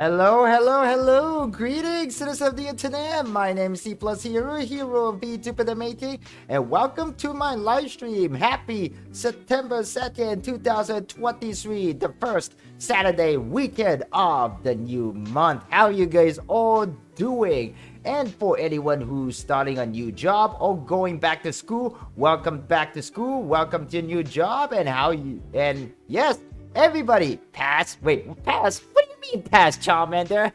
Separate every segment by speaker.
Speaker 1: Hello, hello, hello! Greetings, citizens of the internet! My name is C+Hero, hero of Vtuber the making, and welcome to my live stream. Happy September 2nd, 2023, the first Saturday weekend of the new month. How are you guys all doing? And for anyone who's starting a new job or going back to school, welcome back to school, welcome to your new job, and yes, everybody, pass. What do you mean pass, Charmander?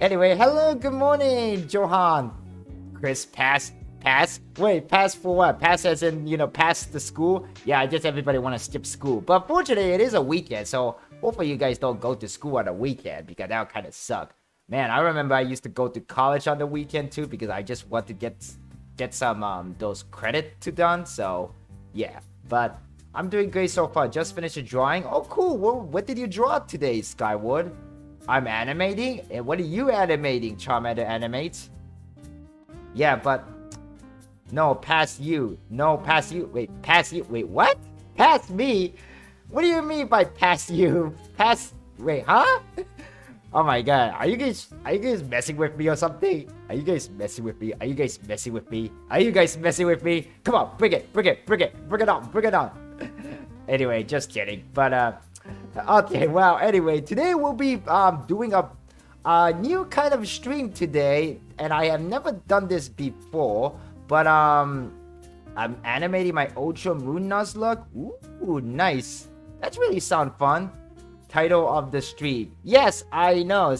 Speaker 1: Anyway, hello, good morning, Johan. Chris, pass. Wait, pass for what? Pass as in, pass the school? Yeah, I guess everybody want to skip school. But fortunately, it is a weekend, so hopefully you guys don't go to school on a weekend, because that would kind of suck. Man, I remember I used to go to college on the weekend too, because I just want to get some those credit to done. So yeah, but I'm doing great so far. Just finished a drawing. Oh, cool. Well, what did you draw today, Skyward? I'm animating. And what are you animating, Charmander Animates? Yeah, but no, pass you. No, pass you. Wait, pass you. Wait, what? Pass me? What do you mean by pass you? Pass. Wait, huh? Oh my god, are you guys messing with me or something? Are you guys messing with me? Come on, bring it on. Anyway, just kidding. But okay, well, anyway, today we'll be doing a new kind of stream today, and I have never done this before, but I'm animating my Ultra Moon Nuzlocke. Ooh, nice. That's really sound fun. Title of the stream. Yes, I know.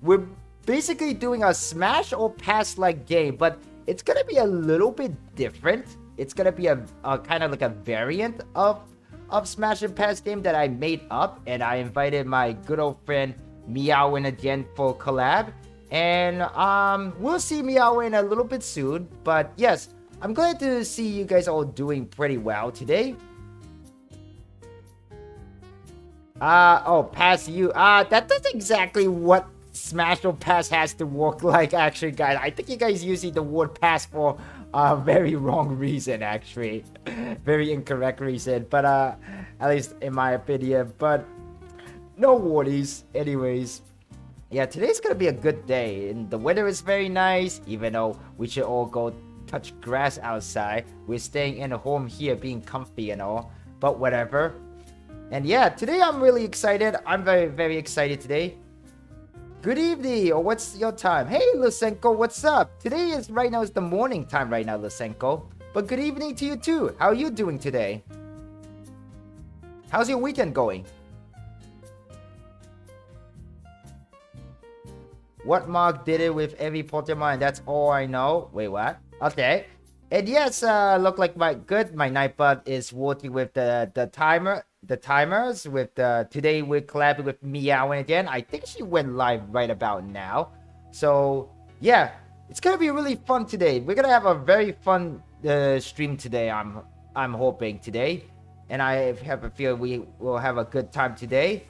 Speaker 1: We're basically doing a smash or pass like game, but it's gonna be a little bit different. It's gonna be a kind of like a variant of smash and pass game that I made up, and I invited my good old friend Meowrins again for collab, and we'll see Meowrins a little bit soon. But yes, I'm glad to see you guys all doing pretty well today. Oh, pass you. That's exactly what Smash or Pass has to work like, actually, guys. I think you guys using the word pass for a very wrong reason, actually. Very incorrect reason, but at least in my opinion. But no worries. Anyways, yeah, today's gonna be a good day, and the weather is very nice, even though we should all go touch grass outside. We're staying in a home here, being comfy and all, but whatever. And yeah, today I'm really excited. I'm very, very excited today. Good evening, or what's your time? Hey, Lusenko, what's up? Today is, right now, it's the morning time right now, Lusenko. But good evening to you too. How are you doing today? How's your weekend going? What Mark did it with every Pokemon, that's all I know. Wait, what? Okay. And yes, look like my Nightbot is working with the timers with today we're collabing with Meowrins again. I think she went live right about now. So yeah, it's gonna be really fun today. We're gonna have a very fun stream today. I'm hoping today, and I have a feel we will have a good time today.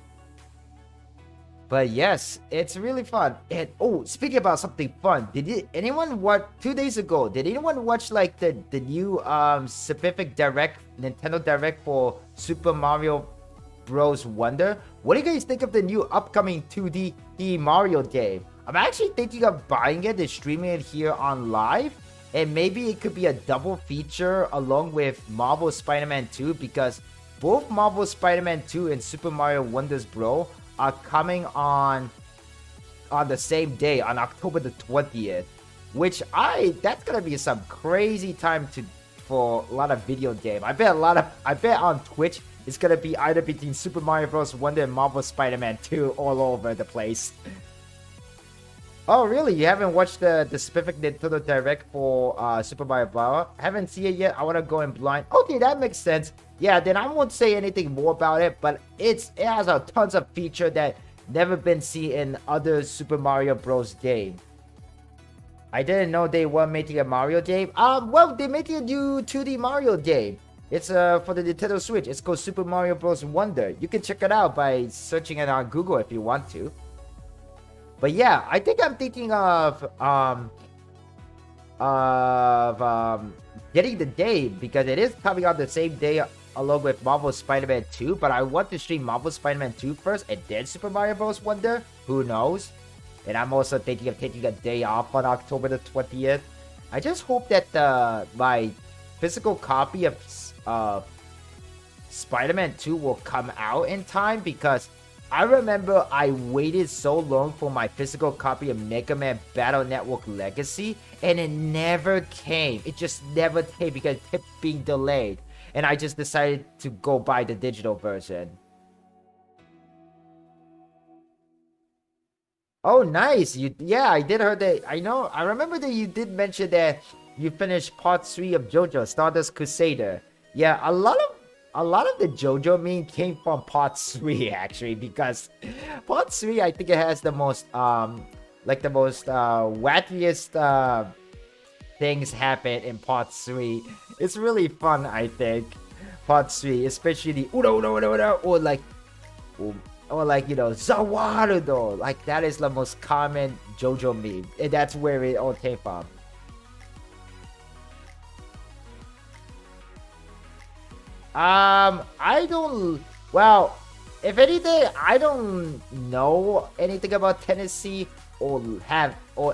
Speaker 1: But yes, it's really fun. And oh, speaking about something fun, anyone watch 2 days ago? Did anyone watch like the new specific Nintendo Direct for Super Mario Bros. Wonder? What do you guys think of the new upcoming 2D Mario game? I'm actually thinking of buying it and streaming it here on live, and maybe it could be a double feature along with Marvel Spider-Man 2, because both Marvel Spider-Man 2 and Super Mario Wonders Bro are coming on the same day, on October the 20th, which that's gonna be some crazy time for a lot of video game. I bet on Twitch it's gonna be either between Super Mario Bros. Wonder and Marvel Spider-Man 2 all over the place. Oh really? You haven't watched the specific Nintendo Direct for Super Mario Bros? Haven't seen it yet? I wanna go in blind. Okay, that makes sense. Yeah, then I won't say anything more about it, but it has a tons of feature that never been seen in other Super Mario Bros. Game. I didn't know they were making a Mario game. Well, they're making a new 2D Mario game. It's for the Nintendo Switch. It's called Super Mario Bros. Wonder. You can check it out by searching it on Google if you want to. But yeah, I think I'm thinking of getting the game, because it is coming out the same day along with Marvel Spider-Man 2, but I want to stream Marvel Spider-Man 2 first and then Super Mario Bros. Wonder. Who knows? And I'm also thinking of taking a day off on October the 20th. I just hope that my physical copy of Spider-Man 2 will come out in time, because I remember I waited so long for my physical copy of Mega Man Battle Network Legacy, and it never came. It just never came because it kept being delayed. And I just decided to go buy the digital version. Oh, nice. Yeah, I did hear that. I remember that you did mention that you finished part 3 of JoJo, Stardust Crusader. Yeah, a lot of the JoJo meme came from part 3 actually, because part 3, I think it has the most wackiest things happen in part 3. It's really fun, I think. Part 3, especially the or like Zawarudo. Like, that is the most common JoJo meme, and that's where it all came from. Well, if anything, I don't know anything about Tennessee or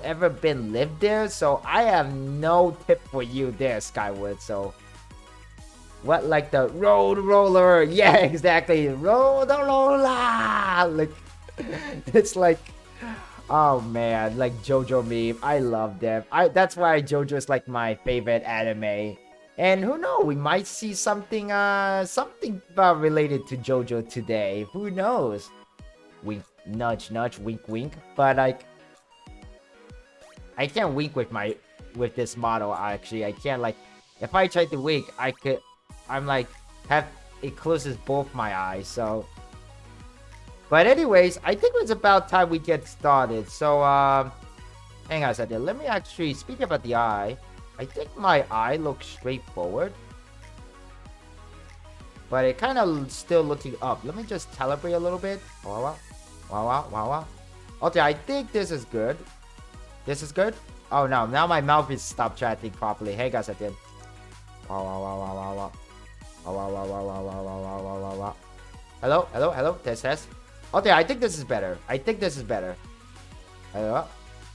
Speaker 1: ever been lived there, so I have no tip for you there, Skyward. So what, like the road roller? Yeah, exactly. Road roller. Like, it's like, oh man, like JoJo meme. I love them. That's why JoJo is like my favorite anime. And who knows, we might see something related to JoJo today. Who knows? Wink, nudge, nudge, wink, wink. But like, I can't wink with this model. Actually, I can't, like, if I try to wink, it closes both my eyes. So, but anyways, I think it's about time we get started. So hang on a second. Let me actually speak about the eye. I think my eye looks straightforward, but it kind of still looking up. Let me just calibrate a little bit. Wow, wow, wow, wow, wow. Okay, I think this is good. This is good. Oh no, now my mouth is stopped chatting properly. Hey guys, I did. Wow, wow, wow, wow, wow, wow. Wow, wow, wow, wow, wow, wow, wow, wow, wow, wow. Hello, hello, hello. Test, test. Okay, I think this is better. I think this is better. Hello.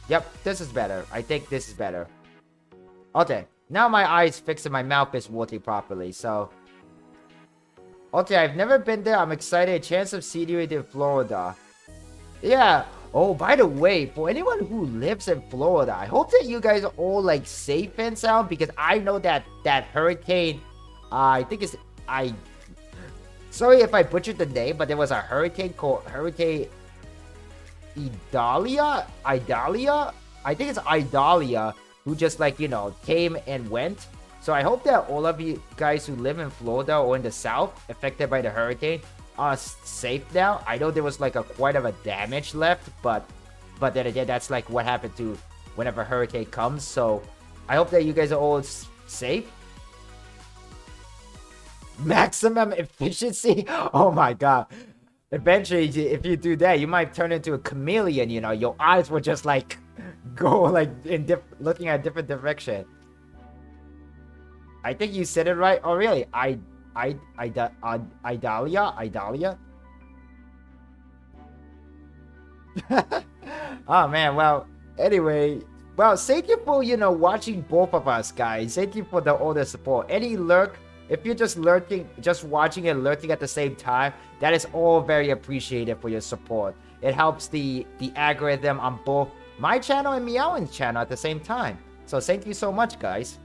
Speaker 1: Yep, this is better. I think this is better. Okay, now my eye is fixed and my mouth is working properly, so... Okay, I've never been there. I'm excited. A chance of seeing you in Florida. Yeah. Oh, by the way, for anyone who lives in Florida, I hope that you guys are all, like, safe and sound, because I know that hurricane... I think it's... Sorry if I butchered the name, but there was a hurricane called Hurricane... Idalia? I think it's Idalia. Who just, like, came and went. So I hope that all of you guys who live in Florida or in the South affected by the hurricane are safe now. I know there was like quite of a damage left, but then again, that's like what happened to whenever a hurricane comes. So I hope that you guys are all safe. Maximum efficiency. Oh my god. Eventually, if you do that, you might turn into a chameleon. Your eyes will just like go like in looking at a different direction. I think you said it right. Oh really? Idalia. Oh man. Well, anyway. Well, thank you for watching both of us, guys. Thank you for all the support. Any lurk. If you're just lurking, just watching and lurking at the same time, that is all very appreciated for your support. It helps the algorithm on both my channel and Meowrins' channel at the same time. So thank you so much, guys.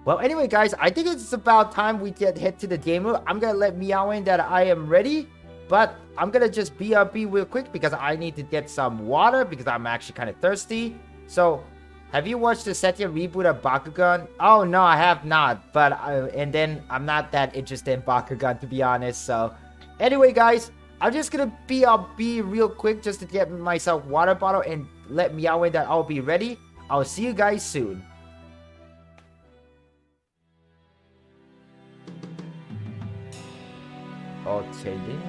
Speaker 1: Well, anyway, guys, I think it's about time we head to the game room. I'm gonna let Meowrins that I am ready, but I'm gonna just BRB real quick because I need to get some water because I'm actually kind of thirsty. So, have you watched the second reboot of Bakugan? Oh no, I have not. But and then I'm not that interested in Bakugan, to be honest. So, anyway, guys, I'm just gonna BRB real quick just to get myself water bottle and let Meowrins that I'll be ready. I'll see you guys soon. Okay then.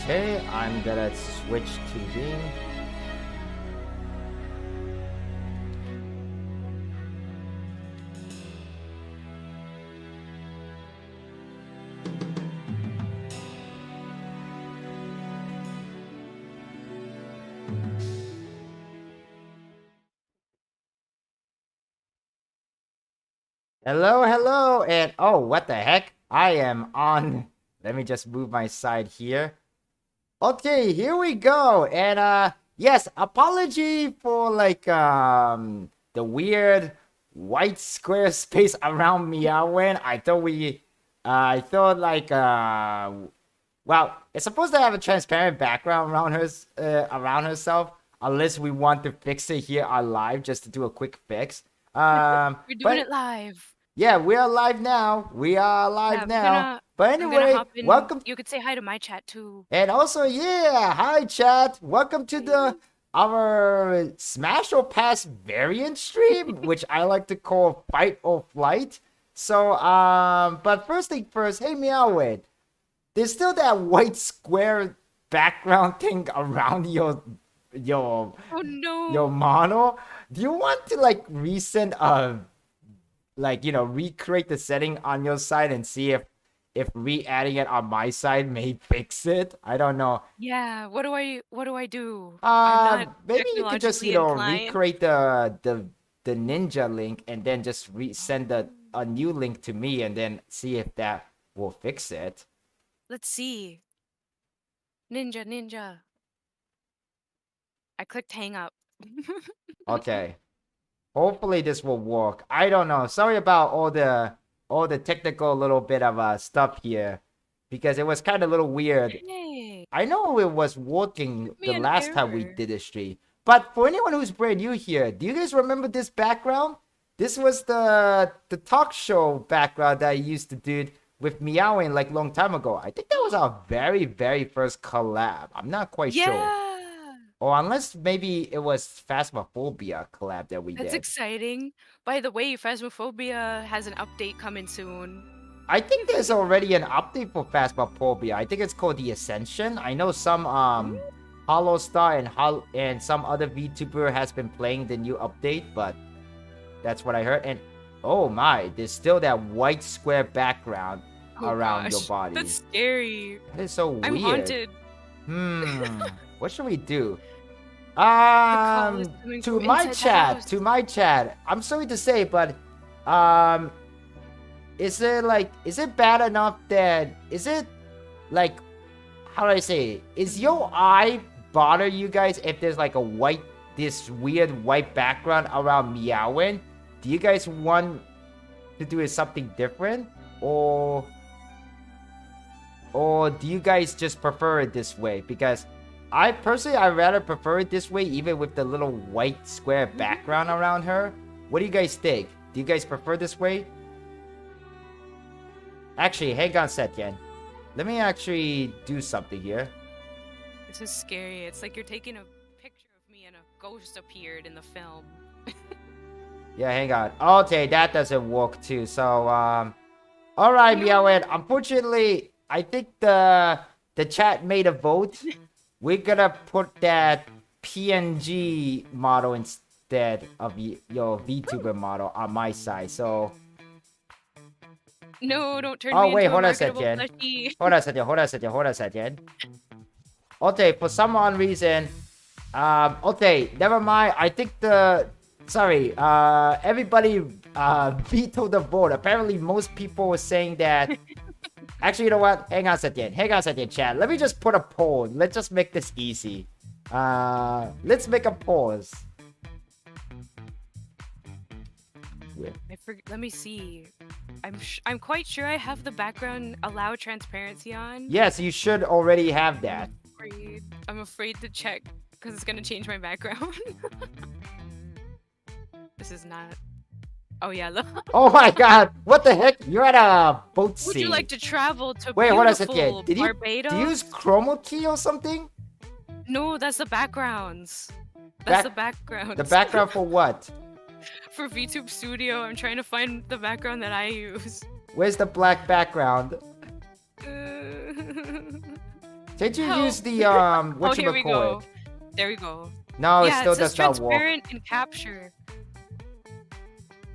Speaker 1: Okay, I'm gonna switch to Bing. Hello, hello, and oh, what the heck? I am on. Let me just move my side here. Okay, here we go. And yes, apology for like the weird white square space around Meowin. I thought like well, it's supposed to have a transparent background around around herself, unless we want to fix it here on live just to do a quick fix.
Speaker 2: We're doing it live.
Speaker 1: Yeah, we are live now. We are live now. But
Speaker 2: I'm gonna
Speaker 1: anyway,
Speaker 2: hop in.
Speaker 1: welcome.
Speaker 2: You could say hi to my chat too.
Speaker 1: And also, yeah, hi chat. Welcome to our Smash or Pass variant stream, which I like to call Fight or Flight. So, but first thing first, hey Meowwin, there's still that white square background thing around your
Speaker 2: Oh no.
Speaker 1: your model. Do you want to like recent like recreate the setting on your side and see if re-adding it on my side may fix it? I don't know.
Speaker 2: Yeah. What do I do? I'm not
Speaker 1: Maybe you could just
Speaker 2: inclined.
Speaker 1: recreate the ninja link and then just send a new link to me and then see if that will fix it.
Speaker 2: Let's see. Ninja. I clicked hang up.
Speaker 1: Okay. Hopefully this will work. I don't know. Sorry about all the technical little bit of stuff here, because it was kind of a little weird.
Speaker 2: Hey.
Speaker 1: I know it was working the last time we did a stream, but for anyone who's brand new here, do you guys remember this background? This was the talk show background that I used to do with Meowing like long time ago. I think that was our very first collab. I'm not quite sure. Or unless maybe it was Phasmophobia collab that we did.
Speaker 2: That's exciting. By the way, Phasmophobia has an update coming soon.
Speaker 1: I think there's already an update for Phasmophobia. I think it's called the Ascension. I know some Hollow Star and some other VTuber has been playing the new update, but that's what I heard. And oh my, there's still that white square background around your body.
Speaker 2: That's scary.
Speaker 1: That is so weird.
Speaker 2: I'm haunted.
Speaker 1: What should we do? To my chat. I'm sorry to say, but is it bad enough that how do I say it? Is your eye bother you guys if there's like this weird white background around Meowin? Do you guys want to do something different, or do you guys just prefer it this way? Because I rather prefer it this way, even with the little white square background around her. What do you guys think? Do you guys prefer this way? Actually, hang on a second. Let me actually do something here.
Speaker 2: This is scary. It's like you're taking a picture of me and a ghost appeared in the film.
Speaker 1: Yeah, hang on. Okay, that doesn't work too. So, alright, Meowin. Unfortunately, I think the chat made a vote. We're gonna put that PNG model instead of your VTuber model on my side. So.
Speaker 2: No, don't turn me into a marketable plushie.
Speaker 1: Hold on a second. Okay, for some odd reason, okay, never mind. I think everybody vetoed the vote. Apparently, most people were saying that. Actually, you know what? Hang on a second, chat. Let me just put a poll. Let's just make this easy. Let's make a pause.
Speaker 2: Let me see. I'm quite sure I have the background allow transparency on.
Speaker 1: Yes, you should already have that.
Speaker 2: I'm afraid to check because it's gonna change my background. This is not. Oh yeah, look.
Speaker 1: Oh my god, what the heck? You're at a boat scene.
Speaker 2: Would you like to travel to
Speaker 1: Wait, hold on a second.
Speaker 2: Barbados?
Speaker 1: Do you use chroma key or something?
Speaker 2: No, that's the backgrounds. That's the background.
Speaker 1: The background for what?
Speaker 2: For VTube Studio, I'm trying to find the background that I use.
Speaker 1: Where's the black background? Did you
Speaker 2: Help.
Speaker 1: use the
Speaker 2: Oh,
Speaker 1: what
Speaker 2: here
Speaker 1: you
Speaker 2: we
Speaker 1: call
Speaker 2: go.
Speaker 1: it?
Speaker 2: There we go.
Speaker 1: No, it
Speaker 2: Yeah,
Speaker 1: still
Speaker 2: it says
Speaker 1: does not work.
Speaker 2: transparent and capture.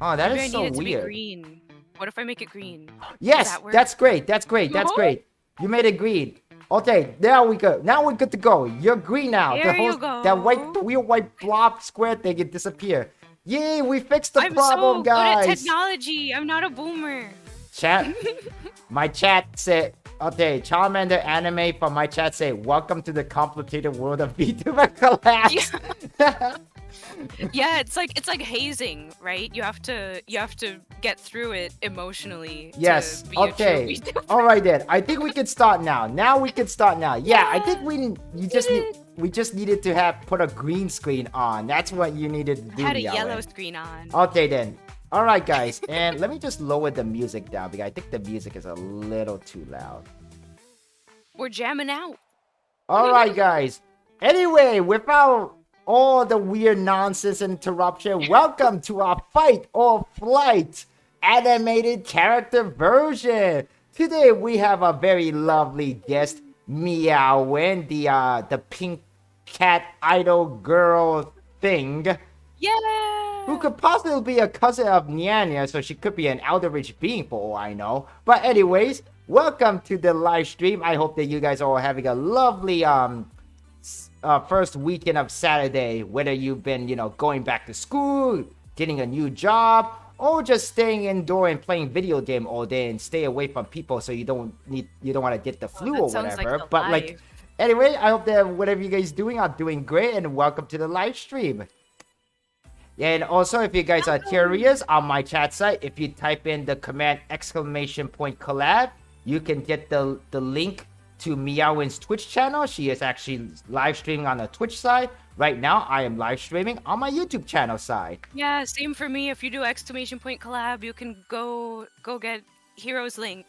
Speaker 1: Oh, that
Speaker 2: Maybe
Speaker 1: is
Speaker 2: I
Speaker 1: so
Speaker 2: need it to be
Speaker 1: weird.
Speaker 2: green. What if I make it green?
Speaker 1: Yes,
Speaker 2: that work?
Speaker 1: that's great. That's great. That's
Speaker 2: No?
Speaker 1: great. You made it green. Okay, now we go. Now we're good to go. You're green now.
Speaker 2: There
Speaker 1: the whole
Speaker 2: you go.
Speaker 1: that weird white blob square thing, it disappeared. Yay, we fixed the
Speaker 2: I'm
Speaker 1: problem,
Speaker 2: so
Speaker 1: guys.
Speaker 2: good at technology. I'm not a boomer.
Speaker 1: Chat. My chat said, okay, Charmander anime from my chat say, welcome to the complicated world of VTuber collabs.
Speaker 2: Yeah, it's like hazing, right? You have to get through it emotionally.
Speaker 1: Yes.
Speaker 2: To be a true
Speaker 1: Okay.
Speaker 2: VTuber.
Speaker 1: All right then. I think we can start now. Now we can start now. Yeah, I think we just needed to have put a green screen on. That's what you needed to do.
Speaker 2: I had a
Speaker 1: Meowin.
Speaker 2: yellow screen on.
Speaker 1: Okay then. All right, guys, and let me just lower the music down because I think the music is a little too loud.
Speaker 2: We're jamming out.
Speaker 1: All right, guys. Anyway, without all the weird nonsense interruption, welcome to our Fight or Flight animated character version. Today we have a very lovely guest, Meowrins, the pink cat idol girl thing.
Speaker 2: Yeah.
Speaker 1: Who could possibly be a cousin of Nyanya, so she could be an eldritch being for all I know. But anyways, welcome to the live stream. I hope that you guys are all having a lovely first weekend of Saturday, whether you've been, going back to school, getting a new job, or just staying indoor and playing video game all day and stay away from people so you don't want to get the flu or whatever. But anyway, I hope that whatever you guys doing are doing great, and welcome to the live stream. And also, if you guys are curious, on my chat site, if you type in the command !collab, you can get the link to Meowrins' Twitch channel. She is actually live streaming on the Twitch side. Right now, I am live streaming on my YouTube channel side.
Speaker 2: Yeah, same for me. If you do !collab, you can go get Hero's link.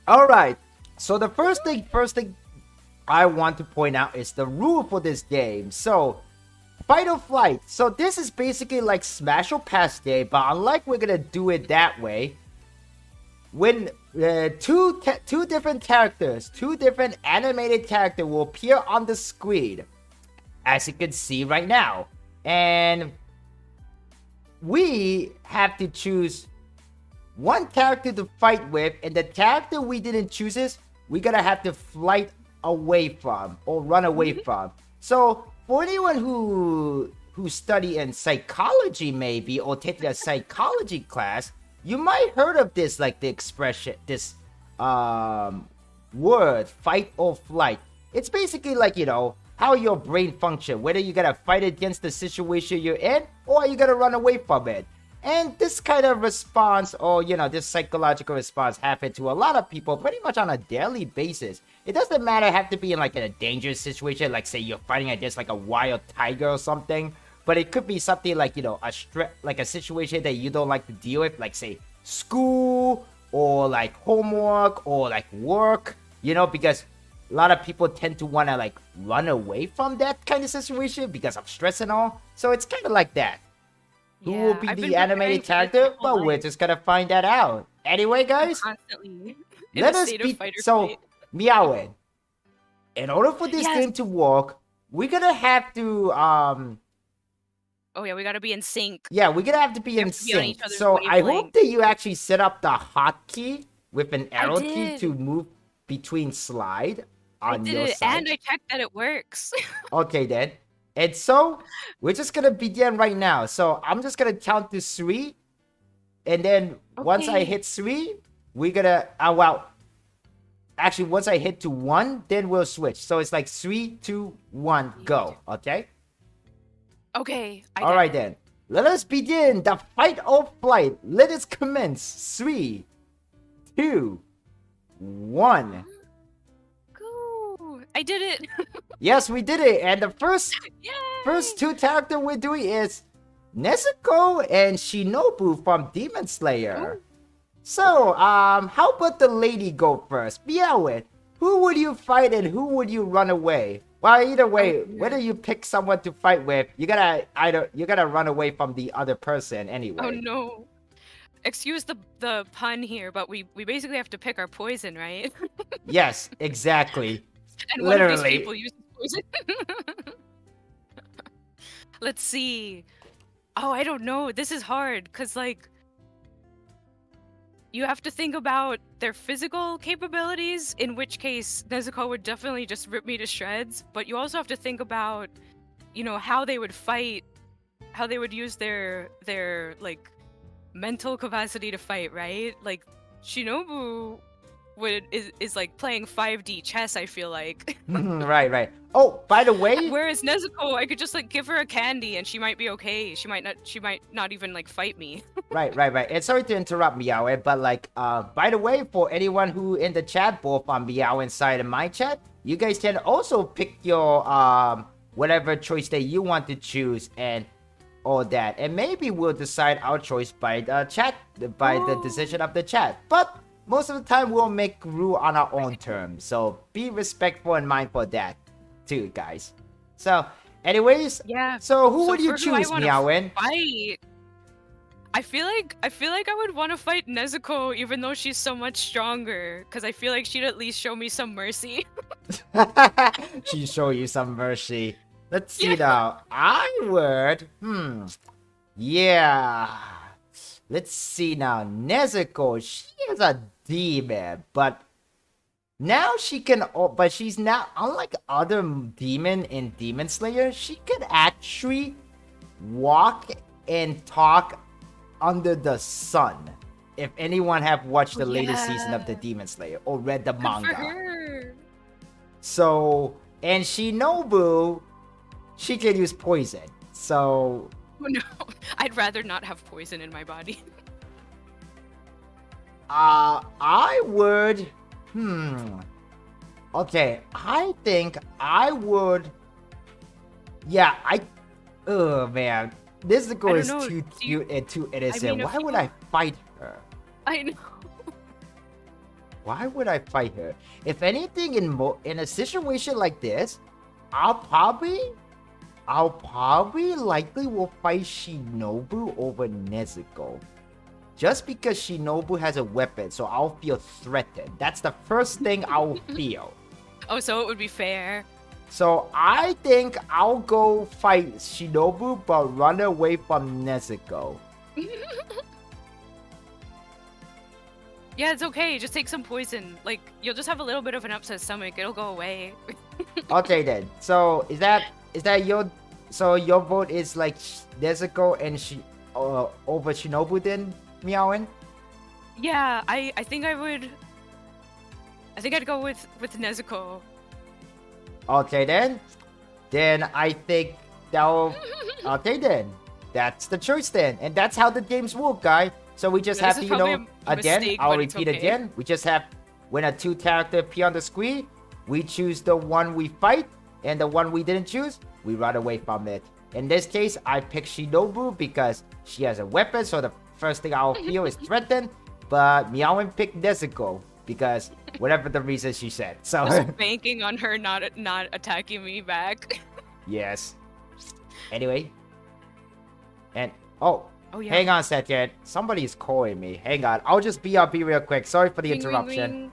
Speaker 1: All right. So the first thing I want to point out is the rule for this game. So Fight or Flight. So this is basically like Smash or Pass Day, but unlike we're gonna do it that way, when two different characters, two different animated characters will appear on the screen, as you can see right now, and we have to choose one character to fight with, and the character we didn't choose is we're gonna have to flight away from or run away from. So for anyone who study in psychology maybe, or take a psychology class, you might heard of this, like the expression, this word, fight or flight. It's basically like, how your brain function, whether you gotta fight against the situation you're in, or you gotta run away from it. And this kind of response, or this psychological response, happen to a lot of people pretty much on a daily basis. It doesn't matter, have to be in like in a dangerous situation, like say you're fighting against like a wild tiger or something, but it could be something like like a situation that you don't like to deal with, like say school or like homework or like work, because a lot of people tend to want to like run away from that kind of situation because of stress and all. So it's kind of like that. Who will be the animated character? Well, we're just gonna find that out. Anyway, guys, let us be so Meowrins. In order for this game to work, we're gonna have to
Speaker 2: Oh yeah, we gotta be in sync.
Speaker 1: Yeah, we're gonna have to be in sync. So I hope that you actually set up the hotkey with an arrow key to move between slide on your side.
Speaker 2: And I checked that it works.
Speaker 1: Okay then. And so we're just gonna begin right now. So I'm just gonna count to 3, and then once I hit 3, we're gonna actually once I hit to 1, then we'll switch. So it's like 3, 2, 1, go. Okay.
Speaker 2: Okay.
Speaker 1: All right then. Let us begin the fight or flight. Let us commence. 3, 2, 1.
Speaker 2: Go. I did it.
Speaker 1: Yes, we did it. And the first two character we're doing is Nezuko and Shinobu from Demon Slayer. So, how about the lady go first? Meowrins, who would you fight and who would you run away? Well, either way, whether you pick someone to fight with, you gotta run away from the other person anyway.
Speaker 2: Oh no. excuse the pun here, but we basically have to pick our poison, right?
Speaker 1: Yes, exactly.
Speaker 2: And one of these
Speaker 1: Literally.
Speaker 2: people uses poison. Let's see. Oh, I don't know. This is hard because, like, you have to think about their physical capabilities, in which case Nezuko would definitely just rip me to shreds. But you also have to think about, you know, how they would fight, how they would use their like mental capacity to fight, right? Like Shinobu is like playing 5D chess, I feel like.
Speaker 1: Right. Oh, by the way,
Speaker 2: Whereas Nezuko, I could just like give her a candy and she might be okay. She might not even like fight me.
Speaker 1: right. And sorry to interrupt, Meow, but like, by the way, for anyone who in the chat, both on Meow side and my chat, you guys can also pick your whatever choice that you want to choose and all that, and maybe we'll decide our choice by the chat, by the decision of the chat. But most of the time, we'll make rule on our own terms. So be respectful and mindful of that, too, guys. So, anyways,
Speaker 2: Yeah.
Speaker 1: So who
Speaker 2: So
Speaker 1: would you
Speaker 2: for who I
Speaker 1: choose,
Speaker 2: wanna
Speaker 1: Meowin?
Speaker 2: Fight. I feel like I would want to fight Nezuko even though she's so much stronger, because I feel like she'd at least show me some mercy.
Speaker 1: She show you some mercy. Let's see now. I would. Yeah. Let's see now. Nezuko, she is a demon, but now she can. But she's now, unlike other demon in Demon Slayer, she can actually walk and talk under the sun. If anyone have watched the latest season of the Demon Slayer or read the
Speaker 2: Good
Speaker 1: manga.
Speaker 2: for her.
Speaker 1: So, and Shinobu, she can use poison. So,
Speaker 2: Oh no, I'd rather not have poison in my body.
Speaker 1: I would, okay, I think I would, oh man, this girl is
Speaker 2: know,
Speaker 1: too cute and too innocent.
Speaker 2: mean, if
Speaker 1: Why would I fight her?
Speaker 2: I know.
Speaker 1: Why would I fight her? If anything, in a situation like this, I'll probably likely will fight Shinobu over Nezuko. Just because Shinobu has a weapon, so I'll feel threatened. That's the first thing I'll feel.
Speaker 2: Oh, so it would be fair.
Speaker 1: So I think I'll go fight Shinobu, but run away from Nezuko.
Speaker 2: Yeah, it's okay. Just take some poison. Like, you'll just have a little bit of an upset stomach. It'll go away.
Speaker 1: Okay then. So is that your? So your vote is like Nezuko and over Shinobu then, Meowin?
Speaker 2: Yeah, I think I would. I think I'd go with Nezuko.
Speaker 1: Okay then. Then I think that'll. Okay then. That's the choice then, and that's how the games work, guys. So we just have to, again,
Speaker 2: mistake,
Speaker 1: I'll
Speaker 2: but it's
Speaker 1: repeat
Speaker 2: okay.
Speaker 1: again. We just have, when a two character appear on the screen, we choose the one we fight, and the one we didn't choose, we run away from it. In this case, I pick Shinobu because she has a weapon, so the first thing I'll feel is threatened. But Meowin picked Nezuko because whatever the reason she said. So
Speaker 2: Just banking on her not attacking me back.
Speaker 1: yes. Anyway, and oh
Speaker 2: yeah.
Speaker 1: hang on a second. Somebody is calling me. Hang on. I'll just be real quick. Sorry for the
Speaker 2: Ring, ring,
Speaker 1: interruption.
Speaker 2: ring.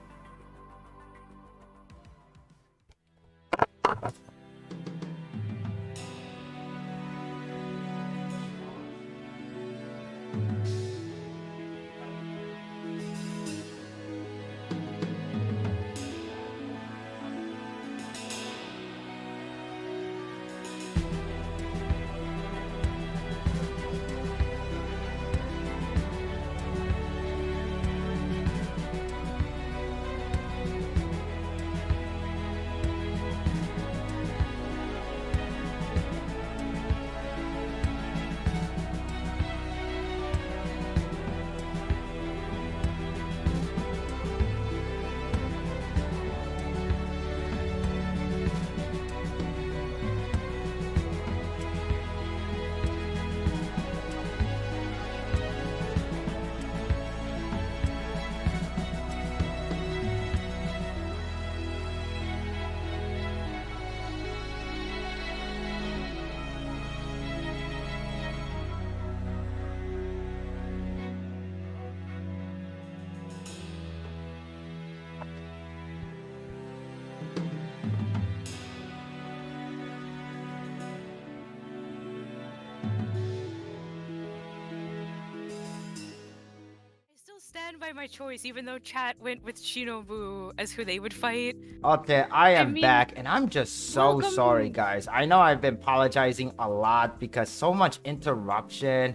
Speaker 2: my choice, even though chat went with Shinobu as who they would fight.
Speaker 1: Okay, I am
Speaker 2: mean,
Speaker 1: back, and I'm just so sorry, guys. I know I've been apologizing a lot because so much interruption.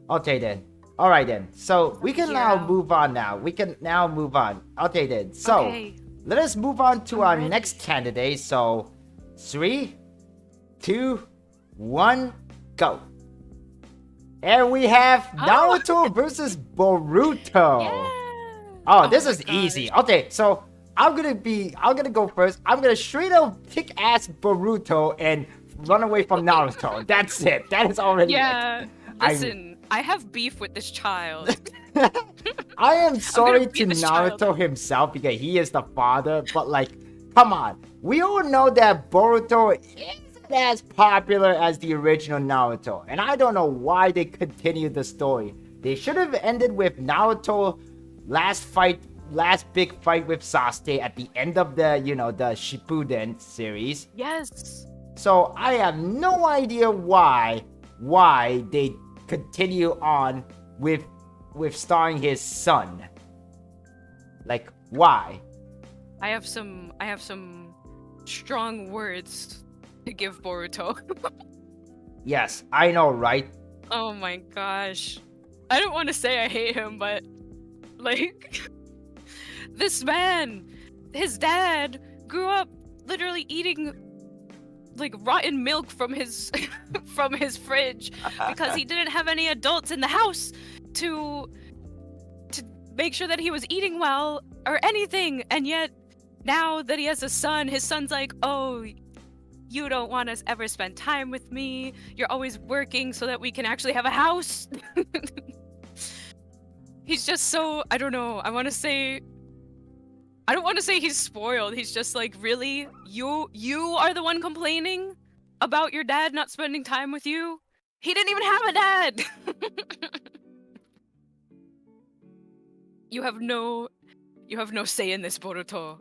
Speaker 1: Okay, then. Alright, then. So, we can now move on now. We can now move on. Okay, then. So, let us move on to our next candidate. So, 3, 2, 1, go. And we have Naruto versus Boruto.
Speaker 2: Yeah.
Speaker 1: Oh, this is easy. Okay, so I'm gonna go first. I'm gonna straight up kick ass Boruto and run away from Naruto. That's it. That is already it.
Speaker 2: Listen, I have beef with this child.
Speaker 1: I am sorry to Naruto himself because he is the father, but like, come on. We all know that Boruto isn't as popular as the original Naruto, and I don't know why they continued the story. They should have ended with Naruto last big fight with Sasuke at the end of the, the Shippuden series.
Speaker 2: Yes.
Speaker 1: So I have no idea why they continue on with starring his son. Like, why?
Speaker 2: I have some strong words to give Boruto.
Speaker 1: Yes, I know, right?
Speaker 2: Oh my gosh. I don't want to say I hate him, but like this man, his dad grew up literally eating like rotten milk from his from his fridge because he didn't have any adults in the house to make sure that he was eating well or anything. And yet now that he has a son, his son's like, "Oh, you don't want to ever spend time with me. You're always working so that we can actually have a house." He's just so, I don't know. I don't want to say he's spoiled. He's just like, really? You are the one complaining about your dad not spending time with you? He didn't even have a dad. You have no say in this, Boruto.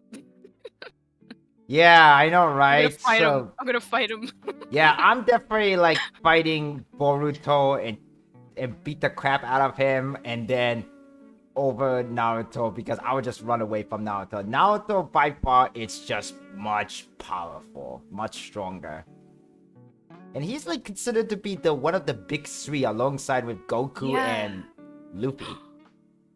Speaker 1: Yeah, I know, right?
Speaker 2: I'm gonna fight him.
Speaker 1: Yeah, I'm definitely like fighting Boruto and beat the crap out of him, and then over Naruto because I would just run away from Naruto. Naruto by far it's just much powerful, much stronger. And he's like considered to be one of the big three alongside with Goku and Luffy.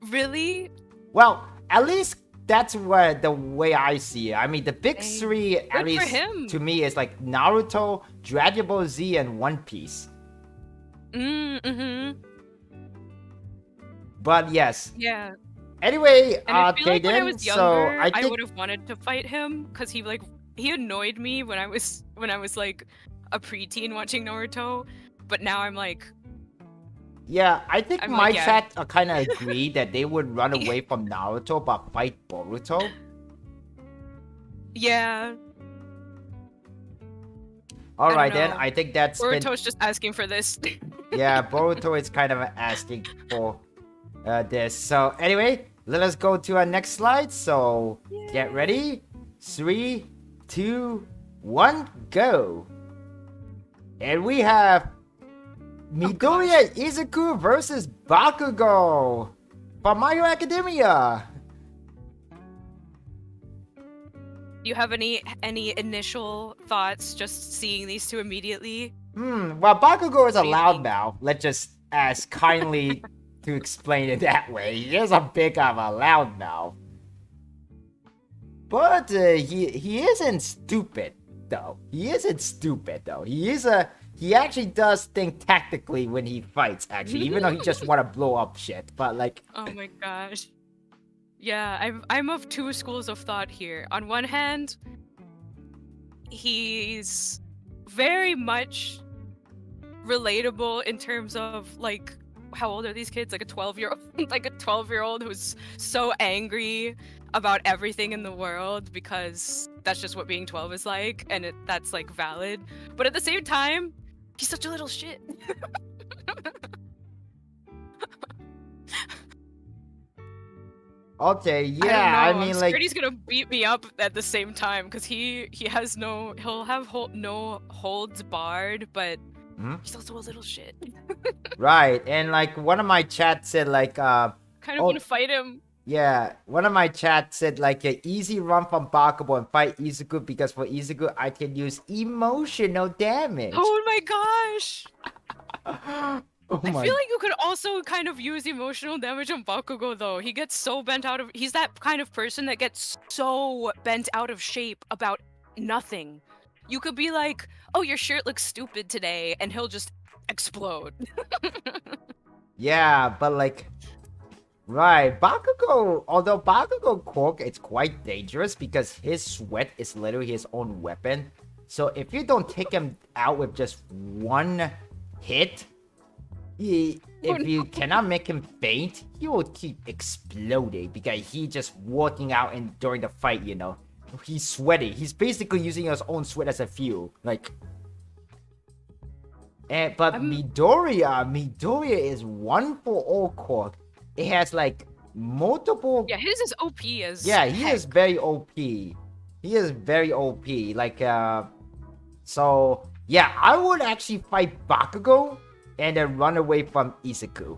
Speaker 2: Really?
Speaker 1: Well, at least that's the way I see it. I mean, the big three, at least to me, is like Naruto, Dragon Ball Z, and One Piece.
Speaker 2: Mm-hmm.
Speaker 1: But yes.
Speaker 2: Yeah.
Speaker 1: Anyway,
Speaker 2: and when I was younger,
Speaker 1: I
Speaker 2: would have wanted to fight him because he annoyed me when I was like a preteen watching Naruto. But now I'm like,
Speaker 1: yeah, I think my chat kind of agree that they would run away from Naruto but fight Boruto.
Speaker 2: Yeah.
Speaker 1: Alright then, I think that's
Speaker 2: Boruto's just asking for this.
Speaker 1: Yeah, Boruto is kind of asking for this. So anyway, let us go to our next slide. So get ready. 3, 2, 1, go. And we have Midoriya Izuku versus Bakugo from My Hero Academia.
Speaker 2: Do you have any initial thoughts just seeing these two immediately?
Speaker 1: Well, Bakugo is a loudmouth. Let's just ask kindly to explain it that way. He is a big of a loudmouth. But he isn't stupid though. He actually does think tactically when he fights, actually, even though he just want to blow up shit. But like,
Speaker 2: oh my gosh. Yeah, I'm of two schools of thought here. On one hand, he's very much relatable in terms of like, how old are these kids? Like a 12-year-old, like a 12-year-old who's so angry about everything in the world because that's just what being 12 is like, and that's like valid. But at the same time, he's such a little shit.
Speaker 1: okay, yeah, I mean, like,
Speaker 2: he's gonna beat me up at the same time because he'll have no holds barred, but he's also a little shit.
Speaker 1: Right, and like one of my chats said, like,
Speaker 2: kind of want to fight him.
Speaker 1: Yeah, one of my chats said like an easy run from Bakugo and fight Izuku because for Izuku I can use emotional damage.
Speaker 2: Oh my gosh!
Speaker 1: Oh
Speaker 2: I
Speaker 1: my.
Speaker 2: feel like you could also kind of use emotional damage on Bakugo though. He gets so bent out of he's that kind of person that gets so bent out of shape about nothing. You could be like, "Oh, your shirt looks stupid today," and he'll just explode.
Speaker 1: Yeah, but like, right, Bakugo, although Bakugo Cork is quite dangerous because his sweat is literally his own weapon. So if you don't take him out with just one hit, if you cannot make him faint, he will keep exploding because he just working out and during the fight, you know. He's sweaty. He's basically using his own sweat as a fuel. Like, but Midoriya is one for all Cork. It has like multiple.
Speaker 2: Yeah, his is OP as
Speaker 1: Yeah, he
Speaker 2: heck.
Speaker 1: is very OP. He is very OP. Like, so yeah, I would actually fight Bakugo and then run away from Izuku.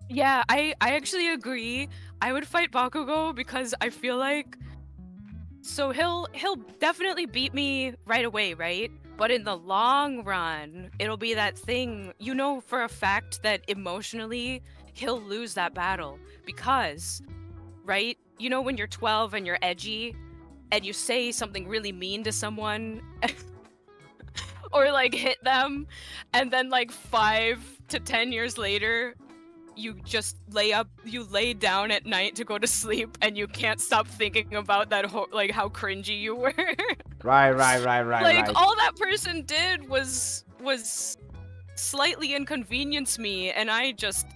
Speaker 2: Yeah, I actually agree. I would fight Bakugo because I feel like so he'll definitely beat me right away, right? But in the long run, it'll be that thing, you know for a fact that emotionally he'll lose that battle because, right? You know when you're 12 and you're edgy and you say something really mean to someone or like hit them and then like 5 to 10 years later you just lay down at night to go to sleep and you can't stop thinking about that like how cringy you were.
Speaker 1: Right.
Speaker 2: Like all that person did was slightly inconvenience me and I just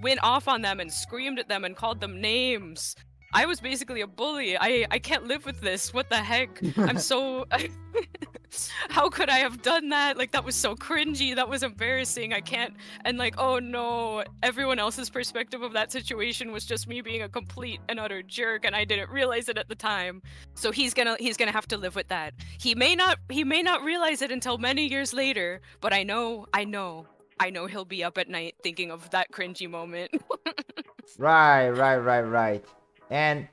Speaker 2: went off on them and screamed at them and called them names. I was basically a bully. I can't live with this. What the heck? I'm so how could I have done that? Like that was so cringy. That was embarrassing. I can't and like oh no, everyone else's perspective of that situation was just me being a complete and utter jerk and I didn't realize it at the time. So he's going to have to live with that. He may not realize it until many years later, but I know he'll be up at night thinking of that cringy moment.
Speaker 1: Right. And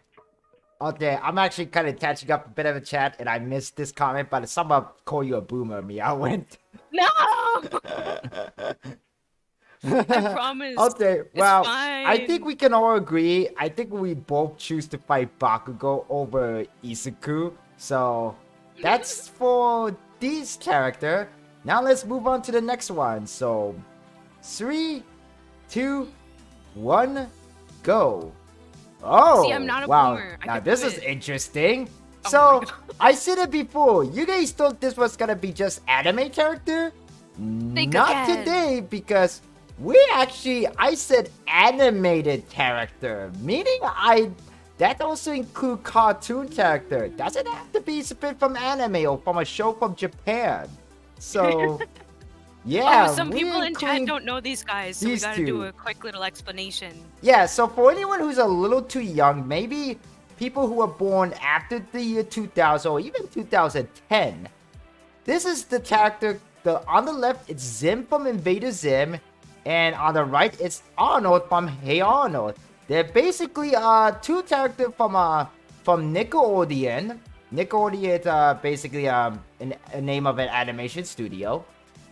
Speaker 1: okay, I'm actually kind of catching up a bit of a chat, and I missed this comment, but someone call you a boomer, Meowrins.
Speaker 2: No! I promise.
Speaker 1: Okay, well,
Speaker 2: it's
Speaker 1: I think
Speaker 2: fine.
Speaker 1: we can all agree. I think we both choose to fight Bakugo over Izuku. So that's for this character. Now let's move on to the next one. So 3, 2, 1, go. Oh,
Speaker 2: See, I'm not a
Speaker 1: wow.
Speaker 2: boomer. I
Speaker 1: Now
Speaker 2: can
Speaker 1: this
Speaker 2: do
Speaker 1: is
Speaker 2: it.
Speaker 1: interesting.
Speaker 2: Oh
Speaker 1: So
Speaker 2: my God.
Speaker 1: I said it before. You guys thought this was gonna be just anime character?
Speaker 2: Think
Speaker 1: Not
Speaker 2: again.
Speaker 1: today, because I said animated character, meaning that also include cartoon character. Doesn't have to be split from anime or from a show from Japan. So yeah,
Speaker 2: Oh, some people in chat
Speaker 1: including
Speaker 2: don't know these guys, so we
Speaker 1: these
Speaker 2: gotta
Speaker 1: two.
Speaker 2: do a quick little explanation.
Speaker 1: Yeah, so for anyone who's a little too young, maybe people who were born after the year 2000 or even 2010, this is the character. On the left, it's Zim from Invader Zim, and on the right, it's Arnold from Hey Arnold. They're basically two characters from Nickelodeon. Nickelodeon is basically a name of an animation studio.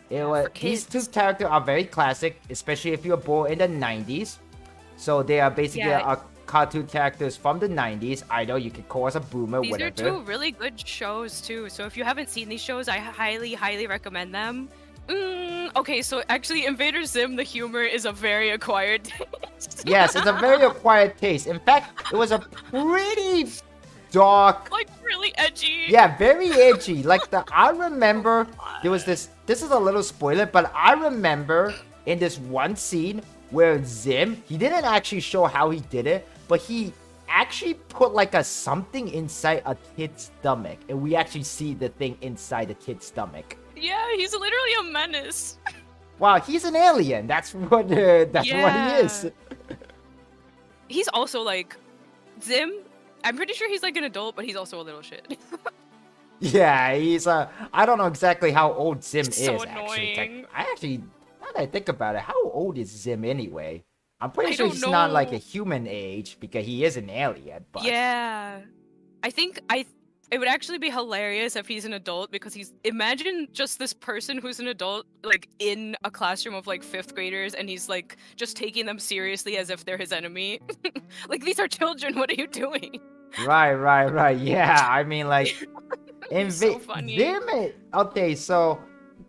Speaker 1: These two
Speaker 2: kids.
Speaker 1: characters are very classic, especially if you were born in the 90s. So they are basically
Speaker 2: Yeah.
Speaker 1: cartoon characters from the 90s. I know you could call us a boomer,
Speaker 2: These
Speaker 1: whatever.
Speaker 2: are two really good shows too. So if you haven't seen these shows, I highly recommend them. Okay, so actually, Invader Zim, the humor is a very acquired taste.
Speaker 1: Yes, it's a very acquired taste. In fact, it was a pretty dark.
Speaker 2: Like really edgy.
Speaker 1: Yeah, very edgy. I remember there was this is a little spoiler, but I remember in this one scene where Zim, he didn't actually show how he did it, but he actually put like a something inside a kid's stomach, and we actually see the thing inside the kid's stomach.
Speaker 2: Yeah, he's literally a menace.
Speaker 1: Wow, he's an alien. That's what he is.
Speaker 2: He's also like Zim. I'm pretty sure he's like an adult, but he's also a little shit.
Speaker 1: Yeah, he's I don't know exactly how old Zim
Speaker 2: It's
Speaker 1: is
Speaker 2: so
Speaker 1: actually.
Speaker 2: annoying.
Speaker 1: Now that I think about it, how old is Zim anyway? I'm pretty
Speaker 2: I
Speaker 1: sure
Speaker 2: don't
Speaker 1: he's not like a
Speaker 2: know.
Speaker 1: human age because he is an alien. But
Speaker 2: Yeah. I think it would actually be hilarious if he's an adult because imagine just this person who's an adult like in a classroom of like 5th graders and he's like just taking them seriously as if they're his enemy. Like these are children, what are you doing?
Speaker 1: right. Yeah, I mean like
Speaker 2: He's so funny.
Speaker 1: Zim. Okay, so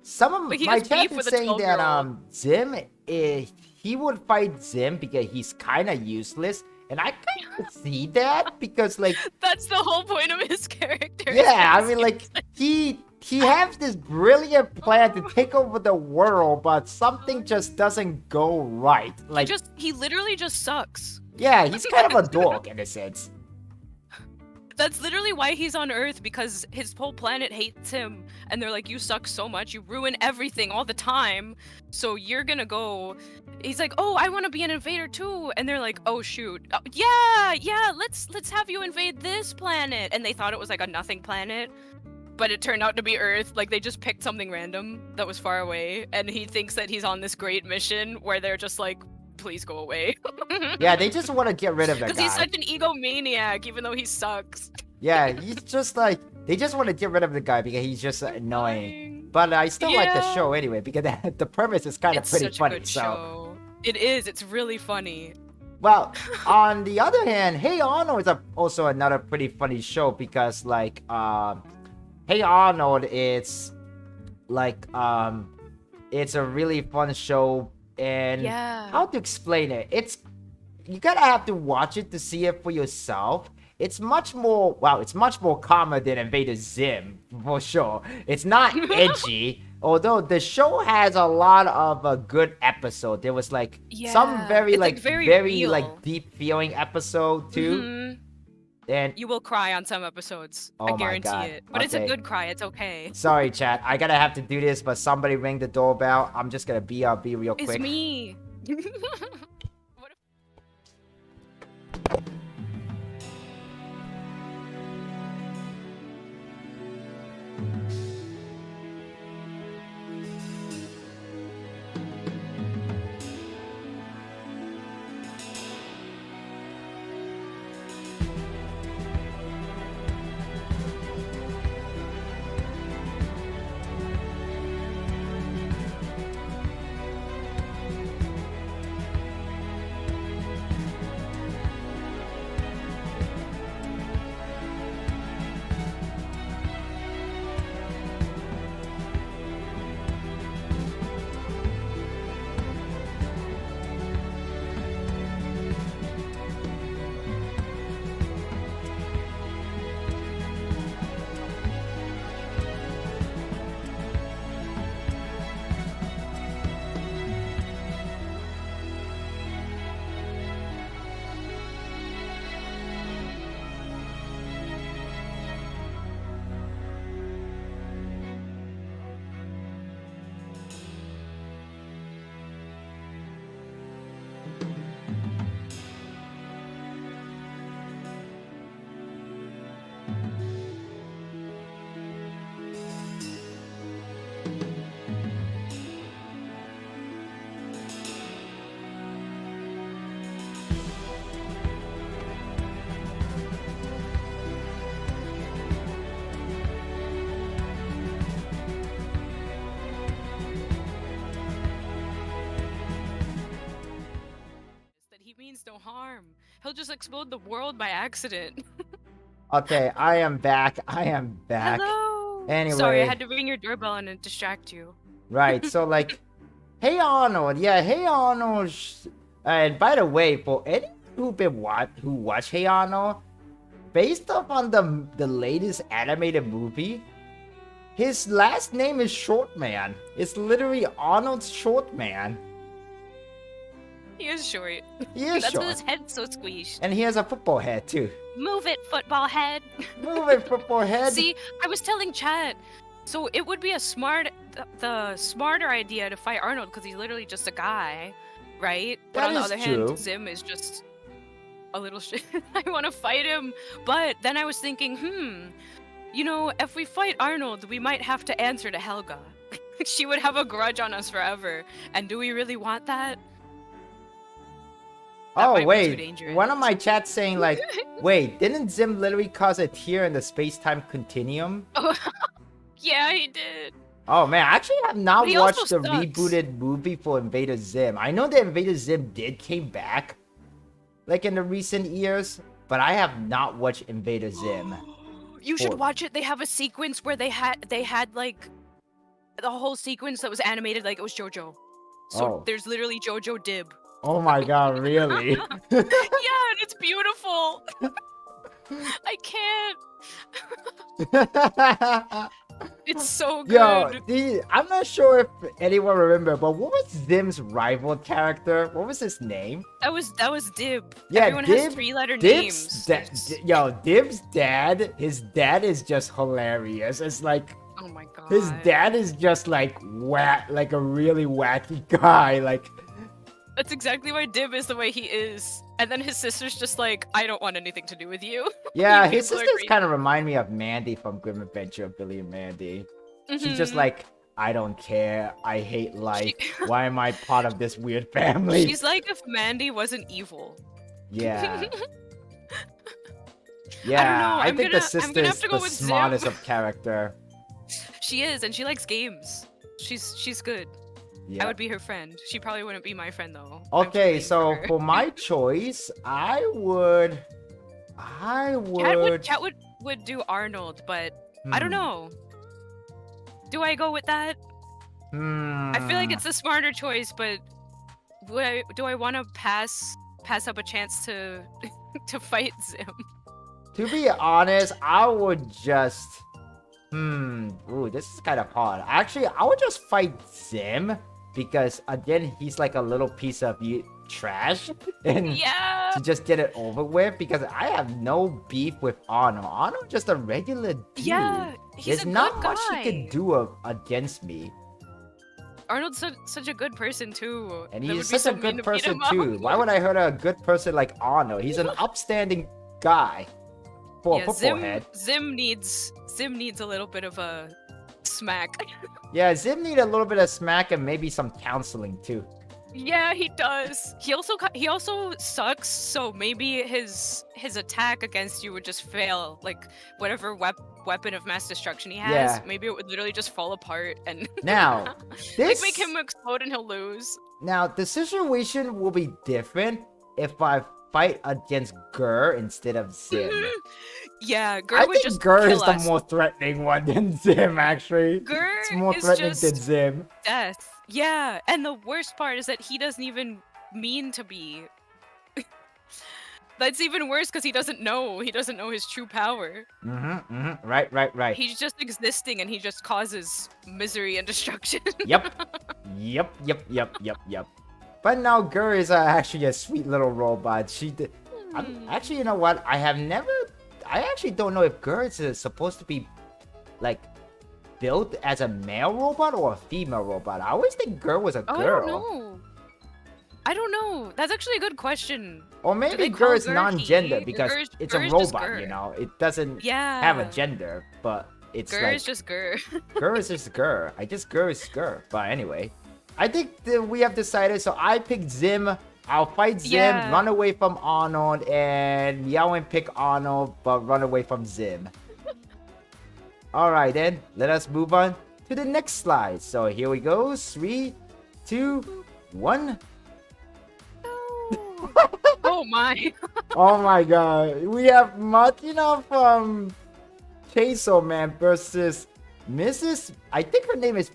Speaker 1: some
Speaker 2: Like
Speaker 1: of
Speaker 2: he
Speaker 1: my
Speaker 2: has
Speaker 1: chat
Speaker 2: beef
Speaker 1: is
Speaker 2: with a
Speaker 1: saying that
Speaker 2: 12-year-old.
Speaker 1: Zim he would fight Zim because he's kind of useless, and I kind of see that because like
Speaker 2: That's the whole point of his character.
Speaker 1: yeah, I mean like he has this brilliant plan to take over the world, but something just doesn't go right. Like
Speaker 2: he literally just sucks.
Speaker 1: yeah, he's kind of a dork in a sense.
Speaker 2: That's literally why he's on Earth, because his whole planet hates him. And they're like, you suck so much, you ruin everything all the time. So you're gonna go. He's like, oh, I want to be an invader too. And they're like, oh shoot, yeah, let's have you invade this planet. And they thought it was like a nothing planet, but it turned out to be Earth. Like they just picked something random that was far away, and he thinks that he's on this great mission where they're just like, please go away.
Speaker 1: Yeah, they just want to get rid of that
Speaker 2: Because
Speaker 1: guy.
Speaker 2: he's such an egomaniac, even though he sucks.
Speaker 1: Yeah, he's just like they just want to get rid of the guy because he's just annoying. But I still like the show anyway because the premise is kind of pretty
Speaker 2: such
Speaker 1: funny.
Speaker 2: A good
Speaker 1: so
Speaker 2: show. It is. It's really funny.
Speaker 1: well, on the other hand, Hey Arnold is also another pretty funny show because like Hey Arnold, it's like it's a really fun show, and
Speaker 2: Yeah.
Speaker 1: how to explain it? It's you gotta have to watch it to see it for yourself. It's much more calmer than Invader Zim for sure. It's not edgy, although the show has a lot of a good episode. There was like some very
Speaker 2: it's,
Speaker 1: like
Speaker 2: very
Speaker 1: very
Speaker 2: real.
Speaker 1: like deep feeling episode too.
Speaker 2: Mhm.
Speaker 1: And
Speaker 2: You will cry on some episodes.
Speaker 1: Oh
Speaker 2: I
Speaker 1: my
Speaker 2: guarantee
Speaker 1: God.
Speaker 2: it. But it's a
Speaker 1: Okay.
Speaker 2: good cry. It's okay.
Speaker 1: sorry, chat, I gotta have to do this, but somebody ring the doorbell. I'm just gonna be real quick.
Speaker 2: It's me. What if- that he means no harm. He'll just explode the world by accident.
Speaker 1: Okay, I am back.
Speaker 2: Hello.
Speaker 1: Anyway.
Speaker 2: Sorry, I had to ring your doorbell and distract you.
Speaker 1: Right, so like, Hey Arnold, and by the way, for any who watch Hey Arnold, based off on the latest animated movie, his last name is Shortman. It's literally Arnold Shortman.
Speaker 2: He is short.
Speaker 1: He is
Speaker 2: That's
Speaker 1: short,
Speaker 2: why his head's so squeezed.
Speaker 1: and he has a football head too.
Speaker 2: Move it, football head.
Speaker 1: Move it, football head.
Speaker 2: See, I was telling Chad, so it would be the smarter idea to fight Arnold because he's literally just a guy, right? But
Speaker 1: That
Speaker 2: on the
Speaker 1: is
Speaker 2: other
Speaker 1: true.
Speaker 2: hand, Zim is just a little shit. I want to fight him, but then I was thinking, you know, if we fight Arnold, we might have to answer to Helga. She would have a grudge on us forever, and do we really want that?
Speaker 1: Oh,
Speaker 2: might be too
Speaker 1: wait.
Speaker 2: dangerous.
Speaker 1: One of my chats saying, like, wait, didn't Zim literally cause a tear in the space-time continuum?
Speaker 2: Oh, yeah, he did.
Speaker 1: Oh, man, I actually have not
Speaker 2: But he also
Speaker 1: watched the
Speaker 2: sucks.
Speaker 1: rebooted movie for Invader Zim. I know that Invader Zim did came back, like, in the recent years, but I have not watched Invader Zim.
Speaker 2: You should watch it. They have a sequence where they had like the whole sequence that was animated like it was JoJo. So there's literally JoJo Dib.
Speaker 1: Oh my god, really?
Speaker 2: Yeah, and it's beautiful. I can't. It's so good.
Speaker 1: Yo, I'm not sure if anyone remember, but what was Zim's rival character? What was his name?
Speaker 2: That was Dib.
Speaker 1: Yeah,
Speaker 2: Everyone
Speaker 1: Dib,
Speaker 2: has 3-letter
Speaker 1: Dib's
Speaker 2: names.
Speaker 1: Dib's dad, his dad is just hilarious. It's like,
Speaker 2: oh my god.
Speaker 1: His dad is just like like a really wacky guy. Like,
Speaker 2: that's exactly why Dib is the way he is. And then his sister's just like, I don't want anything to do with you.
Speaker 1: Yeah,
Speaker 2: You
Speaker 1: his
Speaker 2: people are
Speaker 1: sisters
Speaker 2: crazy.
Speaker 1: kind of remind me of Mandy from Grim Adventure of Billy and Mandy. She's just like, I don't care. I hate life. Why am I part of this weird family?
Speaker 2: She's like if Mandy wasn't evil.
Speaker 1: Yeah. Yeah, I think the sister is the smartest of character.
Speaker 2: She is, and she likes games. She's good.
Speaker 1: Yeah.
Speaker 2: I would be her friend. She probably wouldn't be my friend though.
Speaker 1: Okay, so for my choice, I would.
Speaker 2: Chat would do Arnold, but I don't know. Do I go with that? I feel like it's a smarter choice, but do I want to pass up a chance to to fight Zim?
Speaker 1: To be honest, I would just. Ooh, this is kind of hard. Actually, I would just fight Zim because again, he's like a little piece of trash, and
Speaker 2: Yeah.
Speaker 1: to just get it over with. Because I have no beef with Arnold. Arnold's just a regular dude.
Speaker 2: Yeah, he's
Speaker 1: There's
Speaker 2: a
Speaker 1: not
Speaker 2: good
Speaker 1: much
Speaker 2: guy.
Speaker 1: he can do against me.
Speaker 2: Arnold's such a good person too.
Speaker 1: And
Speaker 2: That
Speaker 1: he's
Speaker 2: would be
Speaker 1: such
Speaker 2: so
Speaker 1: a
Speaker 2: mean
Speaker 1: good
Speaker 2: to beat
Speaker 1: person
Speaker 2: him up.
Speaker 1: too. Why would I hurt a good person like Arnold? He's an upstanding guy. For a football head.
Speaker 2: Zim needs a little bit of a smack.
Speaker 1: Yeah, Zim need a little bit of smack and maybe some counseling too.
Speaker 2: Yeah, he does. He also sucks. So maybe his attack against you would just fail. Like whatever weapon of mass destruction he has,
Speaker 1: Yeah.
Speaker 2: maybe it would literally just fall apart and
Speaker 1: Now,
Speaker 2: like make him explode and he'll lose.
Speaker 1: Now, the situation will be different if I fight against Gur instead of Zim.
Speaker 2: Yeah, Gur
Speaker 1: I
Speaker 2: would
Speaker 1: think
Speaker 2: just
Speaker 1: Gur
Speaker 2: kill
Speaker 1: is the
Speaker 2: us.
Speaker 1: more threatening one than Zim, actually.
Speaker 2: Gur
Speaker 1: It's more
Speaker 2: is
Speaker 1: threatening
Speaker 2: just
Speaker 1: than Zim.
Speaker 2: death. Yeah, and the worst part is that he doesn't even mean to be. That's even worse because he doesn't know. He doesn't know his true power.
Speaker 1: Right.
Speaker 2: He's just existing and he just causes misery and destruction.
Speaker 1: Yep. But now Gur is actually a sweet little robot. Actually, you know what? I actually don't know if Gur is supposed to be, like, built as a male robot or a female robot. I always think Gur was a girl.
Speaker 2: I don't know. That's actually a good question.
Speaker 1: Or maybe Gur is non-gender because it's a robot, you know? It doesn't have a gender, but it's
Speaker 2: Gur
Speaker 1: like...
Speaker 2: is just Gur.
Speaker 1: Gur is just Gur. Gur is Gur. But anyway, I think that we have decided, so I picked Zim. I'll fight Zim, run away from Arnold, and Meowrins pick Arnold, but run away from Zim. Alright then, let us move on to the next slide. So here we go. 3, 2, 1.
Speaker 2: Oh my.
Speaker 1: Oh my god. We have Martina from Chainsaw Man versus Mrs. I think her name is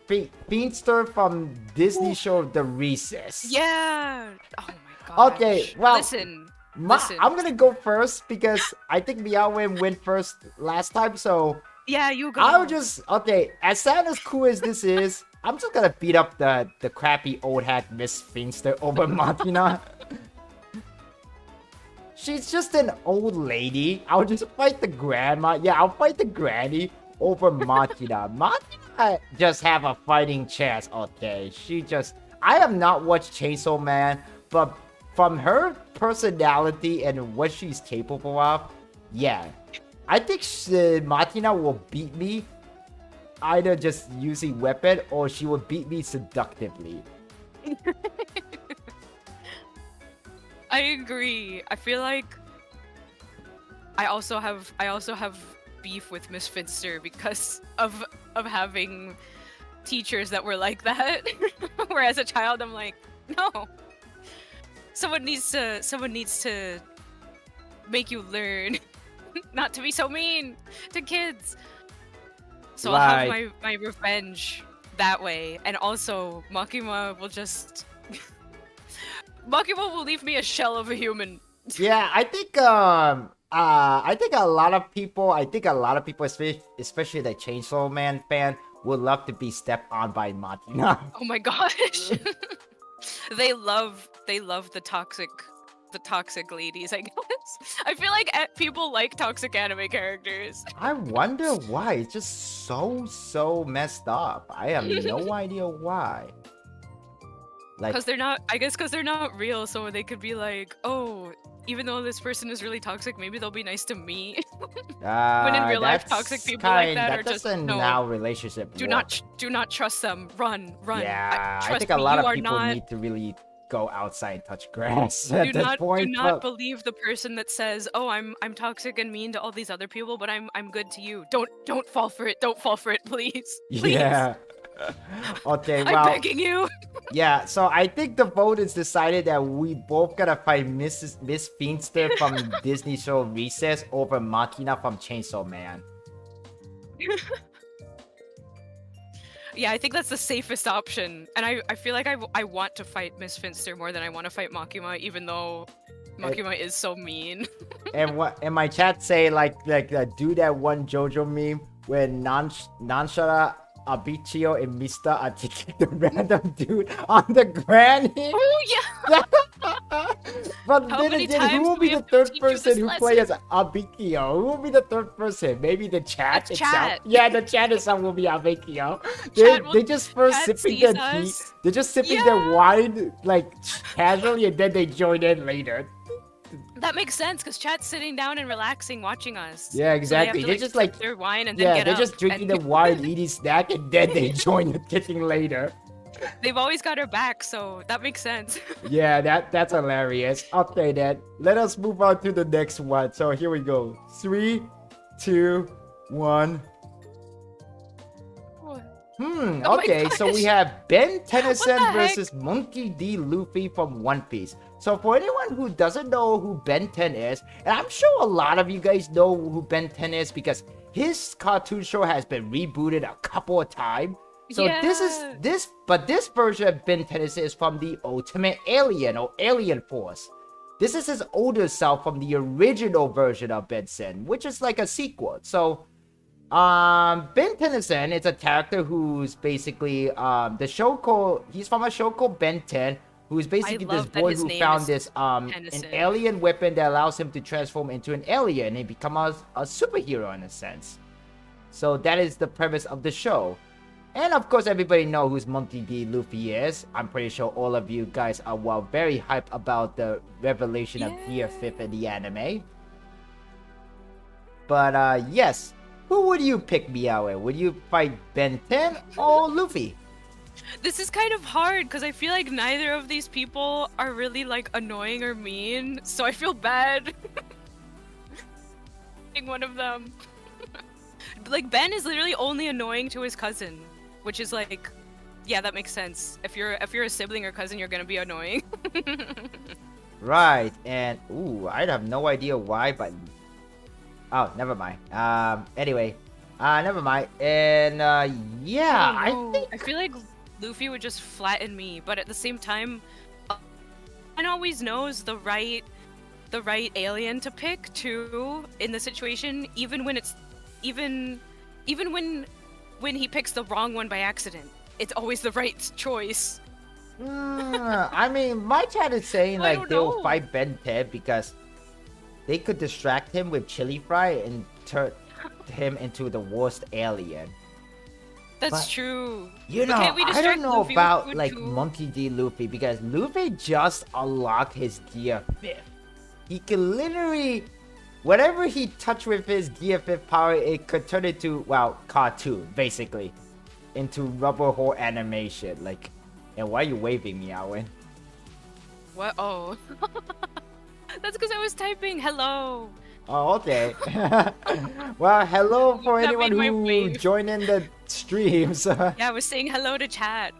Speaker 1: Feenstra from Disney show The Recess.
Speaker 2: Yeah. Oh my god.
Speaker 1: Okay, well,
Speaker 2: listen.
Speaker 1: I'm gonna go first because I think Meowrins went first last time, so
Speaker 2: yeah, you go.
Speaker 1: I'll just as sad as cool as this is, I'm just gonna beat up the crappy old hat Miss Feenstra over Martina. She's just an old lady. I'll just fight the grandma. Yeah, I'll fight the granny over Martina. Martina just have a fighting chance. Okay, I have not watched Chainsaw Man, but from her personality and what she's capable of, yeah. I think Martina will beat me either just using weapon or she will beat me seductively.
Speaker 2: I agree. I feel like I also have beef with Miss Finster because of having teachers that were like that. Where as a child I'm like, no. Someone needs to make you learn not to be so mean to kids. So I'll have my revenge that way, and also Makima will just Makima will leave me a shell of a human.
Speaker 1: Yeah, I think a lot of people, especially the Chainsaw Man fan, would love to be stepped on by Makina.
Speaker 2: Oh my gosh. They love the toxic ladies, I guess. I feel like people like toxic anime characters.
Speaker 1: I wonder why. It's just so messed up. I have no idea why. Like,
Speaker 2: because they're not, I guess because they're not real, so they could be like, oh, even though this person is really toxic, maybe they'll be nice to me. When in real life, toxic people like that are just no.
Speaker 1: How relationship
Speaker 2: do
Speaker 1: work.
Speaker 2: do not trust them. Run.
Speaker 1: Yeah, I think a lot of people need to really go outside and touch grass at this point.
Speaker 2: Do not believe the person that says, "Oh, I'm toxic and mean to all these other people, but I'm good to you." Don't fall for it. Don't fall for it, please. Please.
Speaker 1: Yeah. Okay, well,
Speaker 2: I'm begging you.
Speaker 1: Yeah, so I think the vote is decided that we both gotta fight Miss Finster from Disney show Recess over Makina from Chainsaw Man.
Speaker 2: Yeah, I think that's the safest option, and I feel like I want to fight Miss Finster more than I want to fight Makima, even though Makima is so mean.
Speaker 1: And my chat say like do that one JoJo meme where Nanshara, Abichio, and Mista are kicking the random dude on the granny.
Speaker 2: Oh yeah.
Speaker 1: But then again, who will be the third person who plays as Abikio? Who will be the third person? Maybe the chat itself?
Speaker 2: Chat.
Speaker 1: Yeah, the chat itself will be Abikio. They just first sipping their tea. They're just sipping their wine like casually, and then they join in later.
Speaker 2: That makes sense, because chat's sitting down and relaxing, watching us.
Speaker 1: Yeah, exactly.
Speaker 2: So
Speaker 1: they're just like
Speaker 2: their wine and then
Speaker 1: they're just drinking the wine, eating snack, and then they join the kicking later.
Speaker 2: They've always got her back, so that makes sense.
Speaker 1: Yeah, that's hilarious. Okay, then let us move on to the next one. So here we go. 3, 2, 1.
Speaker 2: Oh
Speaker 1: Okay, so we have Ben Tennyson versus Monkey D. Luffy from One Piece. So for anyone who doesn't know who Ben 10 is, and I'm sure a lot of you guys know who Ben 10 is because his cartoon show has been rebooted a couple of times. So this version of Ben Tennyson is from the Ultimate Alien or Alien Force. This is his older self from the original version of Ben 10, which is like a sequel. So Ben Tennyson is a character who's basically he's from a show called Ben 10, who's basically this boy who found this an alien weapon that allows him to transform into an alien and become a superhero in a sense. So that is the premise of the show. And of course everybody knows who's Monkey D. Luffy is. I'm pretty sure all of you guys are very hyped about the revelation of Gear 5th in the anime. But yes, who would you pick, Meowrins? Would you fight Ben 10 or Luffy?
Speaker 2: This is kind of hard because I feel like neither of these people are really like annoying or mean, so I feel bad being one of them. Like Ben is literally only annoying to his cousin, which is like, yeah, that makes sense. If you're a sibling or cousin, you're gonna be annoying.
Speaker 1: Right, and ooh, I have no idea why, but oh, never mind. Anyway, never mind. And yeah, I
Speaker 2: feel like Luffy would just flatten me, but at the same time, one always knows the right alien to pick too in the situation, even when he picks the wrong one by accident. It's always the right choice.
Speaker 1: I mean, my chat is saying like they'll fight Ben 10 because they could distract him with chili fry and turn him into the worst alien.
Speaker 2: That's true.
Speaker 1: You know, I don't know about like Monkey D. Luffy because Luffy just unlocked his Gear 5th. He can literally, whatever he touched with his Gear 5th power, it could turn into, well, cartoon, basically. Into rubber hole animation. Like, and why are you waving, Meowrins?
Speaker 2: What? Oh. That's because I was typing hello.
Speaker 1: Oh, okay. Well, hello for
Speaker 2: That
Speaker 1: anyone
Speaker 2: made my
Speaker 1: who
Speaker 2: wave.
Speaker 1: joined in the streams.
Speaker 2: Yeah, I was saying hello to chat.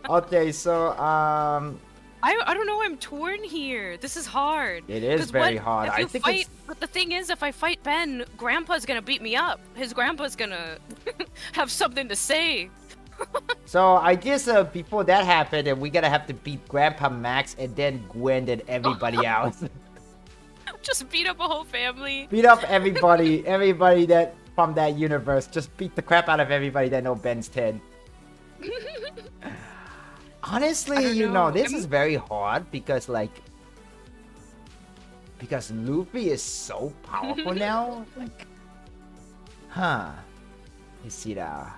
Speaker 1: Okay, so
Speaker 2: I don't know. I'm torn here. This is hard.
Speaker 1: it is
Speaker 2: 'Cause
Speaker 1: very
Speaker 2: what
Speaker 1: hard.
Speaker 2: if
Speaker 1: I
Speaker 2: you
Speaker 1: think
Speaker 2: fight?
Speaker 1: it's
Speaker 2: But the thing is, if I fight Ben, Grandpa's gonna beat me up. His grandpa's gonna have something to say.
Speaker 1: so I guess before that happened, we're gonna have to beat Grandpa Max and then Gwen and everybody else.
Speaker 2: Just beat up a whole family.
Speaker 1: Beat up everybody that from that universe. Just beat the crap out of everybody that know Ben's 10. Honestly,
Speaker 2: I don't
Speaker 1: you know,
Speaker 2: know.
Speaker 1: this is very hard because because Luffy is so powerful now. Like, you see that?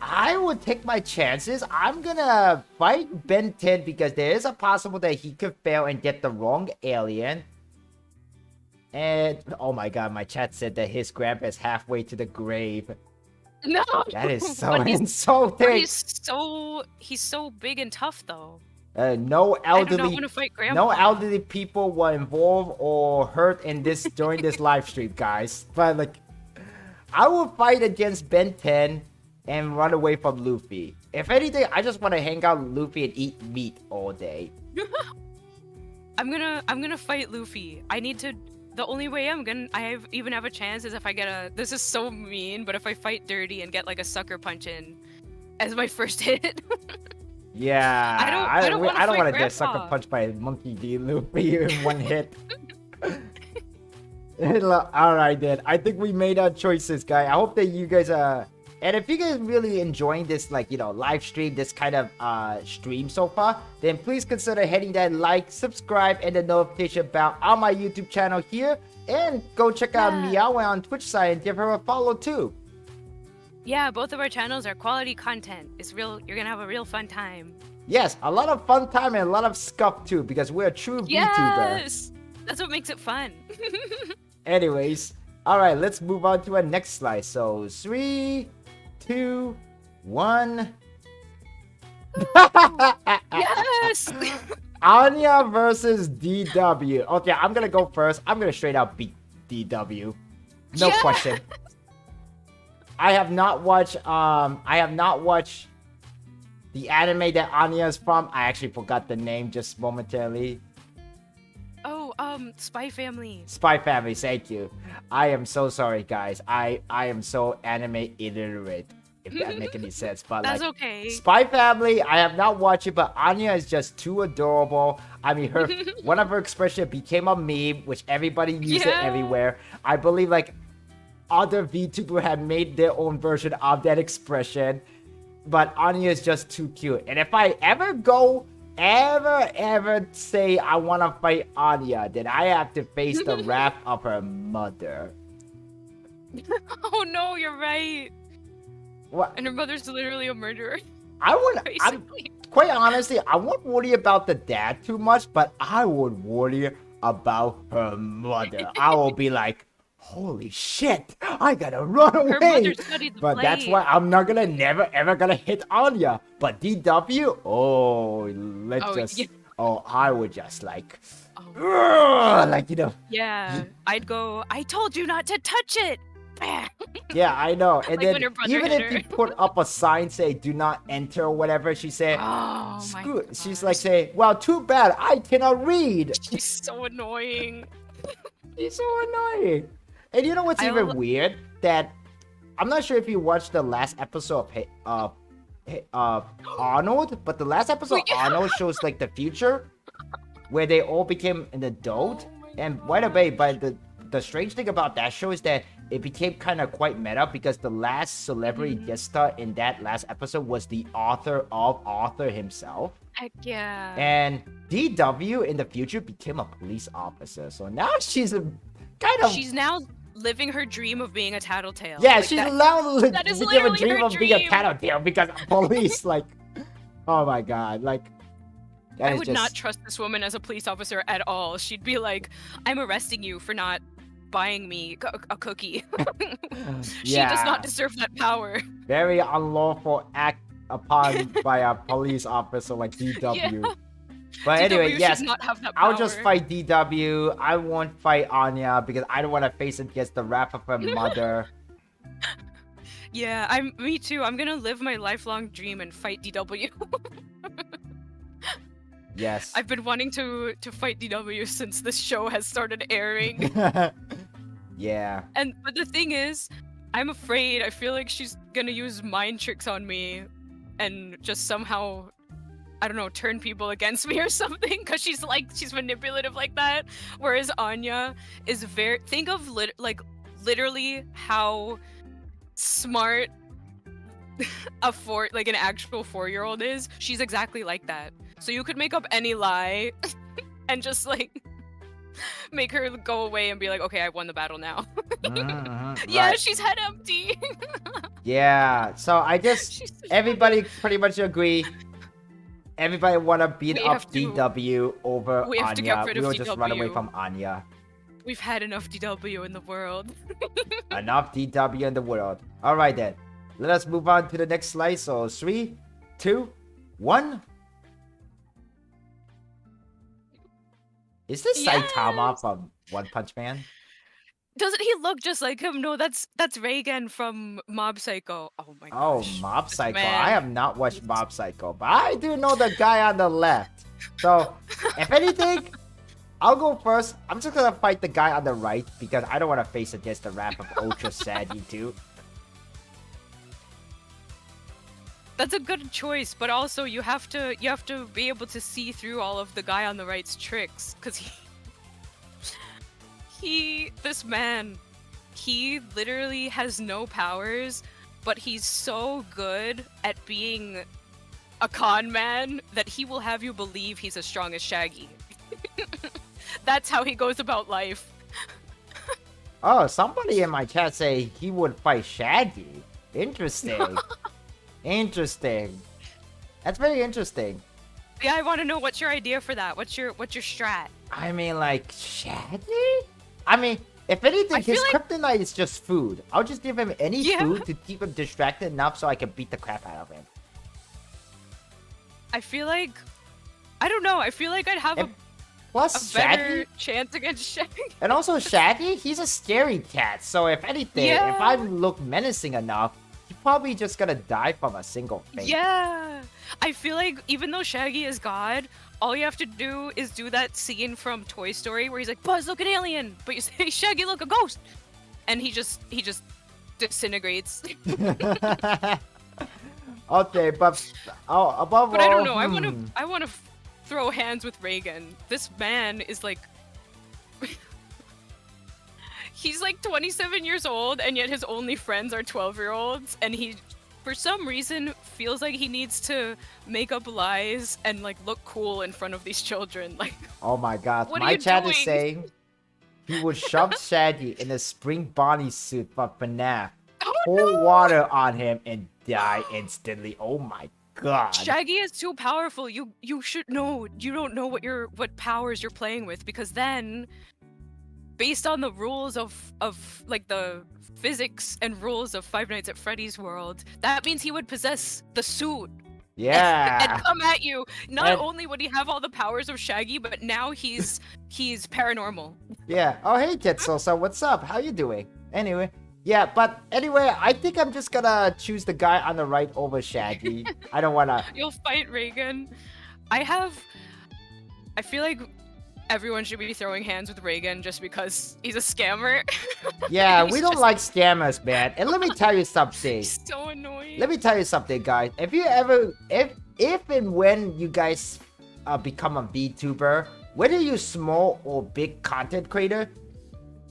Speaker 1: I would take my chances. I'm gonna fight Ben 10 because there is a possible that he could fail and get the wrong alien. And oh my god, my chat said that his grandpa is halfway to the grave.
Speaker 2: No.
Speaker 1: That is so
Speaker 2: But he's
Speaker 1: insulting.
Speaker 2: he's so big and tough though.
Speaker 1: No
Speaker 2: I do not
Speaker 1: elderly,
Speaker 2: want to fight Grandpa.
Speaker 1: no elderly people were involved or hurt in this during this live stream, guys. But like, I will fight against Ben 10 and run away from Luffy. If anything, I just want to hang out with Luffy and eat meat all day.
Speaker 2: I'm gonna fight Luffy. I need to. The only way even have a chance is if I get a. This is so mean, but if I fight Dirty and get like a sucker punch in as my first hit.
Speaker 1: Yeah,
Speaker 2: I don't wanna fight
Speaker 1: want to get
Speaker 2: Grandpa.
Speaker 1: sucker punched by Monkey D. Luffy in one hit. Alright then, I think we made our choices, guys. I hope that you guys and if you guys really enjoying this, like, you know, live stream, this kind of stream so far, then please consider hitting that like, subscribe, and the notification bell on my YouTube channel here, and go check out Meowrins on Twitch side and give her a follow too.
Speaker 2: Yeah, both of our channels are quality content. It's real. You're gonna have a real fun time.
Speaker 1: Yes, a lot of fun time and a lot of scuff too, because we're a true VTuber.
Speaker 2: Yes, that's what makes it fun.
Speaker 1: Anyways, alright, let's move on to our next slide. So, 3, 2, 1.
Speaker 2: Yes.
Speaker 1: Anya versus DW. Okay, I'm gonna go first. I'm gonna straight out beat DW. No
Speaker 2: Yeah.
Speaker 1: question. I have not watched the anime that Anya is from. I actually forgot the name just momentarily.
Speaker 2: Oh, Spy Family.
Speaker 1: Spy Family, thank you. I am so sorry, guys. I am so anime illiterate, if that makes any sense. But
Speaker 2: That's
Speaker 1: like,
Speaker 2: okay.
Speaker 1: Spy Family, I have not watched it, but Anya is just too adorable. I mean, her one of her expressions became a meme, which everybody used it
Speaker 2: Yeah.
Speaker 1: everywhere. I believe like other VTubers have made their own version of that expression, but Anya is just too cute. And if I ever go ever say I want to fight Anya, then I have to face the wrath of her mother.
Speaker 2: Oh no, you're right.
Speaker 1: What?
Speaker 2: And her mother's literally a murderer.
Speaker 1: I'm
Speaker 2: Basically.
Speaker 1: quite honestly, I won't worry about the dad too much, but I would worry about her mother. I will be like, holy shit, I gotta run away.
Speaker 2: Her mother studied the
Speaker 1: But that's
Speaker 2: blade.
Speaker 1: why I'm not gonna never ever gonna hit Anya. But DW, I would just like, like, you know.
Speaker 2: Yeah, I'd go. I told you not to touch it.
Speaker 1: Yeah, I know. And
Speaker 2: Like when
Speaker 1: then
Speaker 2: her brother
Speaker 1: even
Speaker 2: hit
Speaker 1: if
Speaker 2: her.
Speaker 1: you put up a sign say "Do not enter" or whatever, she said,
Speaker 2: Oh my
Speaker 1: "Screw." She's
Speaker 2: gosh.
Speaker 1: like saying, "Well, too bad I cannot read."
Speaker 2: She's so annoying.
Speaker 1: She's so annoying. And you know what's
Speaker 2: I
Speaker 1: even
Speaker 2: will-
Speaker 1: weird? That I'm not sure if you watched the last episode of Arnold, but the last episode of
Speaker 2: Yeah.
Speaker 1: Arnold shows like the future, where they all became an adult.
Speaker 2: Oh my
Speaker 1: And by the way, the strange thing about that show is that it became kind of quite meta because the last celebrity guest star in that last episode was the author of Arthur himself.
Speaker 2: Heck yeah.
Speaker 1: And DW in the future became a police officer. So now she's a kind of...
Speaker 2: She's now living her dream of being a tattletale.
Speaker 1: Yeah,
Speaker 2: Like,
Speaker 1: she's
Speaker 2: that-
Speaker 1: allowed to
Speaker 2: that is
Speaker 1: live a
Speaker 2: literally
Speaker 1: dream
Speaker 2: her
Speaker 1: of being a
Speaker 2: dream.
Speaker 1: tattletale because police, like... Oh my god, like... that
Speaker 2: I
Speaker 1: is
Speaker 2: would
Speaker 1: just...
Speaker 2: not trust this woman as a police officer at all. She'd be like, I'm arresting you for not buying me a cookie. She does not deserve that power.
Speaker 1: Very unlawful act upon by a police officer like DW. But anyway,
Speaker 2: DW
Speaker 1: yes,
Speaker 2: should not have that power.
Speaker 1: I'll just fight DW. I won't fight Anya because I don't want to face it against the wrath of her mother.
Speaker 2: Yeah, me too. I'm gonna live my lifelong dream and fight DW.
Speaker 1: Yes.
Speaker 2: I've been wanting to fight DW since this show has started airing.
Speaker 1: Yeah.
Speaker 2: But the thing is, I'm afraid. I feel like she's gonna use mind tricks on me, and just somehow, I don't know, turn people against me or something. Cause she's manipulative like that. Whereas Anya is think of literally how smart an actual 4-year-old is. She's exactly like that. So you could make up any lie and just like make her go away and be like, okay, I won the battle now. Yeah,
Speaker 1: right.
Speaker 2: she's head empty.
Speaker 1: Yeah, so I just everybody pretty much agree. Everybody wanna beat up DW over
Speaker 2: we have
Speaker 1: Anya.
Speaker 2: To get rid of
Speaker 1: we will
Speaker 2: DW.
Speaker 1: just run away from Anya.
Speaker 2: We've had enough DW in the world.
Speaker 1: Enough DW in the world. Alright then. Let us move on to the next slide. So 3, 2, 1. Is this Saitama from One Punch Man?
Speaker 2: Doesn't he look just like him? No, that's Reigen from Mob Psycho. Oh my gosh.
Speaker 1: Oh, Mob Psycho.
Speaker 2: Man.
Speaker 1: I have not watched Mob Psycho, but I do know the guy on the left. So, if anything, I'll go first. I'm just gonna fight the guy on the right because I don't want to face against the wrath of Ultra Sadie too.
Speaker 2: That's a good choice, but also you have to be able to see through all of the guy on the right's tricks, because this man, he literally has no powers, but he's so good at being a con man that he will have you believe he's as strong as Shaggy. That's how he goes about life.
Speaker 1: Oh, somebody in my chat say he would fight Shaggy. Interesting. Interesting. That's very interesting.
Speaker 2: Yeah, I want to know what's your idea for that. What's your strat?
Speaker 1: I mean, like, Shaggy? I mean, if anything, his kryptonite is just food. I'll just give him any food to keep him distracted enough so I can beat the crap out of him.
Speaker 2: I feel like... I don't know. I feel like I'd have a better chance against Shaggy.
Speaker 1: And also, Shaggy, he's a scary cat. So if anything, if I look menacing enough, he's probably just gonna die from a single thing.
Speaker 2: Yeah! I feel like even though Shaggy is God, all you have to do is do that scene from Toy Story where he's like, Buzz, look, an alien! But you say, Shaggy, look, a ghost! And he just disintegrates.
Speaker 1: Okay, but above all...
Speaker 2: But I don't know, I wanna throw hands with Reigen. This man is like... He's like 27 years old, and yet his only friends are 12-year-olds, and he, for some reason, feels like he needs to make up lies and like look cool in front of these children. Like,
Speaker 1: oh my god,
Speaker 2: what
Speaker 1: my chat
Speaker 2: doing?
Speaker 1: is saying he would shove Shaggy in a spring Bonnie suit from FNAF, pour water on him, and die instantly. Oh my god.
Speaker 2: Shaggy is too powerful. You should know. You don't know what powers you're playing with, because then, based on the rules of like the physics and rules of Five Nights at Freddy's world, that means he would possess the suit.
Speaker 1: Yeah.
Speaker 2: And come at you. Not only would he have all the powers of Shaggy, but now he's paranormal.
Speaker 1: Yeah. Oh hey Tetsuo, so what's up? How you doing? Anyway. Yeah, but anyway, I think I'm just gonna choose the guy on the right over Shaggy. I don't wanna...
Speaker 2: You'll fight Reigen. I feel like everyone should be throwing hands with Reigen just because he's a scammer.
Speaker 1: Yeah, we don't like scammers, man. And let me tell you something.
Speaker 2: He's so annoying.
Speaker 1: Let me tell you something, guys. If you ever... If and when you guys become a VTuber, whether you're small or big content creator,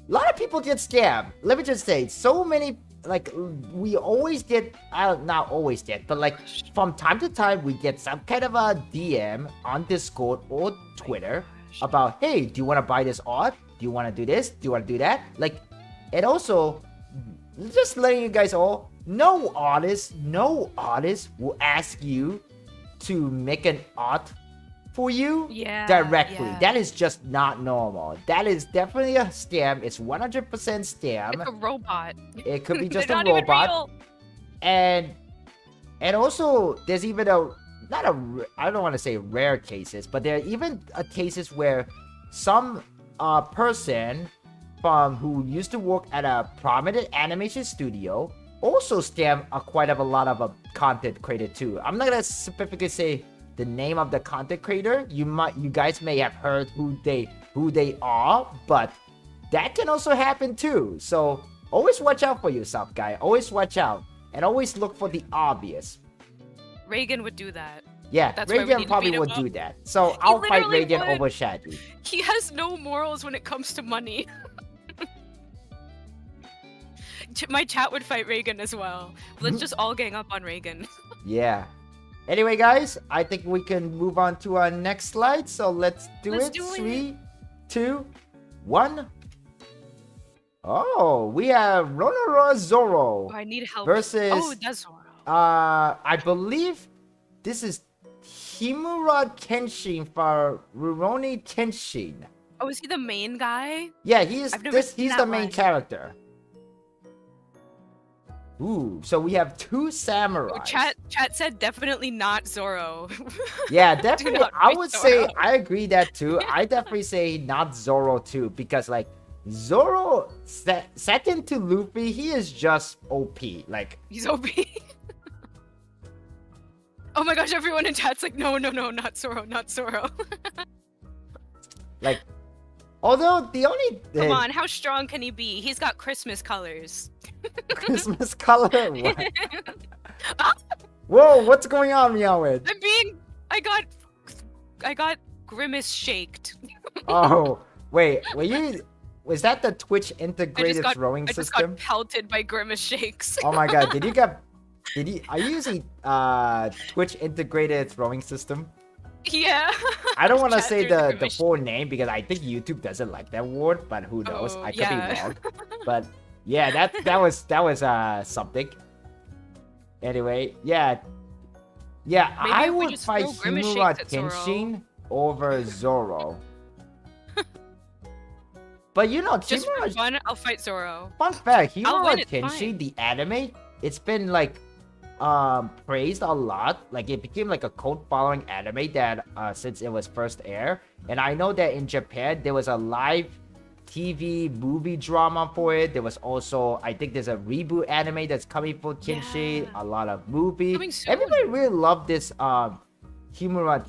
Speaker 1: a lot of people get scammed. Let me just say, so many, like, we always get, not always get, but like, from time to time, we get some kind of a DM on Discord or Twitter about, hey, do you want to buy this art? Do you want to do this? Do you want to do that? Like, and also, just letting you guys all, no artist will ask you to make an art for you directly.
Speaker 2: Yeah.
Speaker 1: That is just not normal. That is definitely a scam. It's 100% scam.
Speaker 2: It's a robot.
Speaker 1: It could be just
Speaker 2: They're
Speaker 1: a
Speaker 2: not even
Speaker 1: robot.
Speaker 2: real.
Speaker 1: And also there's even not a I don't want to say rare cases, but there are even cases where some person from who used to work at a prominent animation studio also scam quite a lot of content creator too. I'm not gonna specifically say the name of the content creator. You guys may have heard who they are, but that can also happen too. So always watch out for yourself, guy. Always watch out and always look for the obvious.
Speaker 2: Reagan would do that.
Speaker 1: Yeah,
Speaker 2: That's why we
Speaker 1: Reagan
Speaker 2: need to
Speaker 1: probably
Speaker 2: beat him
Speaker 1: would
Speaker 2: up.
Speaker 1: do that. So I'll fight
Speaker 2: literally
Speaker 1: Reagan
Speaker 2: would.
Speaker 1: over Shaggy.
Speaker 2: He has no morals when it comes to money. My chat would fight Reagan as well. Let's just all gang up on Reagan.
Speaker 1: Yeah. Anyway, guys, I think we can move on to our next slide. So let's do it. 3, 2, 1. Oh, we have Ronoro Zoro
Speaker 2: Oh, I need help.
Speaker 1: versus.
Speaker 2: Oh, that's Zoro.
Speaker 1: I believe this is Himura Kenshin for Rurouni Kenshin.
Speaker 2: Oh, is he the main guy?
Speaker 1: Yeah, he's
Speaker 2: I've never seen
Speaker 1: he's
Speaker 2: that
Speaker 1: the main
Speaker 2: one.
Speaker 1: character. Ooh, so we have 2 samurais.
Speaker 2: Oh, chat said definitely not Zoro.
Speaker 1: Yeah, definitely.
Speaker 2: not
Speaker 1: I
Speaker 2: be
Speaker 1: would say
Speaker 2: Zoro.
Speaker 1: I agree that too. I definitely say not Zoro too, because like Zoro second to Luffy, he is just OP. Like
Speaker 2: He's OP. Oh my gosh, everyone in chat's like, no, not Zoro, not Zoro.
Speaker 1: like although the only
Speaker 2: Come on, how strong can he be? He's got Christmas colors.
Speaker 1: Christmas color. What? Whoa, what's going on, Meowrins?
Speaker 2: I got grimace shaked.
Speaker 1: Oh, wait, was that the Twitch integrated throwing
Speaker 2: I just
Speaker 1: system?
Speaker 2: got pelted by grimace shakes.
Speaker 1: Oh my god, are you using Twitch integrated throwing system?
Speaker 2: Yeah.
Speaker 1: I don't want to
Speaker 2: Chat
Speaker 1: say
Speaker 2: through
Speaker 1: the
Speaker 2: grimace
Speaker 1: full name because I think YouTube doesn't like that word, but who knows?
Speaker 2: Oh,
Speaker 1: I could
Speaker 2: yeah.
Speaker 1: be wrong. But yeah, that was something. Anyway, yeah. Yeah,
Speaker 2: Maybe
Speaker 1: I
Speaker 2: if we
Speaker 1: would
Speaker 2: just
Speaker 1: fight
Speaker 2: throw grimace
Speaker 1: Himura
Speaker 2: shakes at Zoro.
Speaker 1: Kenshin over Zoro. But you know,
Speaker 2: Just for
Speaker 1: Himura,
Speaker 2: fun, I'll fight Zoro.
Speaker 1: fun fact,
Speaker 2: I'll
Speaker 1: Himura
Speaker 2: win, it's
Speaker 1: Kenshin,
Speaker 2: fine.
Speaker 1: the anime, it's been like praised a lot. Like it became like a cult following anime that since it was first aired. And I know that in Japan there was a live TV movie drama for it. There was also, I think there's a reboot anime that's coming for Kenshin.
Speaker 2: Yeah.
Speaker 1: A lot of movie.
Speaker 2: Coming soon.
Speaker 1: Everybody really loved this Himura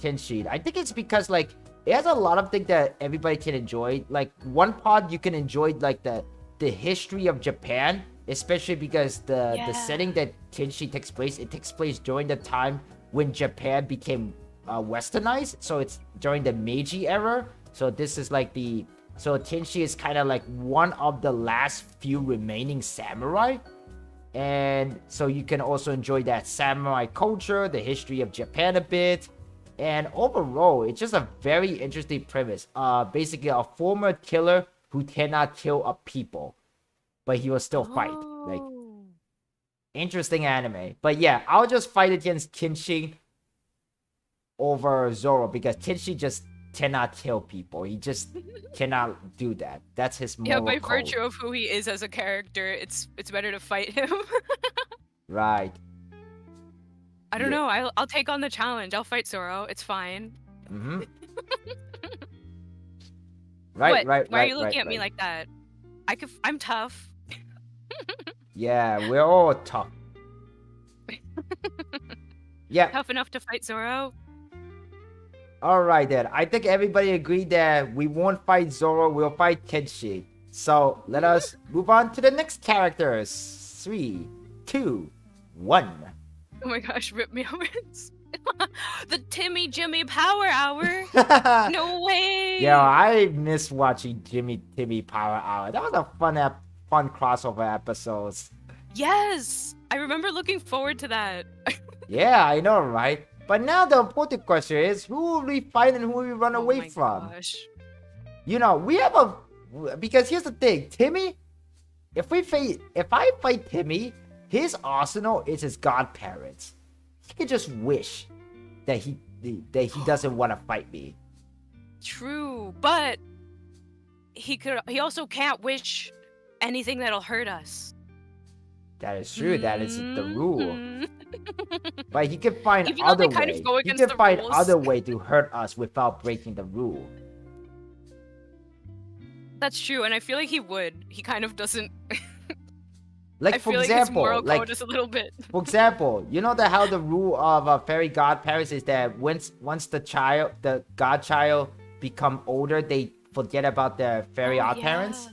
Speaker 1: Kenshin. I think it's because like it has a lot of things that everybody can enjoy. Like one part you can enjoy like the history of Japan, especially because the setting that Kenshin takes place, it takes place during the time when Japan became westernized. So it's during the Meiji era. So this is like so Tenshi is kind of like one of the last few remaining samurai. And so you can also enjoy that samurai culture, the history of Japan a bit. And overall, it's just a very interesting premise. Basically, a former killer who cannot kill a people, but he will still fight. Like,
Speaker 2: Oh.
Speaker 1: interesting anime. But yeah, I'll just fight against Kenshin over Zoro because Kenshin just cannot kill people. He just cannot do that. That's his moral
Speaker 2: Yeah, by
Speaker 1: code.
Speaker 2: virtue of who he is as a character, it's better to fight him.
Speaker 1: Right.
Speaker 2: I don't
Speaker 1: Yeah.
Speaker 2: know. I'll take on the challenge. I'll fight Zoro. It's fine.
Speaker 1: Mm-hmm. Right,
Speaker 2: What? Why are you looking at me like that? I'm tough.
Speaker 1: Yeah, we're all tough. Yeah.
Speaker 2: Tough enough to fight Zoro.
Speaker 1: All right then. I think everybody agreed that we won't fight Zoro. We'll fight Kenshin. So let us move on to the next characters. 3, 2, 1.
Speaker 2: Oh my gosh, rip Meowrins. The Timmy Jimmy Power Hour. No way.
Speaker 1: Yo, I miss watching Timmy Power Hour. That was a fun crossover episodes.
Speaker 2: Yes, I remember looking forward to that.
Speaker 1: Yeah, I know, right? But now the important question is, who will we fight and who will we run
Speaker 2: Oh
Speaker 1: away
Speaker 2: my
Speaker 1: from?
Speaker 2: gosh.
Speaker 1: You know, we have because here's the thing, Timmy. If I fight Timmy, his arsenal is his godparents. He could just wish that he doesn't want to fight me.
Speaker 2: True, but he also can't wish anything that'll hurt us.
Speaker 1: That is true. That is the rule.
Speaker 2: Mhm.
Speaker 1: But he can find
Speaker 2: Even though
Speaker 1: other
Speaker 2: they kind of
Speaker 1: way.
Speaker 2: go
Speaker 1: He
Speaker 2: against
Speaker 1: can
Speaker 2: the
Speaker 1: find
Speaker 2: rules.
Speaker 1: other way to hurt us without breaking the rule.
Speaker 2: That's true, and I feel like he would. He kind of doesn't.
Speaker 1: Like
Speaker 2: I
Speaker 1: for
Speaker 2: feel like his
Speaker 1: example,
Speaker 2: moral
Speaker 1: like
Speaker 2: code is a little bit.
Speaker 1: for example, you know that how the rule of fairy godparents is that once the godchild become older, they forget about their fairy godparents.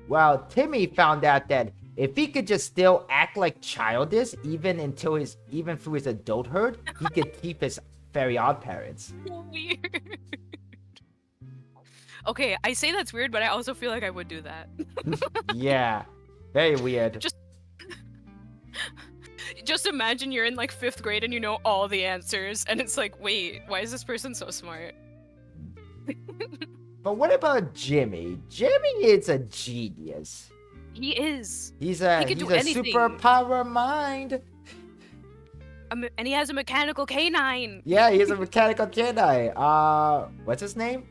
Speaker 1: Well, Timmy found out that if he could just still act like childish even through his adulthood, he could keep his fairy godparents.
Speaker 2: Weird. Okay, I say that's weird, but I also feel like I would do that.
Speaker 1: Yeah, very weird.
Speaker 2: Just imagine you're in like 5th grade and you know all the answers, and it's like, wait, why is this person so smart?
Speaker 1: But what about Jimmy? Jimmy is a genius.
Speaker 2: He is.
Speaker 1: He's a superpower mind.
Speaker 2: And he has a mechanical canine.
Speaker 1: Yeah, he's a mechanical canine. What's his name?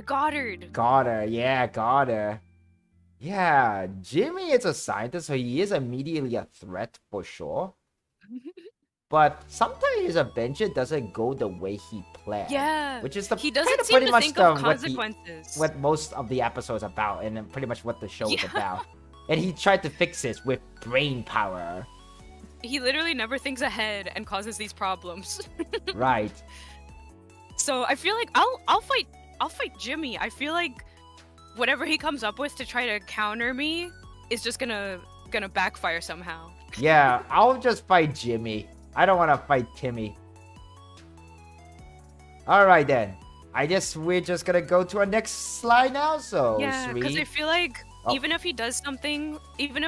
Speaker 2: Goddard.
Speaker 1: Yeah, Goddard. Yeah, Jimmy is a scientist, so he is immediately a threat for sure. But sometimes his adventure doesn't go the way he planned.
Speaker 2: Yeah,
Speaker 1: which is
Speaker 2: he doesn't seem to think of consequences.
Speaker 1: What most of the episodes are about, and then pretty much what the show is about. And he tried to fix this with brain power.
Speaker 2: He literally never thinks ahead and causes these problems.
Speaker 1: Right.
Speaker 2: So I feel like I'll fight Jimmy. I feel like whatever he comes up with to try to counter me is just gonna backfire somehow.
Speaker 1: Yeah, I'll just fight Jimmy. I don't want to fight Timmy. Alright then. I guess we're just gonna go to our next slide now, so
Speaker 2: yeah, because I feel like
Speaker 1: Oh.
Speaker 2: even if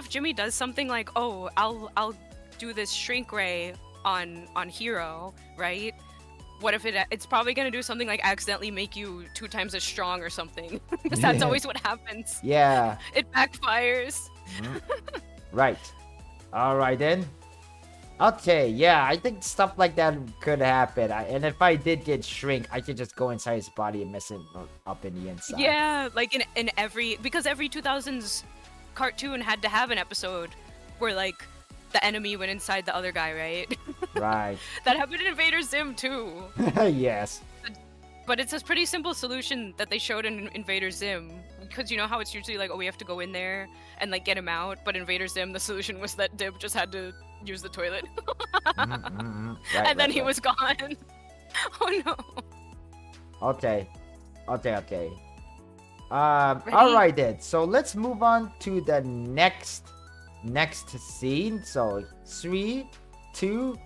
Speaker 2: Jimmy does something like, oh, I'll do this shrink ray on Hero, right? What if it's probably gonna do something like accidentally make you 2 times as strong or something? Because that's always what happens.
Speaker 1: Yeah.
Speaker 2: It backfires.
Speaker 1: Right. Alright then. Okay, yeah, I think stuff like that could happen. And if I did get shrink, I could just go inside his body and mess it up in the inside.
Speaker 2: Yeah, like in every 2000s cartoon had to have an episode where like the enemy went inside the other guy, right?
Speaker 1: Right.
Speaker 2: That happened in Invader Zim too.
Speaker 1: Yes.
Speaker 2: But it's a pretty simple solution that they showed in Invader Zim. Because you know how it's usually like, oh, we have to go in there and like get him out. But in Invader Zim, the solution was that Dib just had to use the toilet.
Speaker 1: Right,
Speaker 2: and then he was gone. Oh no.
Speaker 1: Okay. Alright then. So let's move on to the next scene. So 3, 2,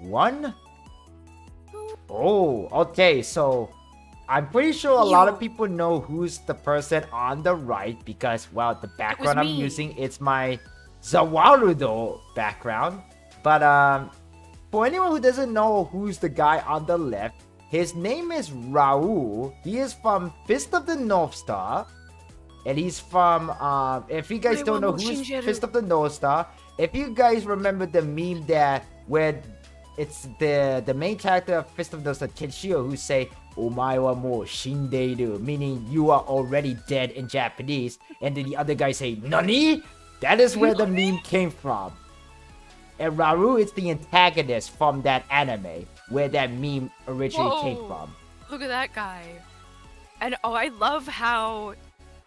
Speaker 1: 1. Oh, okay. So I'm pretty sure a lot of people know who's the person on the right because, well, the background I'm using, it's my Zawarudo background. But for anyone who doesn't know who's the guy on the left, his name is Raul. He is from Fist of the North Star. And he's from, if you guys don't know who's Fist of the North Star, if you guys remember the meme where it's the main character of Fist of the North Star, Kenshiro, who say, "Omae wa mou shindeiru," meaning you are already dead in Japanese, and then the other guy say, "Nani?" That is where the meme came from. And Raru is the antagonist from that anime, where that meme originally came from.
Speaker 2: Look at that guy. And oh, I love how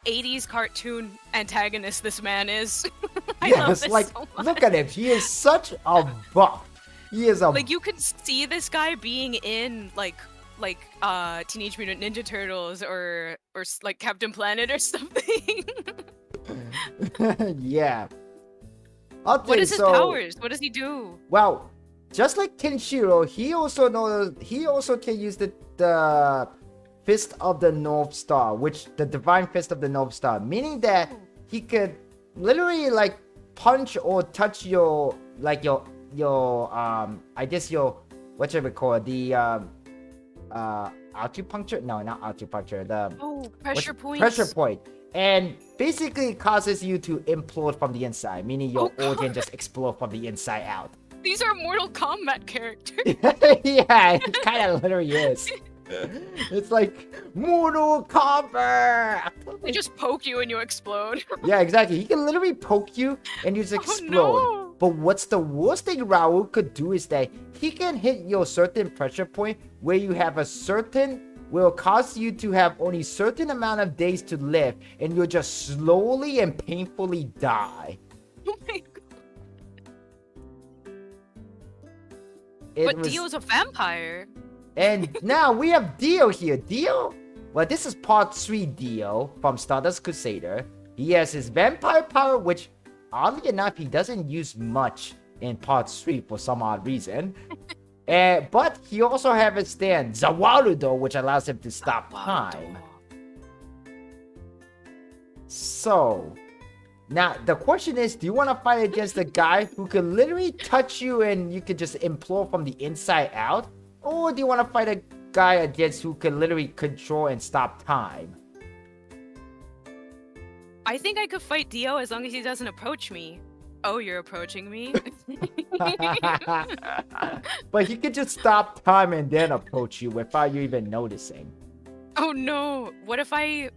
Speaker 2: 80s cartoon antagonist this man is. I love this
Speaker 1: like,
Speaker 2: so much.
Speaker 1: Look at him. He is such a buff. He is a...
Speaker 2: Like, you could see this guy being in, like Teenage Mutant Ninja Turtles or like Captain Planet or something.
Speaker 1: Yeah. Okay,
Speaker 2: what is his powers? What does he do?
Speaker 1: Well, just like Kenshiro, he also can use the Fist of the North Star, which the Divine Fist of the North Star, meaning that he could literally like punch or touch your I guess your what should we call it, the acupuncture? No, not acupuncture. The
Speaker 2: pressure point.
Speaker 1: Pressure point. And basically it causes you to implode from the inside, meaning your organ just explode from the inside out.
Speaker 2: These are Mortal Kombat characters.
Speaker 1: Yeah, it kind of literally is. It's like Mortal Kombat.
Speaker 2: They just poke you and you explode.
Speaker 1: Yeah, exactly. He can literally poke you and you just explode.
Speaker 2: Oh, no.
Speaker 1: But what's the worst thing Raul could do is that he can hit your certain pressure point where you have a certain, will cause you to have only certain amount of days to live, and you'll just slowly and painfully die.
Speaker 2: Oh my god. But Dio's a vampire.
Speaker 1: And now we have Dio here. Dio? Well, this is part 3 Dio from Stardust Crusader. He has his vampire power, which, oddly enough, he doesn't use much in part 3 for some odd reason. But he also has his stand, Zawarudo, which allows him to stop time. So, now the question is, do you want to fight against the guy who can literally touch you and you can just implode from the inside out? Or do you want to fight a guy against who can literally control and stop time?
Speaker 2: I think I could fight Dio as long as he doesn't approach me. Oh, you're approaching me?
Speaker 1: But he could just stop time and then approach you without you even noticing.
Speaker 2: Oh no! What if I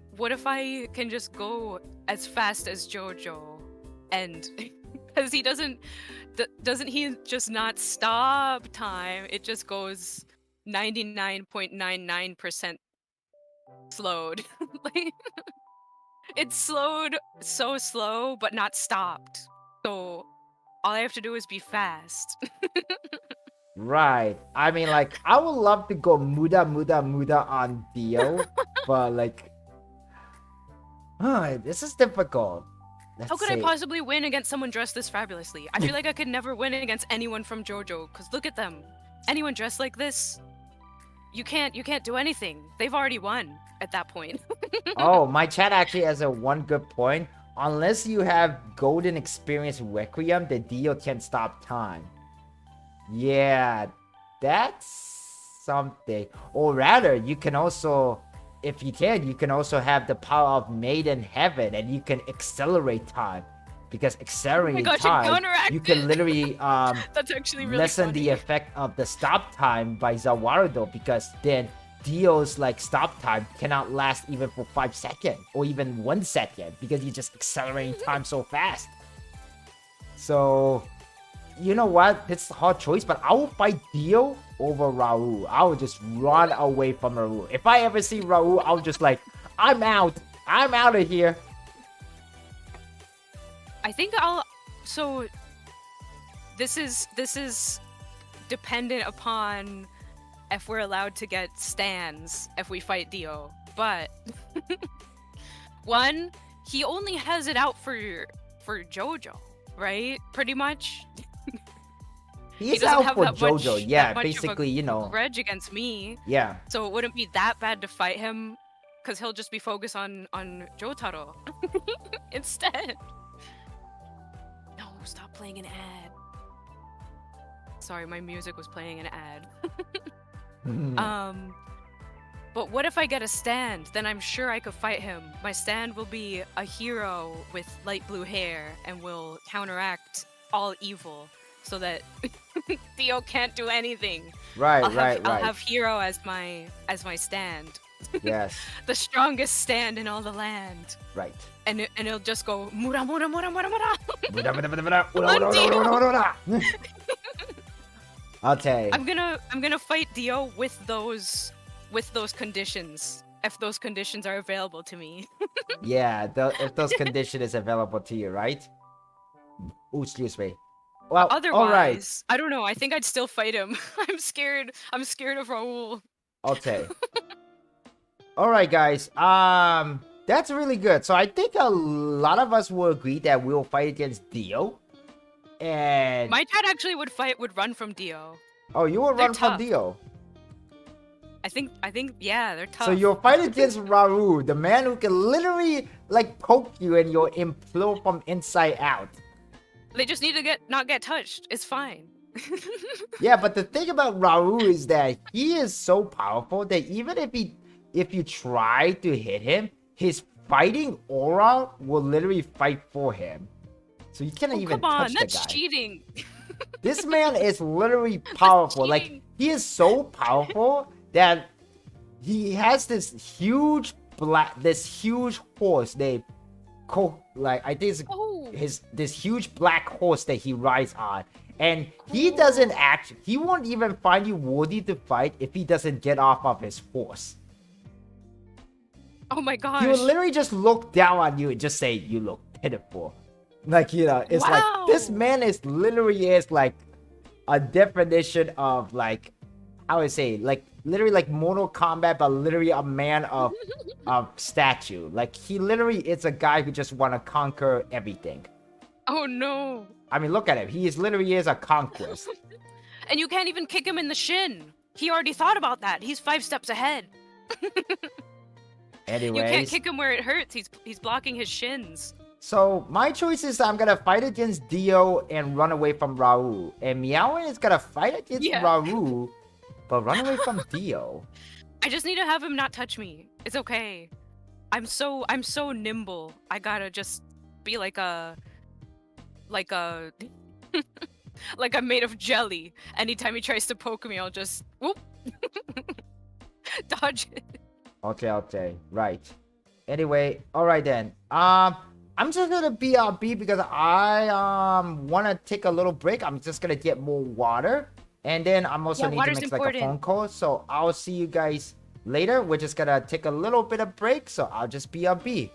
Speaker 2: can just go as fast as Jojo, and because he doesn't he just not stop time? It just goes 99.99% slowed. Like, it's slowed so slow, but not stopped. So all I have to do is be fast.
Speaker 1: Right. I mean, like, I would love to go muda on Dio, but like, this is difficult.
Speaker 2: How could I possibly win against someone dressed this fabulously? I feel like I could never win against anyone from JoJo, because look at them. Anyone dressed like this, you can't do anything. They've already won at that point.
Speaker 1: Oh, my chat actually has one good point. Unless you have Golden Experience Requiem, the Dio can't stop time. Yeah, that's something. Or rather, you can also, if you can, you can also have the power of Maiden Heaven, and you can accelerate time. Because accelerating time, you can literally
Speaker 2: that's actually really
Speaker 1: lessen
Speaker 2: funny.
Speaker 1: the effect of the stop time by Zawarudo, because then Dio's like stop time cannot last even for 5 seconds or even 1 second, because you're just accelerating time so fast. So, you know what? It's a hard choice, but I will fight Dio over Raul. I will just run away from Raul. If I ever see Raul, I'll just like, I'm out of here.
Speaker 2: I think so this is dependent upon if we're allowed to get stands if we fight Dio. But one, he only has it out for JoJo, right? Pretty much.
Speaker 1: He's out for JoJo, yeah, basically, you know.
Speaker 2: Grudge against me.
Speaker 1: Yeah.
Speaker 2: So it wouldn't be that bad to fight him, because he'll just be focused on Jotaro instead. No, stop playing an ad. Sorry, my music was playing an ad. But what if I get a stand? Then I'm sure I could fight him. My stand will be a hero with light blue hair and will counteract all evil, so that Dio can't do anything.
Speaker 1: Right,
Speaker 2: I'll have hero as my stand.
Speaker 1: Yes.
Speaker 2: The strongest stand in all the land.
Speaker 1: Right.
Speaker 2: And it'll just go mura mura mura mura mura.
Speaker 1: Okay.
Speaker 2: I'm gonna fight Dio with those conditions, if those conditions are available to me.
Speaker 1: Yeah, if those conditions is available to you, right? Oh, excuse me. Well,
Speaker 2: otherwise,
Speaker 1: all right.
Speaker 2: I don't know. I think I'd still fight him. I'm scared of Raul.
Speaker 1: Okay. All right, guys. That's really good. So I think a lot of us will agree that we'll fight against Dio. And
Speaker 2: my dad actually would run from Dio.
Speaker 1: Oh, you will run from Dio.
Speaker 2: I think yeah, they're tough.
Speaker 1: So you'll fight against Raul, the man who can literally like poke you and you'll implode from inside out.
Speaker 2: They just need to not get touched. It's fine.
Speaker 1: Yeah, but the thing about Raul is that he is so powerful that even if you try to hit him, his fighting aura will literally fight for him. So you cannot even touch the guy.
Speaker 2: That's cheating.
Speaker 1: This man is literally powerful. Like, he is so powerful that he has this huge horse named I think it's this huge black horse that he rides on. And he doesn't he won't even find you worthy to fight if he doesn't get off of his horse.
Speaker 2: Oh my gosh.
Speaker 1: He will literally just look down on you and just say, you look pitiful. Like, you know, it's like, this man is literally like a definition of like, how would I say, like, literally like Mortal Kombat, but literally a man of statue. Like, he literally is a guy who just want to conquer everything.
Speaker 2: Oh no.
Speaker 1: I mean, look at him. He literally is a conquest.
Speaker 2: And you can't even kick him in the shin. He already thought about that. He's 5 steps ahead.
Speaker 1: Anyways,
Speaker 2: you can't kick him where it hurts. He's blocking his shins.
Speaker 1: So my choice is I'm gonna fight against Dio and run away from Raul. And Meowrins is gonna fight against Raul, but run away from Dio.
Speaker 2: I just need to have him not touch me. It's okay. I'm so nimble. I gotta just be like a like I'm made of jelly. Anytime he tries to poke me, I'll just whoop dodge it.
Speaker 1: Okay, right. Anyway, alright then. I'm just gonna BRB because I wanna take a little break. I'm just gonna get more water. And then I'm also need to make like a phone call. So I'll see you guys later. We're just gonna take a little bit of break. So I'll just BRB.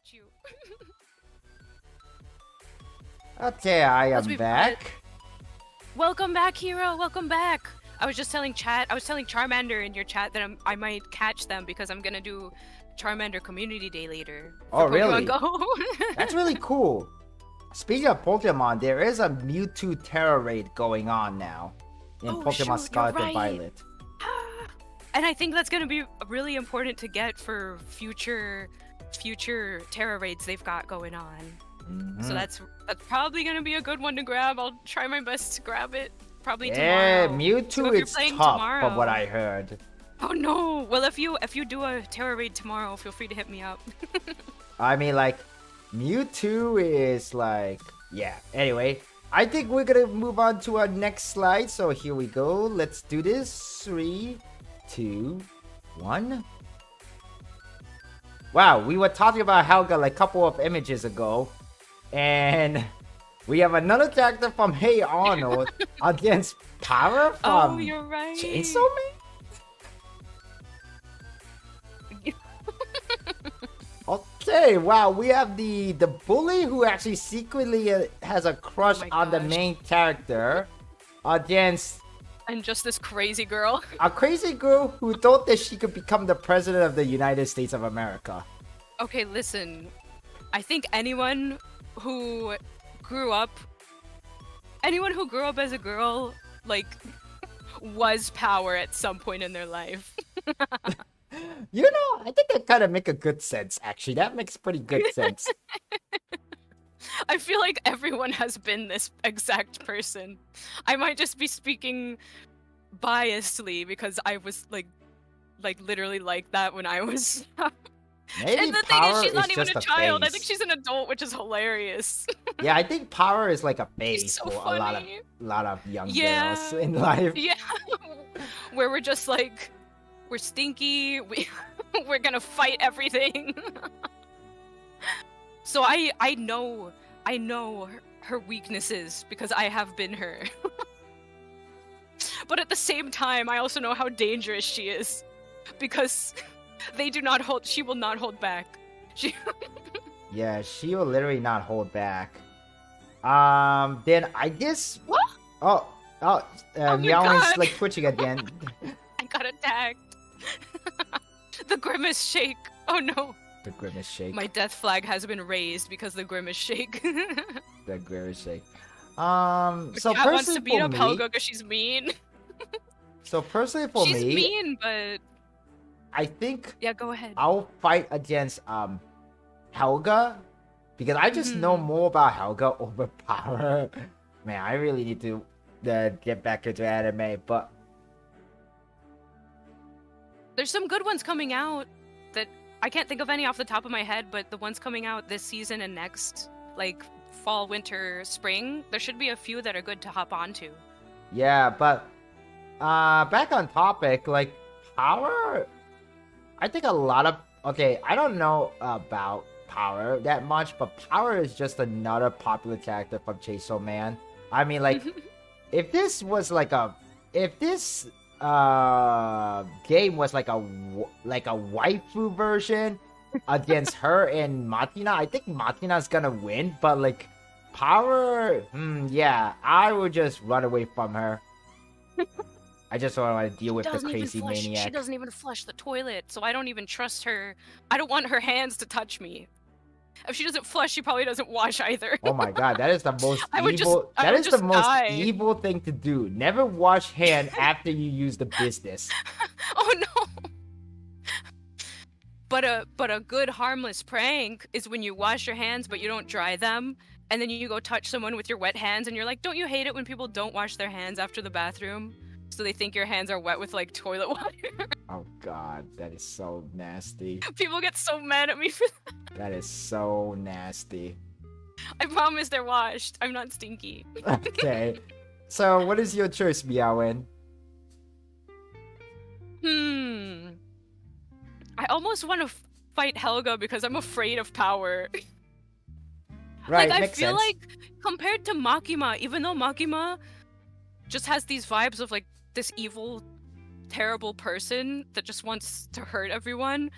Speaker 2: catch you.
Speaker 1: Okay, I
Speaker 2: Let's
Speaker 1: am
Speaker 2: be
Speaker 1: back.
Speaker 2: Welcome back, Hero. Welcome back. I was just telling chat. I was telling Charmander in your chat that I might catch them because I'm gonna do Charmander Community Day later.
Speaker 1: Oh,
Speaker 2: for
Speaker 1: really?
Speaker 2: Pokemon Go.
Speaker 1: That's really cool. Speaking of Pokemon, there is a Mewtwo Terra raid going on now in
Speaker 2: Oh,
Speaker 1: Pokemon
Speaker 2: shoot,
Speaker 1: Scarlet
Speaker 2: you're
Speaker 1: and
Speaker 2: right.
Speaker 1: Violet.
Speaker 2: And I think that's gonna be really important to get for future Terra raids they've got going on. So that's probably gonna be a good one to grab. I'll try my best to grab it. Probably
Speaker 1: Yeah,
Speaker 2: tomorrow.
Speaker 1: Mewtwo
Speaker 2: So if you're
Speaker 1: is
Speaker 2: playing
Speaker 1: tough
Speaker 2: tomorrow-
Speaker 1: from what I heard.
Speaker 2: Oh no! Well, if you do a Terra raid tomorrow, feel free to hit me up.
Speaker 1: I mean, like, Mewtwo is like, yeah. Anyway, I think we're gonna move on to our next slide. So here we go. Let's do this. 3, 2, 1. Wow, we were talking about Helga like a couple of images ago. And we have another character from Hey Arnold against Power from
Speaker 2: Oh, you're right.
Speaker 1: Chainsaw Man? Okay, wow, we have the bully who actually secretly has a crush
Speaker 2: Oh my
Speaker 1: on the
Speaker 2: gosh.
Speaker 1: main character against
Speaker 2: And just this crazy girl.
Speaker 1: a crazy girl who thought that she could become the president of the United States of America.
Speaker 2: Okay, listen. I think anyone who grew up as a girl, like, was Power at some point in their life.
Speaker 1: You know, I think that kind of make a good sense, actually. That makes pretty good sense.
Speaker 2: I feel like everyone has been this exact person. I might just be speaking biasedly because I was like literally like that when I was.
Speaker 1: Maybe
Speaker 2: And the thing
Speaker 1: Power
Speaker 2: is, she's not
Speaker 1: is
Speaker 2: even
Speaker 1: just
Speaker 2: a child. I
Speaker 1: phase.
Speaker 2: think she's an adult, which is hilarious.
Speaker 1: Yeah, I think Power is like a
Speaker 2: She's
Speaker 1: phase
Speaker 2: so
Speaker 1: for
Speaker 2: funny.
Speaker 1: a lot of young
Speaker 2: Yeah.
Speaker 1: girls in life.
Speaker 2: Yeah, where we're just like, we're stinky. We're gonna fight everything. So I know her weaknesses because I have been her. But at the same time, I also know how dangerous she is because she will not hold back.
Speaker 1: Yeah, she will literally not hold back. Then I guess.
Speaker 2: What?
Speaker 1: Oh,
Speaker 2: my
Speaker 1: Meowrins
Speaker 2: God.
Speaker 1: like twitching again.
Speaker 2: I got attacked. The grimace shake. Oh no.
Speaker 1: The grimace shake.
Speaker 2: My death flag has been raised because the grimace shake.
Speaker 1: The grimace shake. So
Speaker 2: Cat wants to
Speaker 1: personally
Speaker 2: beat
Speaker 1: for
Speaker 2: up
Speaker 1: me.
Speaker 2: Helga because she's mean.
Speaker 1: So personally for
Speaker 2: She's
Speaker 1: me,
Speaker 2: mean, but
Speaker 1: I think
Speaker 2: yeah, go ahead.
Speaker 1: I'll fight against Helga because I just know more about Helga over Power. Man, I really need to get back into anime, but
Speaker 2: There's some good ones coming out that I can't think of any off the top of my head, but the ones coming out this season and next, like fall, winter, spring, there should be a few that are good to hop onto.
Speaker 1: yeah, but back on topic, like Power, I think a lot of I don't know about Power that much, but Power is just another popular character from Chainsaw Man. I mean, like, if this game was like a waifu version against her and Matina, I think Matina's gonna win, but like Power, yeah, I would just run away from her. I just don't want to deal with the crazy maniac.
Speaker 2: She doesn't even flush the toilet, so I don't even trust her. I don't want her hands to touch me. If she doesn't flush, she probably doesn't wash either.
Speaker 1: Oh my god, that is the most
Speaker 2: I would
Speaker 1: evil.
Speaker 2: just- I
Speaker 1: That
Speaker 2: would
Speaker 1: is the
Speaker 2: just
Speaker 1: most
Speaker 2: die.
Speaker 1: evil thing to do. Never wash hand after you use the business.
Speaker 2: Oh no! But a good harmless prank is when you wash your hands but you don't dry them, and then you go touch someone with your wet hands, and you're like, don't you hate it when people don't wash their hands after the bathroom? So they think your hands are wet with like toilet water.
Speaker 1: Oh god, that is so nasty.
Speaker 2: People get so mad at me for that.
Speaker 1: That is so nasty.
Speaker 2: I promise they're washed. I'm not stinky.
Speaker 1: Okay. So what is your choice, Meowin?
Speaker 2: I almost want to fight Helga because I'm afraid of Power.
Speaker 1: Right,
Speaker 2: Like, I
Speaker 1: makes
Speaker 2: feel
Speaker 1: sense.
Speaker 2: like compared to Makima, even though Makima just has these vibes of like this evil, terrible person that just wants to hurt everyone,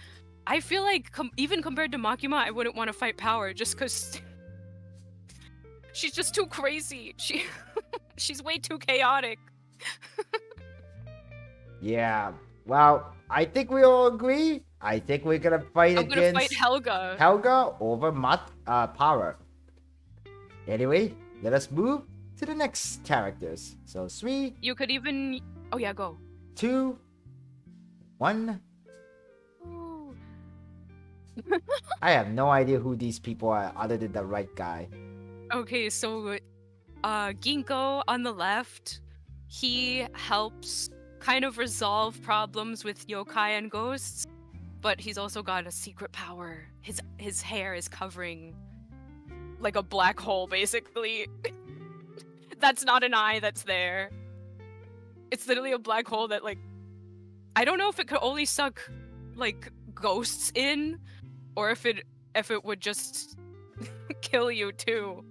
Speaker 2: I feel like even compared to Makima, I wouldn't want to fight Power just because she's just too crazy. She's way too chaotic.
Speaker 1: Yeah. Well, I think we all agree. I think we're gonna fight
Speaker 2: I'm gonna
Speaker 1: against
Speaker 2: fight Helga.
Speaker 1: Helga over Power. Anyway, let us move to the next characters. So 3,
Speaker 2: You could even. Oh yeah, go.
Speaker 1: 2, 1.
Speaker 2: Ooh.
Speaker 1: I have no idea who these people are other than the right guy.
Speaker 2: Okay, so Ginkgo on the left, he helps kind of resolve problems with yokai and ghosts, but he's also got a secret power. His hair is covering like a black hole, basically. That's not an eye that's there. It's literally a black hole that, like, I don't know if it could only suck like ghosts in, or if it would just kill you too.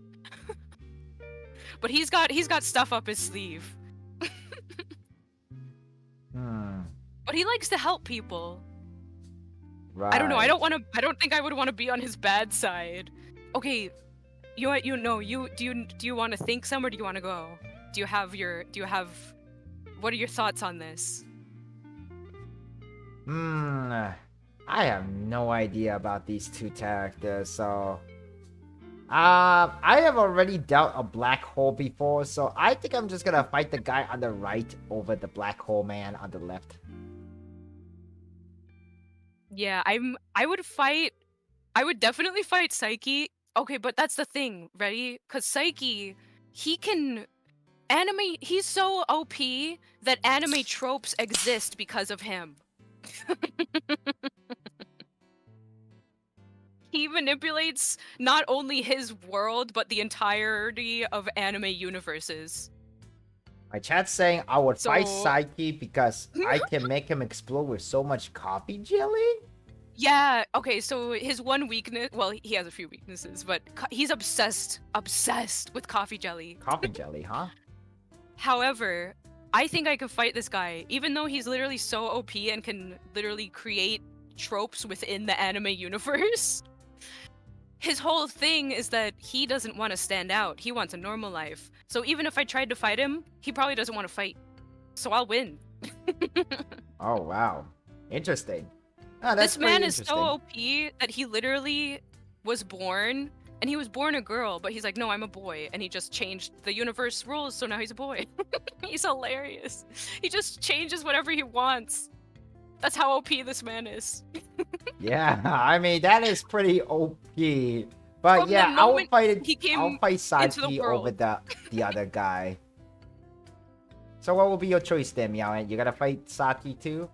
Speaker 2: But he's got stuff up his sleeve. But he likes to help people.
Speaker 1: Right.
Speaker 2: I don't know. I don't think I would want to be on his bad side. Okay, do you want to think some, or do you want to go? What are your thoughts on this?
Speaker 1: I have no idea about these two characters, so I have already dealt a black hole before, so I think I'm just gonna fight the guy on the right over the black hole man on the left.
Speaker 2: Yeah, I would definitely fight Psyche. Okay, but that's the thing, ready? Cause Psyche, he can animate. He's so OP that anime tropes exist because of him. He manipulates not only his world, but the entirety of anime universes.
Speaker 1: My chat's saying I would fight
Speaker 2: So-
Speaker 1: Psyche because I can make him explode with so much coffee jelly?
Speaker 2: Yeah, okay, so his one weakness, well, he has a few weaknesses, but he's obsessed with coffee jelly.
Speaker 1: Coffee jelly, huh?
Speaker 2: However, I think I could fight this guy, even though he's literally so OP and can literally create tropes within the anime universe. His whole thing is that he doesn't want to stand out. He wants a normal life. So even if I tried to fight him, he probably doesn't want to fight. So I'll win.
Speaker 1: Oh, wow. Interesting. Oh, that's
Speaker 2: This man
Speaker 1: pretty
Speaker 2: is so
Speaker 1: interesting.
Speaker 2: OP that he literally was born, and he was born a girl, but he's like, no, I'm a boy, and he just changed the universe rules, so now he's a boy. He's hilarious. He just changes whatever he wants. That's how OP this man is.
Speaker 1: Yeah, I mean, that is pretty OP. But
Speaker 2: From the
Speaker 1: yeah, I'll
Speaker 2: moment
Speaker 1: fight
Speaker 2: he came
Speaker 1: I'll fight
Speaker 2: into the
Speaker 1: Psyche
Speaker 2: world.
Speaker 1: over the other guy. So what will be your choice then, Meowrins? You gotta fight Saki too?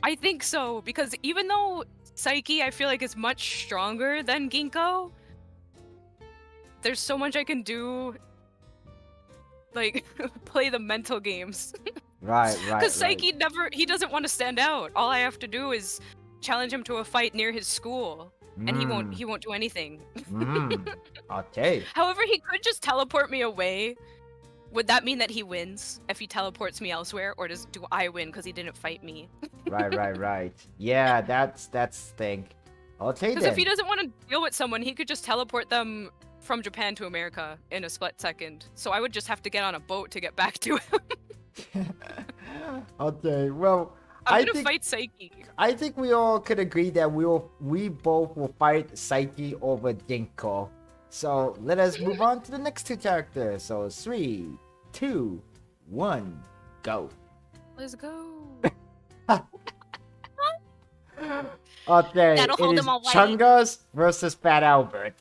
Speaker 2: I think so, because even though Psyche, I feel like, is much stronger than Ginkgo, there's so much I can do, like, play the mental games.
Speaker 1: Right.
Speaker 2: Because Psyche he doesn't want to stand out. All I have to do is challenge him to a fight near his school, and he won't do anything.
Speaker 1: Okay.
Speaker 2: However, he could just teleport me away. Would that mean that he wins if he teleports me elsewhere, or do I win because he didn't fight me?
Speaker 1: Right. Yeah, that's the thing. Okay
Speaker 2: Because
Speaker 1: then.
Speaker 2: if he doesn't want to deal with someone, he could just teleport them from Japan to America in a split second. So I would just have to get on a boat to get back to him.
Speaker 1: Okay, well,
Speaker 2: I'm gonna fight Psyche.
Speaker 1: I think we all could agree that we both will fight Psyche over Ginkgo. So let us move on to the next two characters. So 3, 2, 1, go.
Speaker 2: Let's go.
Speaker 1: Okay,
Speaker 2: That'll hold
Speaker 1: it is
Speaker 2: him away.
Speaker 1: Chungus versus Fat Albert.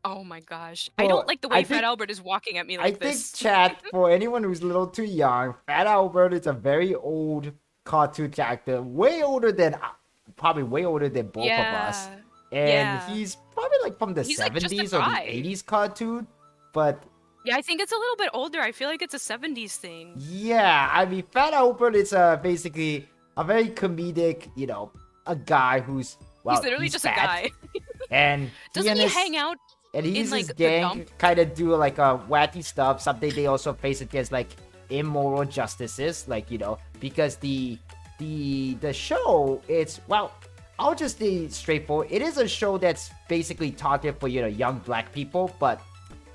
Speaker 2: Oh my gosh. I
Speaker 1: Well,
Speaker 2: don't like the way
Speaker 1: I
Speaker 2: Fat
Speaker 1: think-
Speaker 2: Albert is walking at me
Speaker 1: I
Speaker 2: like
Speaker 1: think,
Speaker 2: this.
Speaker 1: chat, for anyone who's a little too young, Fat Albert is a very old cartoon character, probably way older than both of us. And
Speaker 2: yeah.
Speaker 1: he's probably like from the
Speaker 2: He's, like, just a
Speaker 1: 70s or the
Speaker 2: guy.
Speaker 1: 80s cartoon. But
Speaker 2: Yeah, I think it's a little bit older. I feel like it's a 70s thing.
Speaker 1: yeah, I mean, Fat Albert is basically a very comedic, a guy who's, well,
Speaker 2: he's literally just
Speaker 1: fat,
Speaker 2: a guy.
Speaker 1: And
Speaker 2: Doesn't he hang out?
Speaker 1: And he's
Speaker 2: in,
Speaker 1: his
Speaker 2: like, the
Speaker 1: gang
Speaker 2: dump?
Speaker 1: kind of do like a wacky stuff. Something they also face against like immoral justices, like because the show, it's, well, I'll just be straightforward. It is a show that's basically targeted for, young black people, but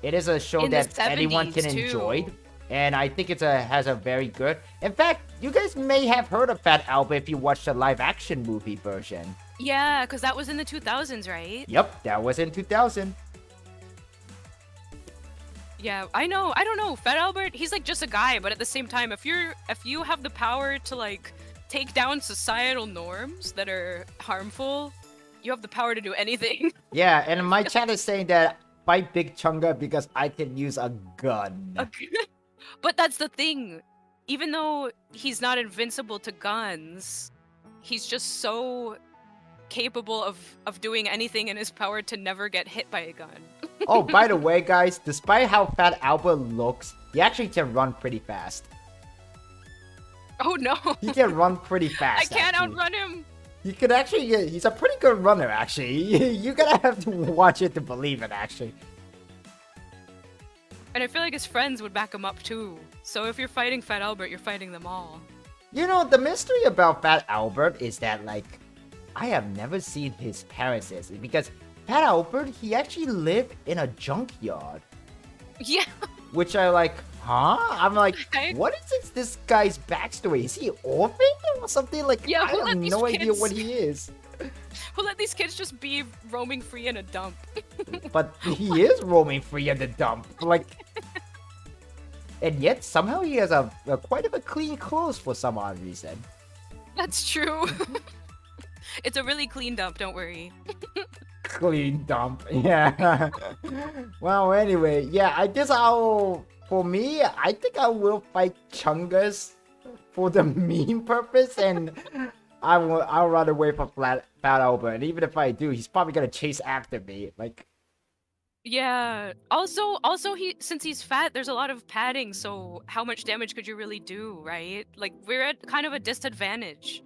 Speaker 1: it is a show
Speaker 2: In the
Speaker 1: that anyone can
Speaker 2: 70s too.
Speaker 1: enjoy. And I think has a very good... In fact, you guys may have heard of Fat Albert if you watched the live-action movie version.
Speaker 2: Yeah, because that was in the 2000s, right?
Speaker 1: Yep, that was in 2000.
Speaker 2: Yeah, I know. I don't know. Fat Albert, he's like just a guy, but at the same time, if you have the power to like take down societal norms that are harmful, you have the power to do anything.
Speaker 1: Yeah, and my chat is saying that fight Big Chunga because I can use a gun.
Speaker 2: But that's the thing. Even though he's not invincible to guns, he's just so capable of doing anything in his power to never get hit by a gun.
Speaker 1: Oh, by the way, guys, despite how Fat Albert looks, he actually can run pretty fast.
Speaker 2: Oh no!
Speaker 1: He can run pretty fast.
Speaker 2: I can't
Speaker 1: actually.
Speaker 2: outrun him!
Speaker 1: He could actually, he's a pretty good runner, actually. You're gonna have to watch it to believe it, actually.
Speaker 2: And I feel like his friends would back him up too. So if you're fighting Fat Albert, you're fighting them all.
Speaker 1: You know, the mystery about Fat Albert is that, like, I have never seen his parents because Fat Albert, he actually lived in a junkyard.
Speaker 2: Yeah.
Speaker 1: Which I like, huh? I'm like,
Speaker 2: Right?
Speaker 1: what is this guy's backstory? Is he orphaned or something? Like,
Speaker 2: Yeah,
Speaker 1: I
Speaker 2: who
Speaker 1: have
Speaker 2: let these
Speaker 1: no idea
Speaker 2: kids-
Speaker 1: what he is.
Speaker 2: We'll let these kids just be roaming free in a dump.
Speaker 1: But he is roaming free in the dump. Like, and yet somehow he has a quite of a clean clothes for some odd reason.
Speaker 2: That's true. It's a really clean dump, don't worry.
Speaker 1: Clean dump, yeah. Well, anyway, yeah, I guess for me, I think I will fight Chungus for the meme purpose, and I'll run away from Fat Albert. And even if I do, he's probably gonna chase after me. Like,
Speaker 2: Yeah. Also, since he's fat, there's a lot of padding. So how much damage could you really do, right? Like we're at kind of a disadvantage.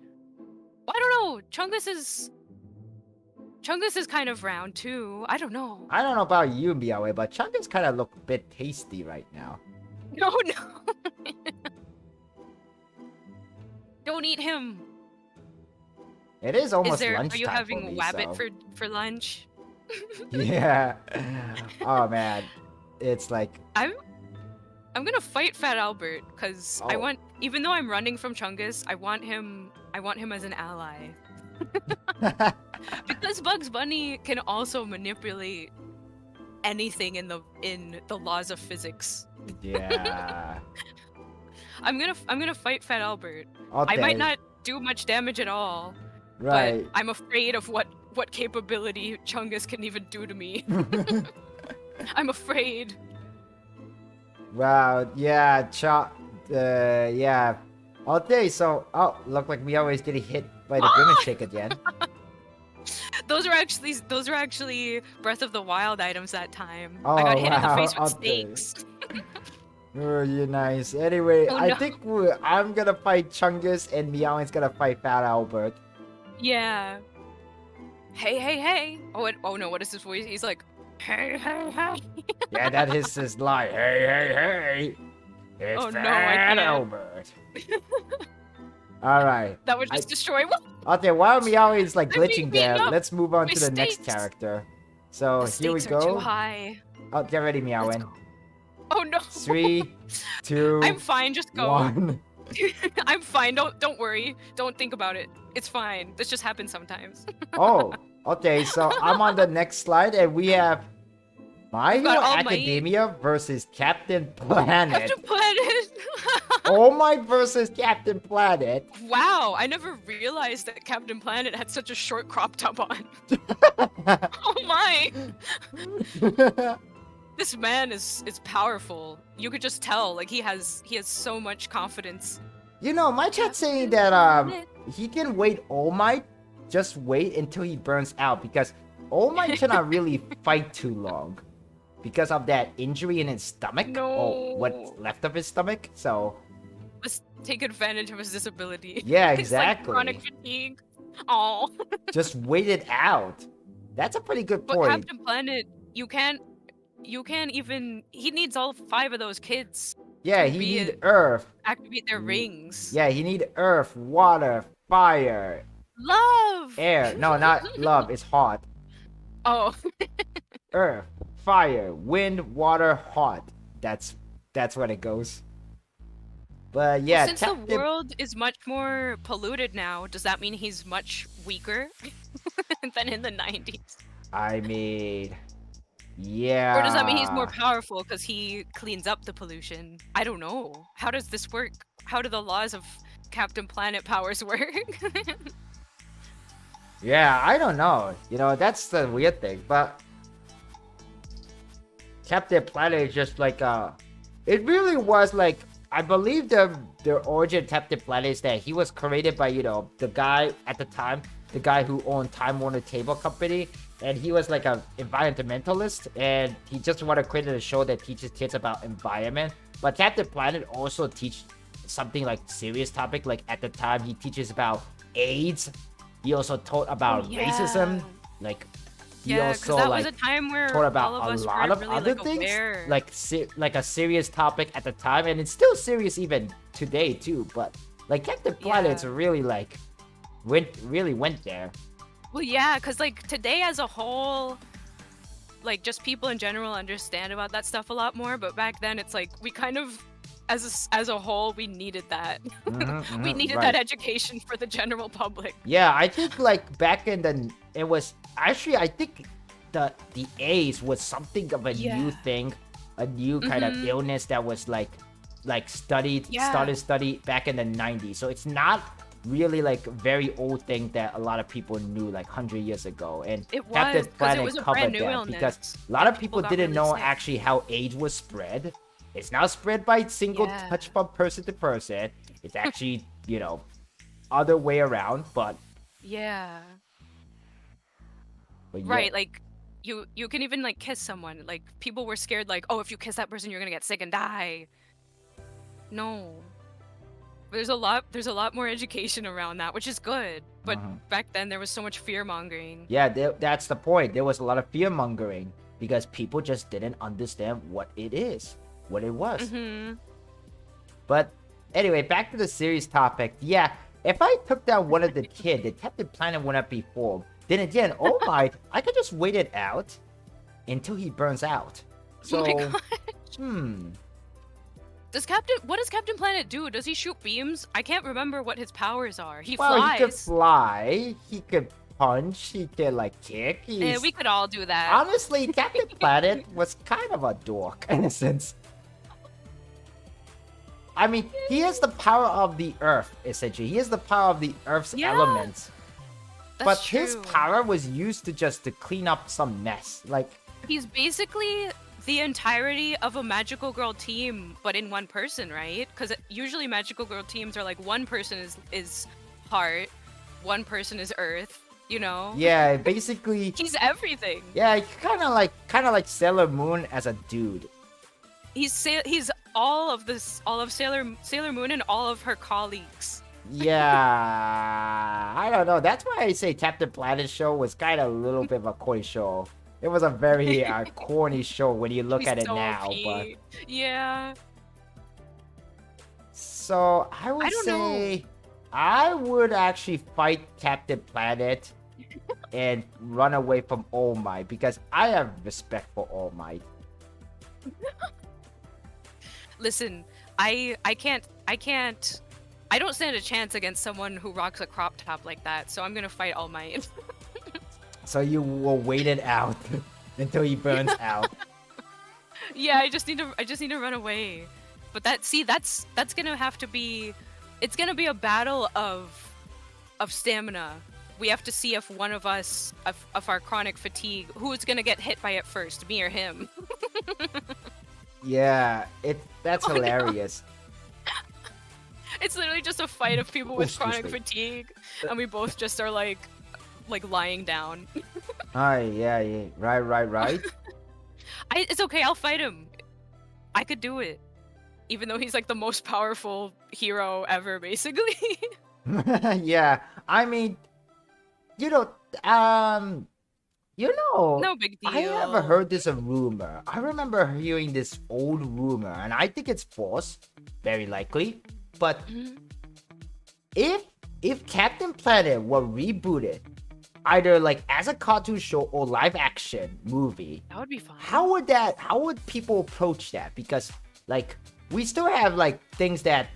Speaker 2: I don't know. Chungus is kind of round too. I don't know.
Speaker 1: I don't know about you, Meowrins, but Chungus kind of look a bit tasty right now.
Speaker 2: No. Don't eat him.
Speaker 1: It is almost
Speaker 2: Are
Speaker 1: lunchtime
Speaker 2: you having
Speaker 1: for me,
Speaker 2: wabbit
Speaker 1: so.
Speaker 2: for lunch?
Speaker 1: Yeah. Oh man, it's like.
Speaker 2: I'm gonna fight Fat Albert because I
Speaker 1: Oh.
Speaker 2: want, even though I'm running from Chungus, I want him as an ally. Because Bugs Bunny can also manipulate anything in the laws of physics.
Speaker 1: Yeah.
Speaker 2: I'm gonna fight Fat Albert.
Speaker 1: Okay.
Speaker 2: I might not do much damage at all,
Speaker 1: Right.
Speaker 2: but I'm afraid of what capability Chungus can even do to me. I'm afraid.
Speaker 1: Wow. Yeah. Yeah. Okay. So, look like we always getting hit by the Grimace Shake again.
Speaker 2: Those are actually Breath of the Wild items that time.
Speaker 1: Oh,
Speaker 2: I got hit in the
Speaker 1: wow,
Speaker 2: face with
Speaker 1: okay.
Speaker 2: stakes.
Speaker 1: Oh, you're nice. Anyway,
Speaker 2: Oh,
Speaker 1: I
Speaker 2: no.
Speaker 1: think I'm gonna fight Chungus and Meowrins gonna fight Fat Albert.
Speaker 2: Yeah. Hey. Oh no, what is his voice? He's like, hey.
Speaker 1: Yeah, that is his line. Hey. It's
Speaker 2: Oh, no, I
Speaker 1: Fat
Speaker 2: can't.
Speaker 1: Albert. Alright.
Speaker 2: That would just destroy what?
Speaker 1: Okay, while Meowrins like
Speaker 2: I'm being
Speaker 1: glitching there,
Speaker 2: beaten up.
Speaker 1: let's move on
Speaker 2: My
Speaker 1: to the next
Speaker 2: stakes.
Speaker 1: character. So
Speaker 2: The
Speaker 1: here we
Speaker 2: stakes are too
Speaker 1: go.
Speaker 2: high.
Speaker 1: Oh, get ready,
Speaker 2: Let's
Speaker 1: Meowrins.
Speaker 2: go. Oh no.
Speaker 1: 3, 2,
Speaker 2: I'm fine, just go.
Speaker 1: 1.
Speaker 2: I'm fine, don't worry. Don't think about it. It's fine. This just happens sometimes.
Speaker 1: Oh, okay, so I'm on the next slide and we have My
Speaker 2: We've got
Speaker 1: Hero
Speaker 2: All Might.
Speaker 1: Academia versus Captain Planet.
Speaker 2: Captain Planet!
Speaker 1: All Might versus Captain Planet.
Speaker 2: Wow, I never realized that Captain Planet had such a short crop top on. Oh my! This man is powerful. You could just tell, like he has so much confidence.
Speaker 1: You know, my chat's saying that he can wait All Might, just wait until he burns out because All Might cannot really fight too long because of that injury in his stomach.
Speaker 2: No.
Speaker 1: Or what's left of his stomach. So
Speaker 2: Let's take advantage of his disability.
Speaker 1: yeah,
Speaker 2: It's
Speaker 1: exactly.
Speaker 2: like chronic fatigue. Oh.
Speaker 1: Just wait it out. That's a pretty good
Speaker 2: But
Speaker 1: point.
Speaker 2: Captain Planet, you can't even. He needs all 5 of those kids
Speaker 1: Yeah,
Speaker 2: to
Speaker 1: he
Speaker 2: be
Speaker 1: need
Speaker 2: it.
Speaker 1: Earth.
Speaker 2: activate their rings.
Speaker 1: Yeah, he need Earth, Water, Fire,
Speaker 2: Love.
Speaker 1: Air. No, not love. It's hot.
Speaker 2: Oh.
Speaker 1: Earth, fire, wind, water, hot. That's what it goes. But
Speaker 2: Well,
Speaker 1: yeah,
Speaker 2: since the world is much more polluted now, does that mean he's much weaker than in the 90s?
Speaker 1: I mean, yeah.
Speaker 2: Or does that mean he's more powerful because he cleans up the pollution? I don't know. How does this work? How do the laws of Captain Planet powers work?
Speaker 1: Yeah, I don't know. You know, that's the weird thing. But Captain Planet is just like it really was like, I believe the origin of Captain Planet is that he was created by, you know, the guy at the time, the guy who owned Time Warner Cable Company, and he was like an environmentalist, and he just wanted to create a show that teaches kids about environment. But Captain Planet also teach something like serious topic. Like at the time, he teaches about AIDS. He also taught about racism. Like he also
Speaker 2: that
Speaker 1: like
Speaker 2: was a time where
Speaker 1: taught about
Speaker 2: all of
Speaker 1: a
Speaker 2: us
Speaker 1: lot
Speaker 2: weren't
Speaker 1: of
Speaker 2: really,
Speaker 1: other
Speaker 2: like,
Speaker 1: things,
Speaker 2: aware.
Speaker 1: like a serious topic at the time, and it's still serious even today too. But like Captain Planet's really like went there.
Speaker 2: Well, yeah, because like today as a whole, like just people in general understand about that stuff a lot more. But back then, it's like we kind of, as a whole, we needed that. We needed that education for the general public.
Speaker 1: Yeah, I think like back in the, it was actually, I think the AIDS was something of a new thing, a new kind of illness that was like started back in the 90s. So it's not really like a very old thing that a lot of people knew like 100 years ago. And Captain Planet covered that because a lot of people didn't know actually how AIDS was spread. It's not spread by single touch from person to person. It's actually, you know, other way around, but right,
Speaker 2: like you can even like kiss someone. Like people were scared, like, oh, if you kiss that person, you're gonna get sick and die. No, there's a lot more education around that, which is good. But back then there was so much fear mongering.
Speaker 1: Yeah, that's the point. There was a lot of fear mongering because people just didn't understand what it is, what it was. But anyway, back to the series topic. Yeah, if I took down one of the kids, the Captain Planet wouldn't be formed. Then again, oh my, I could just wait it out until he burns out. So,
Speaker 2: oh my God. What does Captain Planet do? Does he shoot beams? I can't remember what his powers are. He flies.
Speaker 1: He could fly. He could punch. He could like kick.
Speaker 2: We could all do that.
Speaker 1: Honestly, Captain Planet was kind of a dork in a sense. I mean, he has the power of the Earth, essentially. He has the power of the Earth's elements. But his power was used to clean up some mess. Like,
Speaker 2: he's basically the entirety of a Magical Girl team, but in one person, right? Because usually Magical Girl teams are like one person is heart, one person is Earth. You know?
Speaker 1: Yeah, basically.
Speaker 2: He's everything.
Speaker 1: Yeah, kind of like Sailor Moon as a dude.
Speaker 2: He's all of Sailor Moon and all of her colleagues.
Speaker 1: Yeah, I don't know. That's why I say Captain Planet show was kind of a little bit of a corny show. It was a very corny show when you look at it now. But
Speaker 2: yeah.
Speaker 1: So I would say I would actually fight Captain Planet and run away from All Might because I have respect for All Might.
Speaker 2: Listen, I don't stand a chance against someone who rocks a crop top like that, so I'm gonna fight All Might.
Speaker 1: So you will wait it out until he burns out.
Speaker 2: Yeah, I just need to run away. But that's gonna have to be, it's gonna be a battle of stamina. We have to see if one of us, of our chronic fatigue, who's gonna get hit by it first, me or him.
Speaker 1: Yeah, that's hilarious.
Speaker 2: It's literally just a fight of people with chronic fatigue, and we both just are like lying down.
Speaker 1: Yeah, right.
Speaker 2: It's okay, I'll fight him. I could do it. Even though he's like the most powerful hero ever, basically.
Speaker 1: Yeah, I mean, no
Speaker 2: big deal.
Speaker 1: I never heard this a rumor. I remember hearing this old rumor, and I think it's false, very likely. But if if Captain Planet were rebooted, either like as a cartoon show or live action movie,
Speaker 2: That would be fun.
Speaker 1: how would people approach that? Because like we still have like things that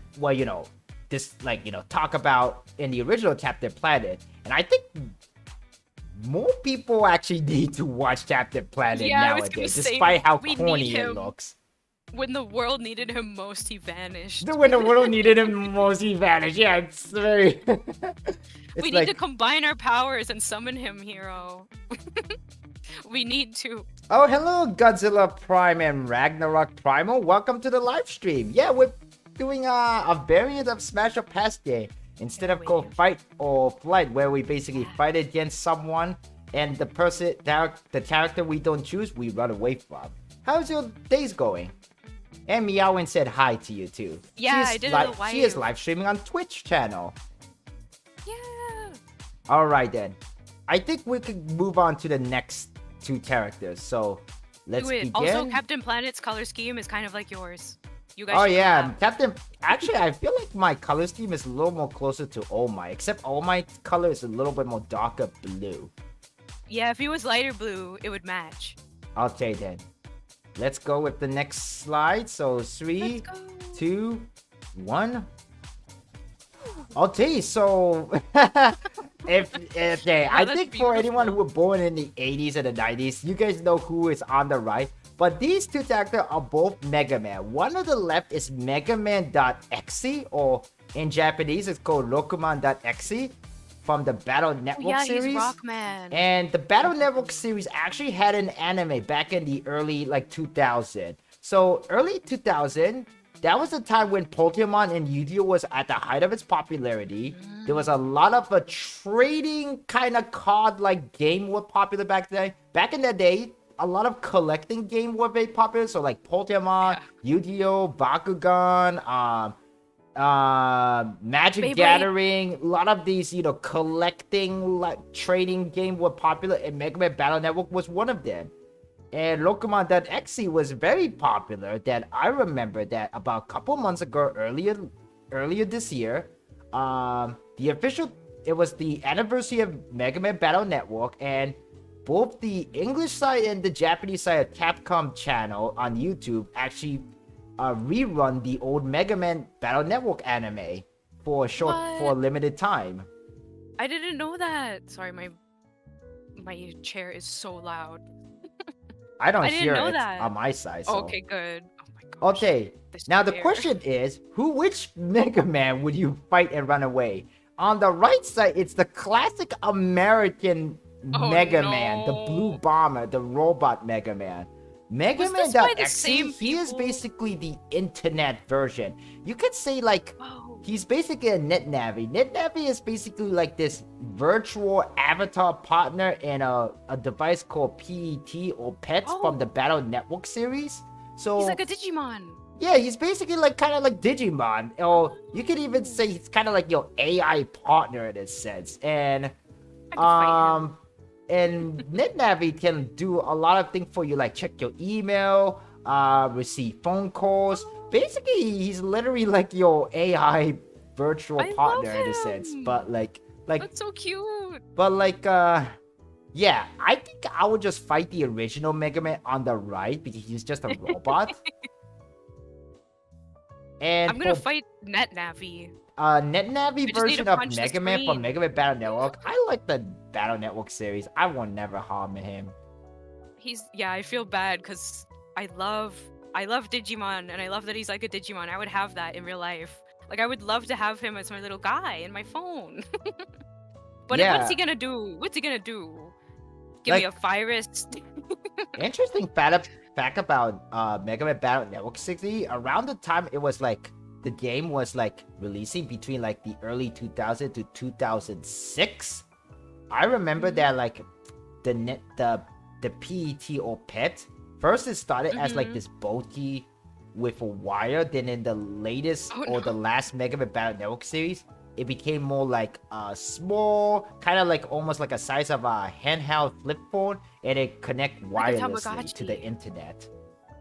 Speaker 1: talk about in the original Captain Planet, and I think more people actually need to watch Captain Planet nowadays, despite how corny it looks.
Speaker 2: When the world needed him most, he vanished.
Speaker 1: When the world needed him most, he vanished. Yeah, it's very.
Speaker 2: We need to combine our powers and summon him, Hero. We need to.
Speaker 1: Oh, hello, Godzilla Prime and Ragnarok Primal. Welcome to the live stream. Yeah, we're doing a variant of Smash or Pass Day. Instead of called Fight or Flight, where we basically fight against someone, and the character we don't choose, we run away from. How's your days going? And Meowrins said hi to you too.
Speaker 2: Yeah, I did it
Speaker 1: She is live streaming on Twitch channel.
Speaker 2: Yeah.
Speaker 1: Alright then. I think we could move on to the next two characters. So let's begin.
Speaker 2: Also, Captain Planet's color scheme is kind of like yours. You guys.
Speaker 1: Oh yeah, Captain. Actually, I feel like my color scheme is a little more closer to All Might, except All Might's color is a little bit more darker blue.
Speaker 2: Yeah, if he was lighter blue, it would match.
Speaker 1: Okay then. Let's go with the next slide. So 3, 2, 1. Okay, so I think for anyone who were born in the 80s and the 90s, you guys know who is on the right. But these two characters are both Mega Man. One on the left is Mega Man.exe, or in Japanese it's called Rokuman.exe, from the Battle Network series.
Speaker 2: He's Rockman.
Speaker 1: And the Battle Network series actually had an anime back in the early 2000. So early 2000, that was the time when Pokemon and Yu-Gi-Oh was at the height of its popularity. There was a lot of a trading kind of card-like game were popular back then. Back in that day, a lot of collecting game were very popular. So like Pokemon, Yu-Gi-Oh, Bakugan, Magic Gathering, a lot of these, collecting, trading game were popular, and Mega Man Battle Network was one of them. And Rokuman.exe was very popular. That I remember that about a couple months ago, earlier this year, it was the anniversary of Mega Man Battle Network, and both the English side and the Japanese side of Capcom channel on YouTube actually rerun the old Mega Man Battle Network anime for a limited time.
Speaker 2: I didn't know that. Sorry, my chair is so loud.
Speaker 1: I don't hear it on my side. So.
Speaker 2: Okay, good. Oh my gosh.
Speaker 1: Okay, now the question is, which Mega Man would you fight and run away? On the right side, it's the classic American Mega Man, the Blue Bomber, the robot Mega Man. Mega Man.exe, he is basically the internet version. You could say he's basically a NetNavi. NetNavi is basically like this virtual avatar partner in a device called PET or PET from the Battle Network series. So
Speaker 2: he's like a Digimon.
Speaker 1: Yeah, he's basically kind of like Digimon. Or you could even say he's kind of like your AI partner in a sense. And and NetNavi can do a lot of things for you, like check your email, receive phone calls. Basically, he's literally like your AI virtual partner in a sense. But like
Speaker 2: that's so cute.
Speaker 1: But yeah, I think I would just fight the original Mega Man on the right because he's just a robot. And
Speaker 2: I'm gonna fight NetNavi.
Speaker 1: NetNavi version of Mega Man from Mega Man Battle Network. I like the Battle Network series. I will never harm him.
Speaker 2: I feel bad because I love Digimon, and I love that he's like a Digimon. I would have that in real life. Like, I would love to have him as my little guy in my phone. But what's he gonna do? Give me a virus?
Speaker 1: Interesting fact about Mega Man Battle Network 60. Around the time it was the game was releasing between the early 2000 to 2006. I remember that the PET or PET first it started as this bulky with a wire. Then in the latest the last Mega Man Battle Network series, it became more small, kind of almost like a size of a handheld flip phone, and it connect wirelessly to the internet.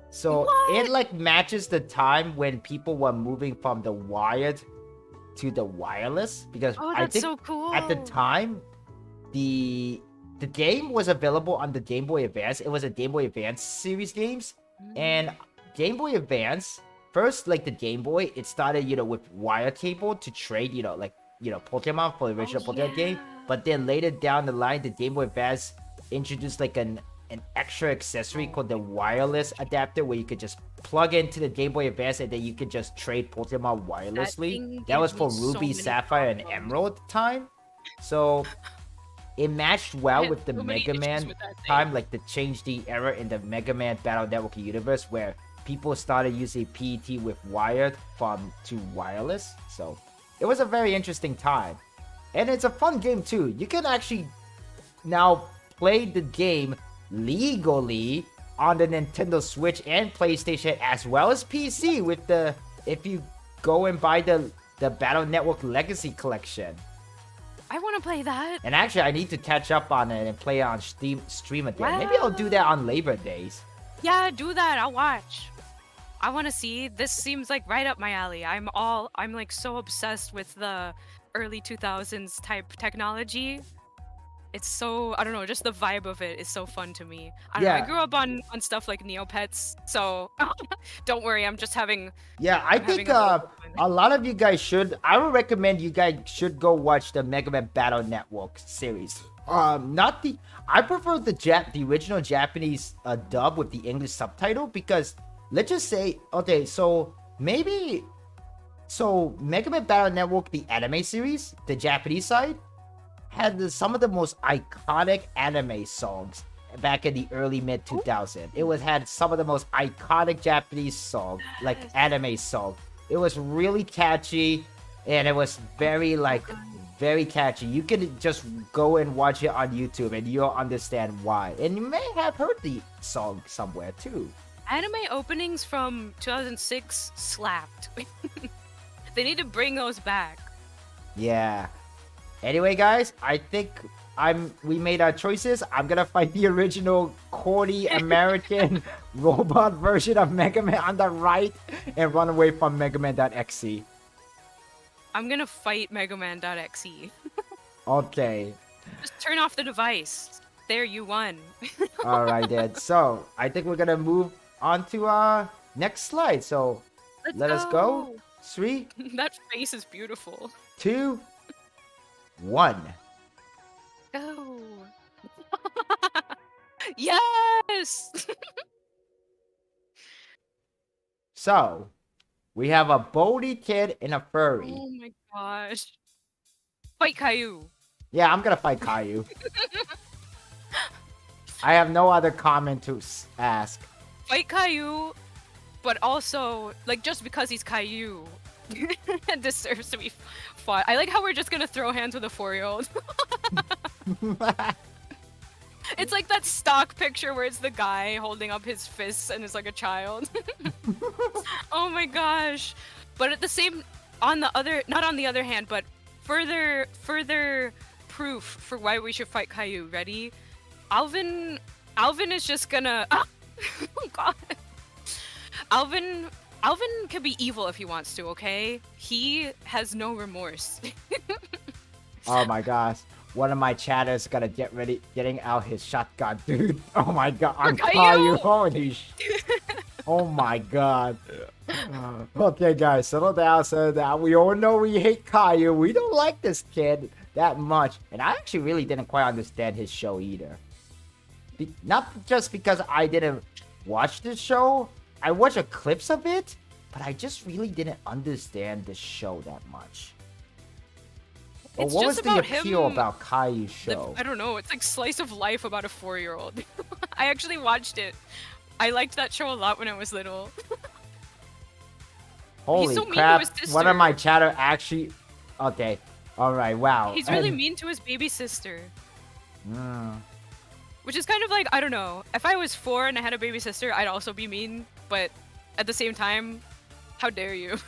Speaker 1: So it matches the time when people were moving from the wired to the wireless because
Speaker 2: Oh,
Speaker 1: I
Speaker 2: that's
Speaker 1: think
Speaker 2: so cool.
Speaker 1: at the time the game was available on the Game Boy Advance. It was a Game Boy Advance series games, and Game Boy Advance first, like the Game Boy, it started with wire cable to trade Pokemon for the original Pokemon game. But then later down the line, the Game Boy Advance introduced like an extra accessory called the wireless adapter, where you could just plug into the Game Boy Advance and then you could just trade Pokemon wirelessly. That was for Ruby, Sapphire, and Emerald at the time. So it matched well with the Mega Man time, like to change the era in the Mega Man Battle Network universe where people started using PET with wired to wireless. So it was a very interesting time. And it's a fun game too. You can actually now play the game legally on the Nintendo Switch and PlayStation as well as PC with if you go and buy the Battle Network Legacy Collection.
Speaker 2: I want to play that.
Speaker 1: And actually, I need to catch up on it and play it on stream again. Wow. Maybe I'll do that on Labor Days.
Speaker 2: Yeah, do that. I'll watch. I want to see. This seems like right up my alley. I'm like so obsessed with the early 2000s type technology. It's so, I don't know, just the vibe of it is so fun to me. I don't know, I grew up on stuff like Neopets, so don't worry, I'm just having...
Speaker 1: Yeah, I think a lot of you guys should, I would recommend you guys should go watch the Mega Man Battle Network series. I prefer the original Japanese dub with the English subtitle because, let's just say, okay, so Mega Man Battle Network, the anime series, the Japanese side, had some of the most iconic anime songs back in the early mid 2000s. It had some of the most iconic Japanese songs, like anime songs. It was really catchy, and it was very catchy. You can just go and watch it on YouTube, and you'll understand why. And you may have heard the song somewhere too.
Speaker 2: Anime openings from 2006 slapped. They need to bring those back.
Speaker 1: Yeah. Anyway, guys, I think we made our choices. I'm gonna fight the original corny American robot version of Mega Man on the right and run away from Mega Man.exe.
Speaker 2: I'm gonna fight Mega Man.exe.
Speaker 1: Okay.
Speaker 2: Just turn off the device. There, you won.
Speaker 1: Alright then. So, I think we're gonna move on to our next slide. So, let us go. 3.
Speaker 2: That face is beautiful.
Speaker 1: 2. 1.
Speaker 2: Go. Yes!
Speaker 1: So, we have a Bodhi kid and a furry.
Speaker 2: Oh my gosh. Fight Caillou.
Speaker 1: Yeah, I'm gonna fight Caillou. I have no other comment to ask.
Speaker 2: Fight Caillou, but also, like, just because he's Caillou, deserves to be fought. I like how we're just gonna throw hands with a 4-year-old. It's like that stock picture where it's the guy holding up his fists and it's like a child. Oh my gosh. But at the same, not on the other hand, but further proof for why we should fight Caillou. Ready? Alvin is just gonna, oh god. Alvin can be evil if he wants to, okay? He has no remorse.
Speaker 1: Oh my gosh. One of my chatters gotta getting out his shotgun, dude. Oh my god, I'm Caillou. Holy shit. Oh my god. Okay guys, settle down. We all know we hate Caillou. We don't like this kid that much. And I actually really didn't quite understand his show either. Not just because I didn't watch this show. I watched clips of it, but I just really didn't understand the show that much. Well, what was the appeal about Caillou's show?
Speaker 2: I don't know. It's like slice of life about a 4-year-old. I actually watched it. I liked that show a lot when I was little.
Speaker 1: Holy
Speaker 2: He's so
Speaker 1: crap.
Speaker 2: mean to his sister.
Speaker 1: One of my chatter actually... Okay. Alright, wow.
Speaker 2: He's really mean to his baby sister. Which is kind of like, I don't know. If I was 4 and I had a baby sister, I'd also be mean. But at the same time, how dare you?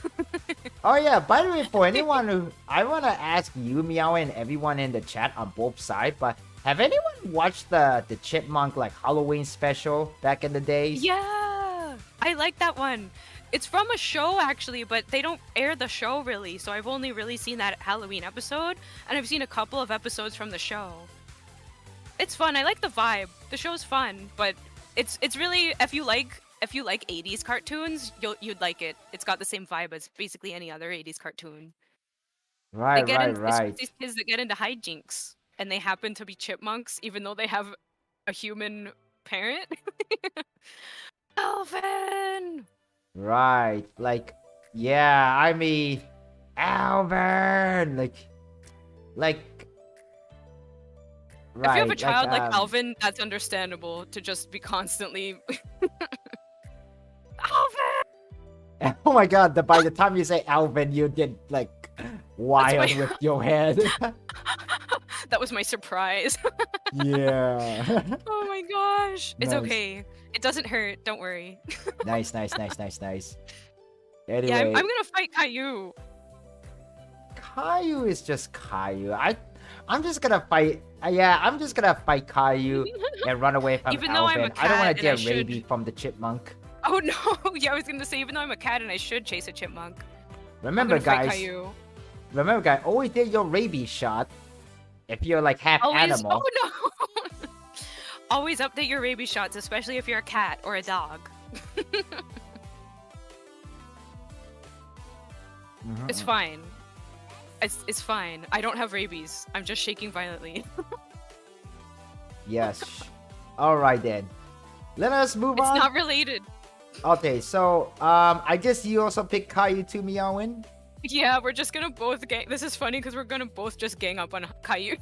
Speaker 1: Oh yeah, by the way, for anyone who... I want to ask you, Meow, and everyone in the chat on both sides, but have anyone watched the Chipmunk, like, Halloween special back in the days?
Speaker 2: Yeah! I like that one. It's from a show actually, but they don't air the show really, so I've only really seen that Halloween episode, and I've seen a couple of episodes from the show. It's fun. I like the vibe. The show's fun, but it's really if you like 80s cartoons, you'd like it. It's got the same vibe as basically any other 80s cartoon.
Speaker 1: Right, right,
Speaker 2: It's
Speaker 1: right.
Speaker 2: these kids that get into hijinks, and they happen to be chipmunks, even though they have a human parent. Alvin!
Speaker 1: Right. Like, yeah, I mean, Alvin! Like, right.
Speaker 2: If you have a child like
Speaker 1: um,
Speaker 2: Alvin, that's understandable to just be constantly Alvin!
Speaker 1: Oh my god, by the time you say Alvin, you get, like, wild with your head.
Speaker 2: That was my surprise.
Speaker 1: Yeah.
Speaker 2: Oh my gosh. It's
Speaker 1: Nice.
Speaker 2: okay. It doesn't hurt. Don't worry.
Speaker 1: Nice. Anyway.
Speaker 2: Yeah, I'm gonna fight Caillou.
Speaker 1: Caillou is just Caillou. I'm just gonna fight. I'm just gonna fight Caillou and run away from
Speaker 2: Even though I'm a
Speaker 1: Alvin. I don't want
Speaker 2: cat
Speaker 1: to
Speaker 2: and
Speaker 1: get
Speaker 2: I should-
Speaker 1: rabies from the chipmunk.
Speaker 2: Oh no! Yeah, I was gonna say even though I'm a cat and I should chase a chipmunk.
Speaker 1: Remember,
Speaker 2: I'm gonna fight
Speaker 1: guys.
Speaker 2: Caillou.
Speaker 1: Remember, guys. Always get your rabies shot. If you're like half animal.
Speaker 2: Oh no! Always update your rabies shots, especially if you're a cat or a dog. It's fine. It's fine. I don't have rabies. I'm just shaking violently.
Speaker 1: Yes. All right then. Let us move
Speaker 2: It's
Speaker 1: on.
Speaker 2: not related.
Speaker 1: Okay, so I guess you also picked Caillou to Meowin.
Speaker 2: Yeah, we're just gonna both gang. This is funny because we're gonna both just gang up on Caillou.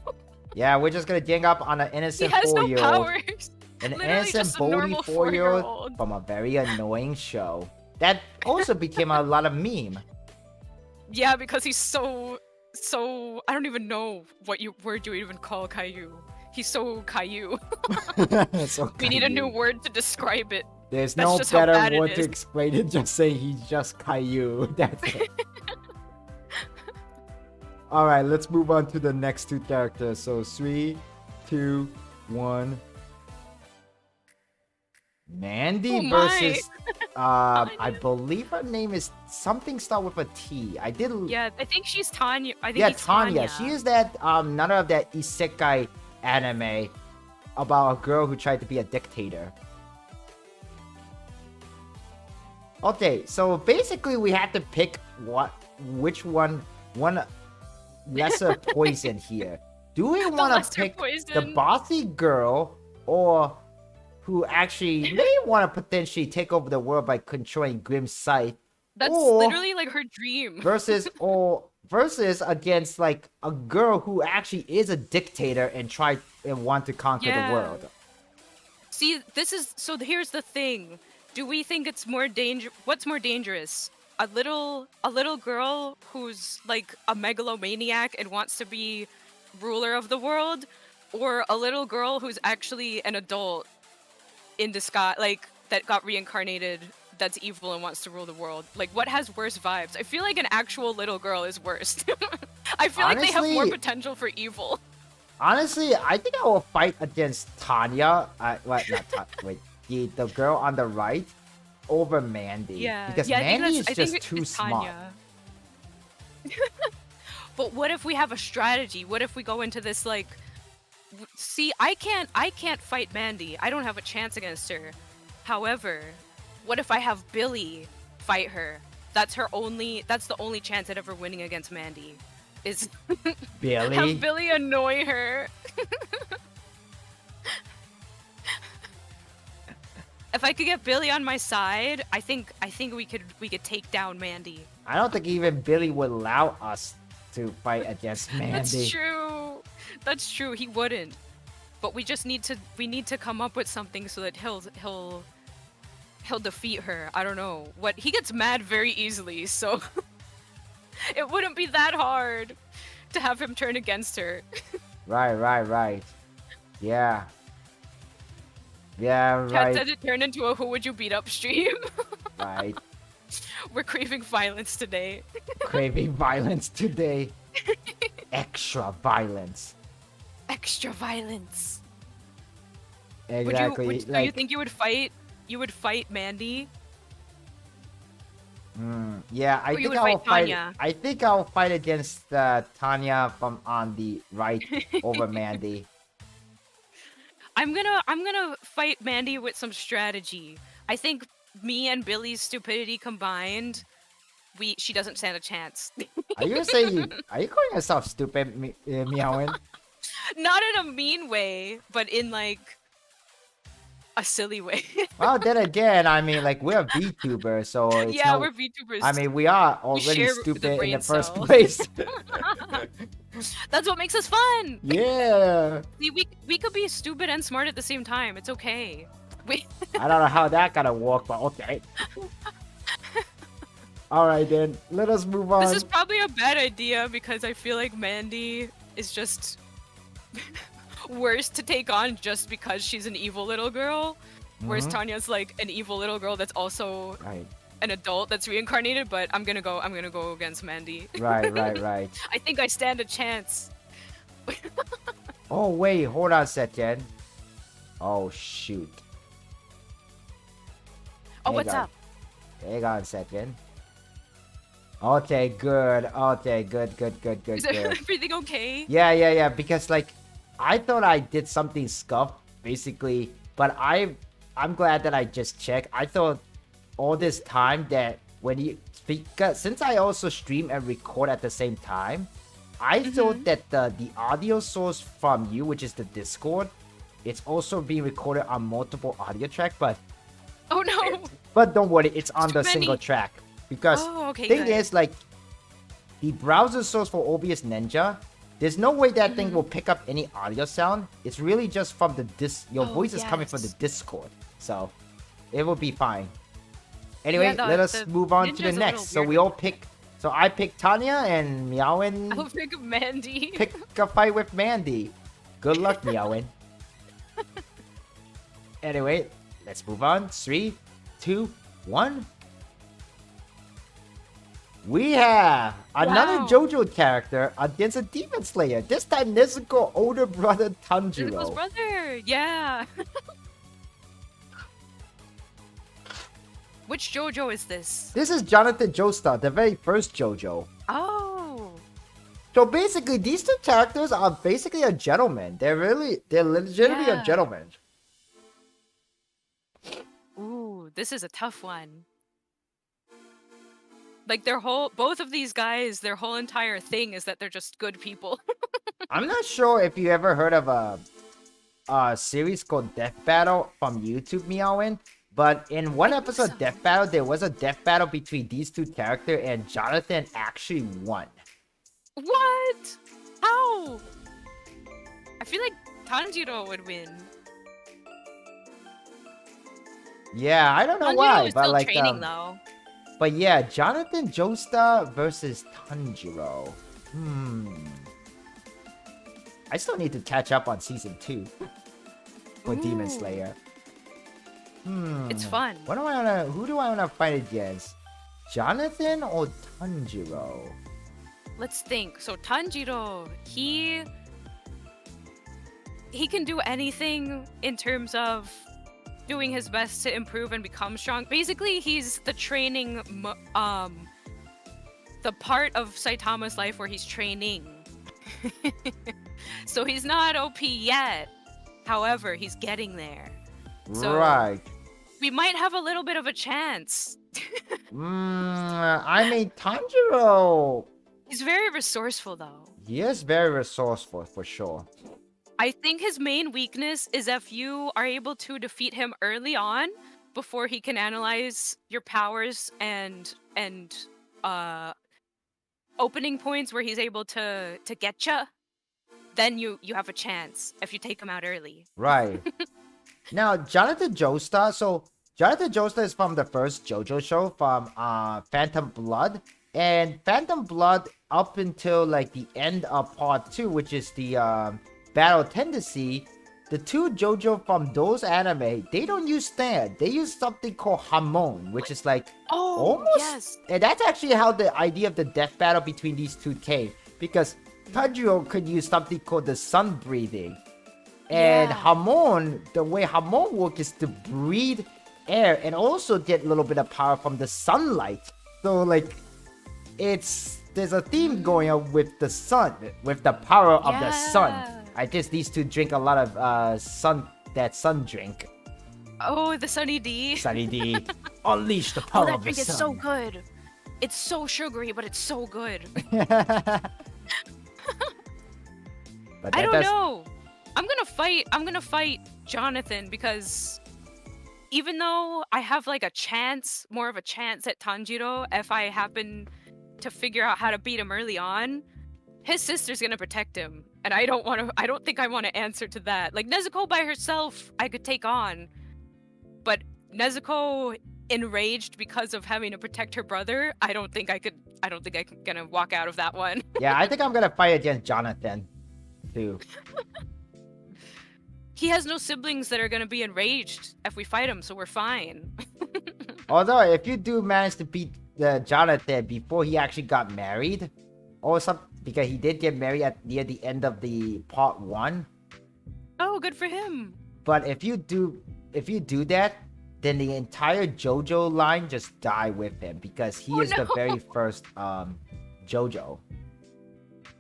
Speaker 1: Yeah, we're just gonna gang up on an
Speaker 2: He
Speaker 1: innocent
Speaker 2: has no
Speaker 1: 4-year-old.
Speaker 2: powers.
Speaker 1: An
Speaker 2: Literally
Speaker 1: innocent
Speaker 2: just a
Speaker 1: Bodhi
Speaker 2: normal
Speaker 1: 4-year-old
Speaker 2: 4-year-old.
Speaker 1: from a very annoying show. That also became a lot of meme.
Speaker 2: Yeah, because he's so. I don't even know what word you even call Caillou. He's so Caillou.
Speaker 1: So
Speaker 2: We need a new
Speaker 1: Caillou.
Speaker 2: word to describe it.
Speaker 1: There's
Speaker 2: That's
Speaker 1: no
Speaker 2: just how
Speaker 1: better
Speaker 2: bad it
Speaker 1: word to
Speaker 2: is.
Speaker 1: explain it. Just say he's just Caillou. That's it. All right, let's move on to the next two characters. So 3, 2, 1. Mandy
Speaker 2: Oh my.
Speaker 1: versus I believe her name is something start with a T. I did
Speaker 2: Yeah, I think she's Tanya. I think
Speaker 1: Yeah,
Speaker 2: he's
Speaker 1: Tanya. She is that none of that isekai anime about a girl who tried to be a dictator. Okay, so basically we have to pick which one lesser poison here. Do we want to
Speaker 2: lesser
Speaker 1: pick the
Speaker 2: poison.
Speaker 1: bossy girl or who actually may want to potentially take over the world by controlling Grimm's sight
Speaker 2: That's
Speaker 1: or-
Speaker 2: literally like her dream.
Speaker 1: versus against like a girl who actually is a dictator and want to conquer
Speaker 2: Yeah.
Speaker 1: the world.
Speaker 2: See, here's the thing. Do we think it's what's more dangerous? A little girl who's like a megalomaniac and wants to be ruler of the world, or a little girl who's actually an adult in disguise, like that got reincarnated, that's evil and wants to rule the world? Like, what has worse vibes? I feel like an actual little girl is worse. I feel like they have more
Speaker 1: Honestly-
Speaker 2: potential for evil.
Speaker 1: Honestly, I think I will fight against Tanya. The girl on the right over Mandy.
Speaker 2: Yeah,
Speaker 1: Because
Speaker 2: yeah,
Speaker 1: Mandy is
Speaker 2: I think
Speaker 1: just too
Speaker 2: it's
Speaker 1: smart.
Speaker 2: Tanya. But what if we have a strategy? What if we go into this like, see, I can't fight Mandy. I don't have a chance against her. However, what if I have Billy fight her? That's the only chance at ever winning against Mandy. Is
Speaker 1: Billy.
Speaker 2: have Billy annoy her. If I could get Billy on my side, I think we could take down Mandy.
Speaker 1: I don't think even Billy would allow us to fight against Mandy.
Speaker 2: That's true. That's true. He wouldn't. But we just need to come up with something so that he'll defeat her. I don't know. He gets mad very easily, so it wouldn't be that hard to have him turn against her.
Speaker 1: Right. Yeah. Yeah,
Speaker 2: Cat
Speaker 1: right.
Speaker 2: said it turned into a who would you beat up stream.
Speaker 1: Right.
Speaker 2: We're craving violence today.
Speaker 1: Craving violence today. Extra violence.
Speaker 2: Extra violence.
Speaker 1: Exactly.
Speaker 2: Do you think you would fight Mandy?
Speaker 1: Yeah, I
Speaker 2: Or you
Speaker 1: think
Speaker 2: would
Speaker 1: I'll
Speaker 2: fight
Speaker 1: fight.
Speaker 2: Tanya.
Speaker 1: I think I'll fight against Tanya from on the right over Mandy.
Speaker 2: I'm gonna fight Mandy with some strategy. I think me and Billy's stupidity combined, she doesn't stand a chance.
Speaker 1: Are you saying Are you calling yourself stupid, Meowin?
Speaker 2: Not in a mean way, but in like a silly way.
Speaker 1: Well, then again, I mean, like we're VTubers, so it's
Speaker 2: Yeah,
Speaker 1: no.
Speaker 2: we're VTubers.
Speaker 1: I mean, we are
Speaker 2: We
Speaker 1: already
Speaker 2: share the
Speaker 1: stupid in the
Speaker 2: brain
Speaker 1: first
Speaker 2: cell.
Speaker 1: place.
Speaker 2: That's what makes us fun.
Speaker 1: Yeah.
Speaker 2: See, we could be stupid and smart at the same time. It's okay.
Speaker 1: I don't know how that gonna work, but okay. All right, then let us move on.
Speaker 2: This is probably a bad idea because I feel like Mandy is just worse to take on just because she's an evil little girl, whereas Tanya's like an evil little girl that's also
Speaker 1: Right.
Speaker 2: an adult that's reincarnated. But I'm gonna go against Mandy.
Speaker 1: Right.
Speaker 2: I think I stand a chance.
Speaker 1: Oh wait, hold on a second. Oh shoot.
Speaker 2: Oh, what's up?
Speaker 1: Hang on a second. Okay, good. Okay, good.
Speaker 2: Is everything okay?
Speaker 1: Yeah. Because like, I thought I did something scuffed, basically, but I'm glad that I just checked. I thought all this time that when you because since I also stream and record at the same time, I thought that the audio source from you, which is the Discord, it's also being recorded on multiple audio track, but
Speaker 2: Oh no!
Speaker 1: but don't worry, it's on
Speaker 2: Too
Speaker 1: the
Speaker 2: many.
Speaker 1: single track. Because
Speaker 2: Oh, okay,
Speaker 1: thing
Speaker 2: good.
Speaker 1: is, like, the browser source for OBS Ninja, there's no way that thing will pick up any audio sound. It's really just from the your
Speaker 2: Oh,
Speaker 1: voice is coming from the
Speaker 2: yes.
Speaker 1: Discord, so it will be fine. Anyway,
Speaker 2: Yeah,
Speaker 1: let us
Speaker 2: the
Speaker 1: move on to
Speaker 2: Ninja's
Speaker 1: the
Speaker 2: a little
Speaker 1: next. So
Speaker 2: weird
Speaker 1: we all pick. So I pick Tanya and Meowin
Speaker 2: I'll pick Mandy.
Speaker 1: pick a fight with Mandy. Good luck, Meowin. Anyway, let's move on. 3, 2, 1. We have another
Speaker 2: Wow.
Speaker 1: JoJo character against a Demon Slayer. This time, Nezuko's older brother
Speaker 2: Nezuko's
Speaker 1: Tanjiro.
Speaker 2: brother. Yeah. Which JoJo is this?
Speaker 1: This is Jonathan Joestar, the very first JoJo.
Speaker 2: Oh.
Speaker 1: So basically, these two characters are basically a gentleman. They're legitimately a
Speaker 2: Yeah.
Speaker 1: gentleman.
Speaker 2: Ooh, this is a tough one. Like both of these guys, their whole entire thing is that they're just good people.
Speaker 1: I'm not sure if you ever heard of a series called Death Battle from YouTube, Meowin. But in one episode of Death Battle, there was a death battle between these two characters, and Jonathan actually won.
Speaker 2: What? How? I feel like Tanjiro would win.
Speaker 1: Yeah, I don't know
Speaker 2: Tanjiro
Speaker 1: why,
Speaker 2: is
Speaker 1: but
Speaker 2: still
Speaker 1: like,
Speaker 2: training though.
Speaker 1: but yeah, Jonathan Joestar versus Tanjiro. I still need to catch up on season 2 with Demon
Speaker 2: Ooh.
Speaker 1: Slayer.
Speaker 2: It's fun.
Speaker 1: Who do I wanna fight against? Jonathan or Tanjiro?
Speaker 2: Let's think. So Tanjiro, he can do anything in terms of doing his best to improve and become strong. Basically, he's the training the part of Saitama's life where he's training. So he's not OP yet. However, he's getting there. So
Speaker 1: Right.
Speaker 2: we might have a little bit of a chance.
Speaker 1: I mean, Tanjiro,
Speaker 2: He's very resourceful though.
Speaker 1: he is very resourceful for sure.
Speaker 2: I think his main weakness is if you are able to defeat him early on before he can analyze your powers and opening points where he's able to get you, then you have a chance if you take him out early.
Speaker 1: Right. Now, Jonathan Joestar. So, Jonathan Joestar is from the first JoJo show from Phantom Blood. And Phantom Blood, up until like the end of part 2, which is the Battle Tendency, the two JoJo from those anime, they don't use stand. They use something called Hamon, which is like almost.
Speaker 2: Yes.
Speaker 1: And that's actually how the idea of the death battle between these two came. Because Tanjiro could use something called the sun breathing. And
Speaker 2: Yeah.
Speaker 1: Hamon, the way Hamon works is to breathe air and also get a little bit of power from the sunlight. So like, there's a theme going on with the sun, with the power of the sun. I guess these two drink a lot of sun drink.
Speaker 2: Oh, the Sunny D.
Speaker 1: Sunny D, unleash the power
Speaker 2: that
Speaker 1: of the
Speaker 2: drink is
Speaker 1: sun.
Speaker 2: so good. It's so sugary, but it's so good. I don't know. I'm gonna fight Jonathan because even though I have like more of a chance at Tanjiro if I happen to figure out how to beat him early on, his sister's gonna protect him. And I don't think I want to answer to that. Like Nezuko by herself, I could take on. But Nezuko enraged because of having to protect her brother, I don't think I'm gonna walk out of that one.
Speaker 1: Yeah, I think I'm gonna fight against Jonathan too.
Speaker 2: He has no siblings that are gonna be enraged if we fight him, so we're fine.
Speaker 1: Although, if you do manage to beat Jonathan before he actually got married, or something, because he did get married near the end of the part 1.
Speaker 2: Oh, good for him.
Speaker 1: But if you do that, then the entire JoJo line just die with him because he is the very first JoJo.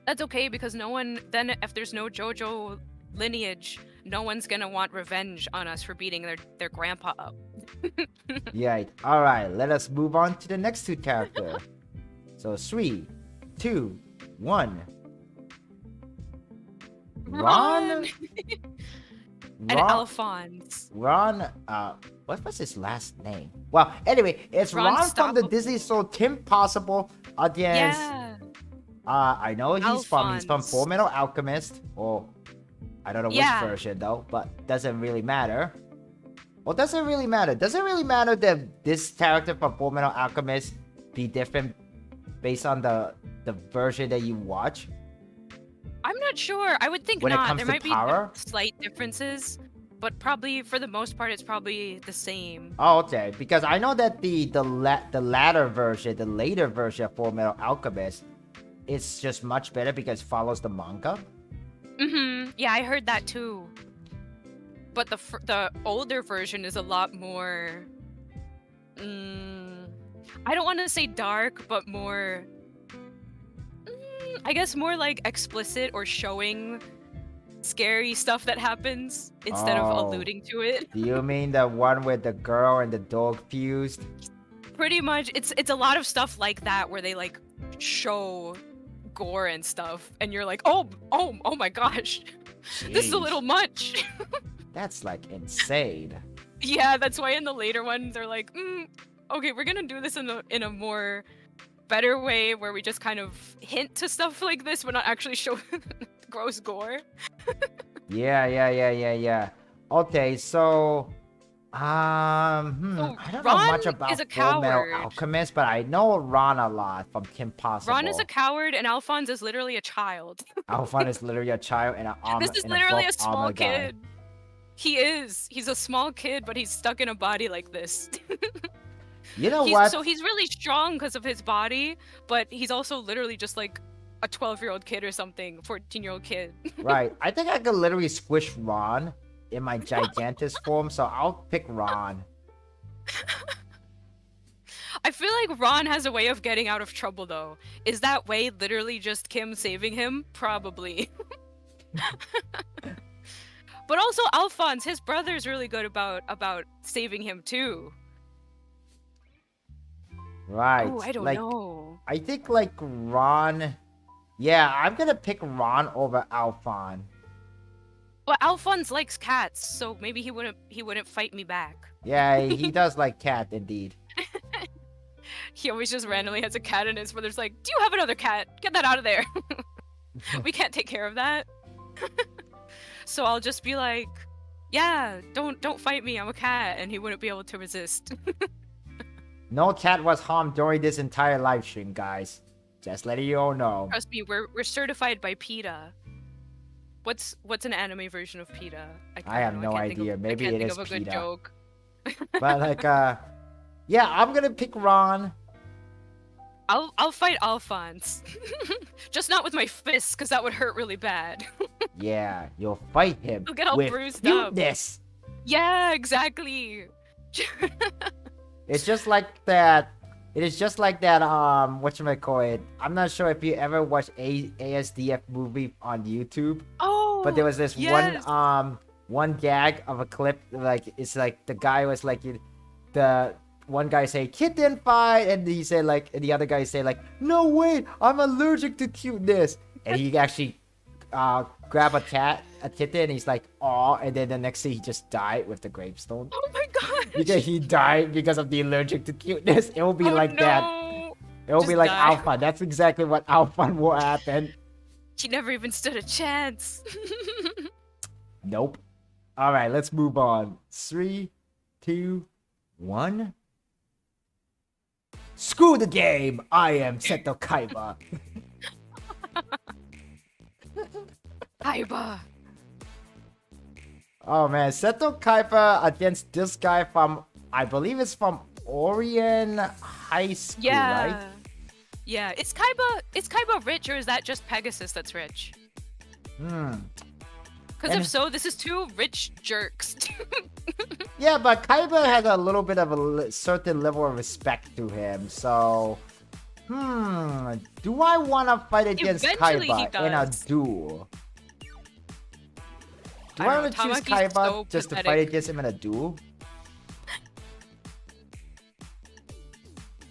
Speaker 2: That's okay because if there's no JoJo lineage, no one's gonna want revenge on us for beating their grandpa up.
Speaker 1: Yeah, alright, let us move on to the next 2 characters. So 3, 2, 1. Ron?
Speaker 2: And Alphonse.
Speaker 1: Ron, what was his last name? Well, anyway, it's Ron from the Disney Soul Kim Possible against...
Speaker 2: Yeah.
Speaker 1: I know he's from
Speaker 2: Alphonse.
Speaker 1: Fullmetal Alchemist, or I don't know which version though, but doesn't really matter. Well, doesn't really matter. Does it really matter that this character from Fullmetal Alchemist be different based on the version that you watch?
Speaker 2: I'm not sure. I would think
Speaker 1: When it
Speaker 2: not.
Speaker 1: comes
Speaker 2: There
Speaker 1: to
Speaker 2: might
Speaker 1: power?
Speaker 2: be slight differences, but probably for the most part, it's probably the same.
Speaker 1: Oh, okay. Because I know that the latter version, the later version of Fullmetal Alchemist, it's just much better because it follows the manga.
Speaker 2: Yeah, I heard that too. But the older version is a lot more. I don't want to say dark, but more. I guess more like explicit or showing scary stuff that happens instead of alluding to it.
Speaker 1: Do you mean the one with the girl and the dog fused? Pretty
Speaker 2: much. It's a lot of stuff like that where they like show gore and stuff, and you're like, oh my gosh, this is a little much.
Speaker 1: That's like insane.
Speaker 2: Yeah, that's why in the later ones they're like, okay, we're gonna do this in a more better way where we just kind of hint to stuff like this, but not actually show gross gore.
Speaker 1: Yeah. Okay, so I don't know much about Fullmetal Alchemist, but I know Ron a lot from Kim Possible.
Speaker 2: Ron is a coward, and Alphonse is literally a child.
Speaker 1: Alphonse is literally a child and
Speaker 2: This is literally a small kid. He is. He's a small kid, but he's stuck in a body like this.
Speaker 1: You know what?
Speaker 2: So he's really strong because of his body, but he's also literally just like a 12-year-old kid or something, 14-year-old kid.
Speaker 1: Right. I think I could literally squish Ron in my Gigantus form, so I'll pick Ron.
Speaker 2: I feel like Ron has a way of getting out of trouble, though. Is that way literally just Kim saving him? Probably. But also Alphonse, his brother's really good about saving him too.
Speaker 1: Right.
Speaker 2: Oh, I don't know.
Speaker 1: I think like Ron. Yeah, I'm gonna pick Ron over Alphonse.
Speaker 2: Well, Alphonse likes cats, so maybe he wouldn't fight me back.
Speaker 1: Yeah, he does like cat indeed.
Speaker 2: He always just randomly has a cat, and his brother's like, "Do you have another cat? Get that out of there. We can't take care of that." So I'll just be like, "Yeah, don't fight me. I'm a cat," and he wouldn't be able to resist.
Speaker 1: No cat was harmed during this entire live stream, guys. Just letting you all know.
Speaker 2: Trust me, we're certified by PETA. What's an anime version of PETA?
Speaker 1: I have no idea. Maybe it is
Speaker 2: PETA. I can't think of a good joke.
Speaker 1: But like, yeah, I'm gonna pick Ron.
Speaker 2: I'll fight Alphonse. Just not with my fists, because that would hurt really bad.
Speaker 1: Yeah, you'll fight him.
Speaker 2: He'll get all
Speaker 1: with
Speaker 2: bruised up.
Speaker 1: Cuteness.
Speaker 2: Yeah, exactly.
Speaker 1: It's just like that It is just like that, whatchamacallit. I'm not sure if you ever watched ASDF movie on YouTube,
Speaker 2: Oh,
Speaker 1: but there was this
Speaker 2: yes.
Speaker 1: one gag of a clip, like, it's like the guy was like, the one guy say, kitten fight, and he said like, and the other guy say like, no wait, I'm allergic to cuteness. And he actually grab a kitten, and he's like, aw, and then the next thing he just died with the gravestone.
Speaker 2: Oh my god.
Speaker 1: Because he died because of the allergic to cuteness. It will be like that. It will
Speaker 2: Just
Speaker 1: be like
Speaker 2: die.
Speaker 1: Alpha. That's exactly what Alpha will happen.
Speaker 2: He never even stood a chance.
Speaker 1: Nope. Alright, let's move on. 3, 2, 1. Screw the game! I am Seto Kaiba.
Speaker 2: Kaiba.
Speaker 1: Oh man, Seto Kaiba against this guy from, I believe it's from Orion High School,
Speaker 2: Yeah.
Speaker 1: right?
Speaker 2: Yeah. Is Kaiba rich, or is that just Pegasus that's rich? Because
Speaker 1: And-
Speaker 2: if so, this is two rich jerks.
Speaker 1: Yeah, but Kaiba has a little bit of a certain level of respect to him, so... do I want to fight against
Speaker 2: Eventually he
Speaker 1: Kaiba in a
Speaker 2: does.
Speaker 1: duel? Do
Speaker 2: I
Speaker 1: I
Speaker 2: don't
Speaker 1: want to
Speaker 2: know,
Speaker 1: choose
Speaker 2: Tamaki's
Speaker 1: Kaiba
Speaker 2: so
Speaker 1: just to fight
Speaker 2: pathetic.
Speaker 1: against him in a duel?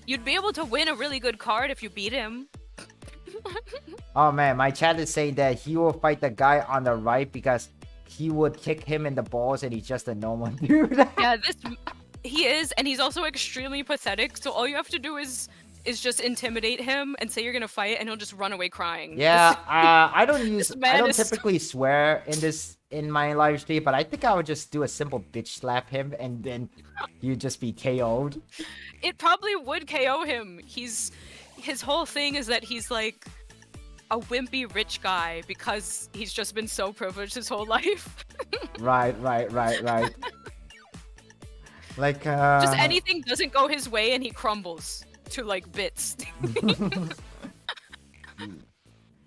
Speaker 2: You'd be able to win a really good card if you beat him.
Speaker 1: Oh man, my chat is saying that he will fight the guy on the right because he would kick him in the balls and he's just a normal dude.
Speaker 2: Yeah, he is, and he's also extremely pathetic. So all you have to do is just intimidate him and say you're gonna fight, and he'll just run away crying.
Speaker 1: Yeah, I don't
Speaker 2: man
Speaker 1: I don't
Speaker 2: is so-
Speaker 1: typically swear in my live stream, but I think I would just do a simple bitch slap him and then he'd just be KO'd.
Speaker 2: It probably would KO him. His whole thing is that he's like a wimpy rich guy because he's just been so privileged his whole life.
Speaker 1: Right. Like
Speaker 2: Just anything doesn't go his way and he crumbles to like bits.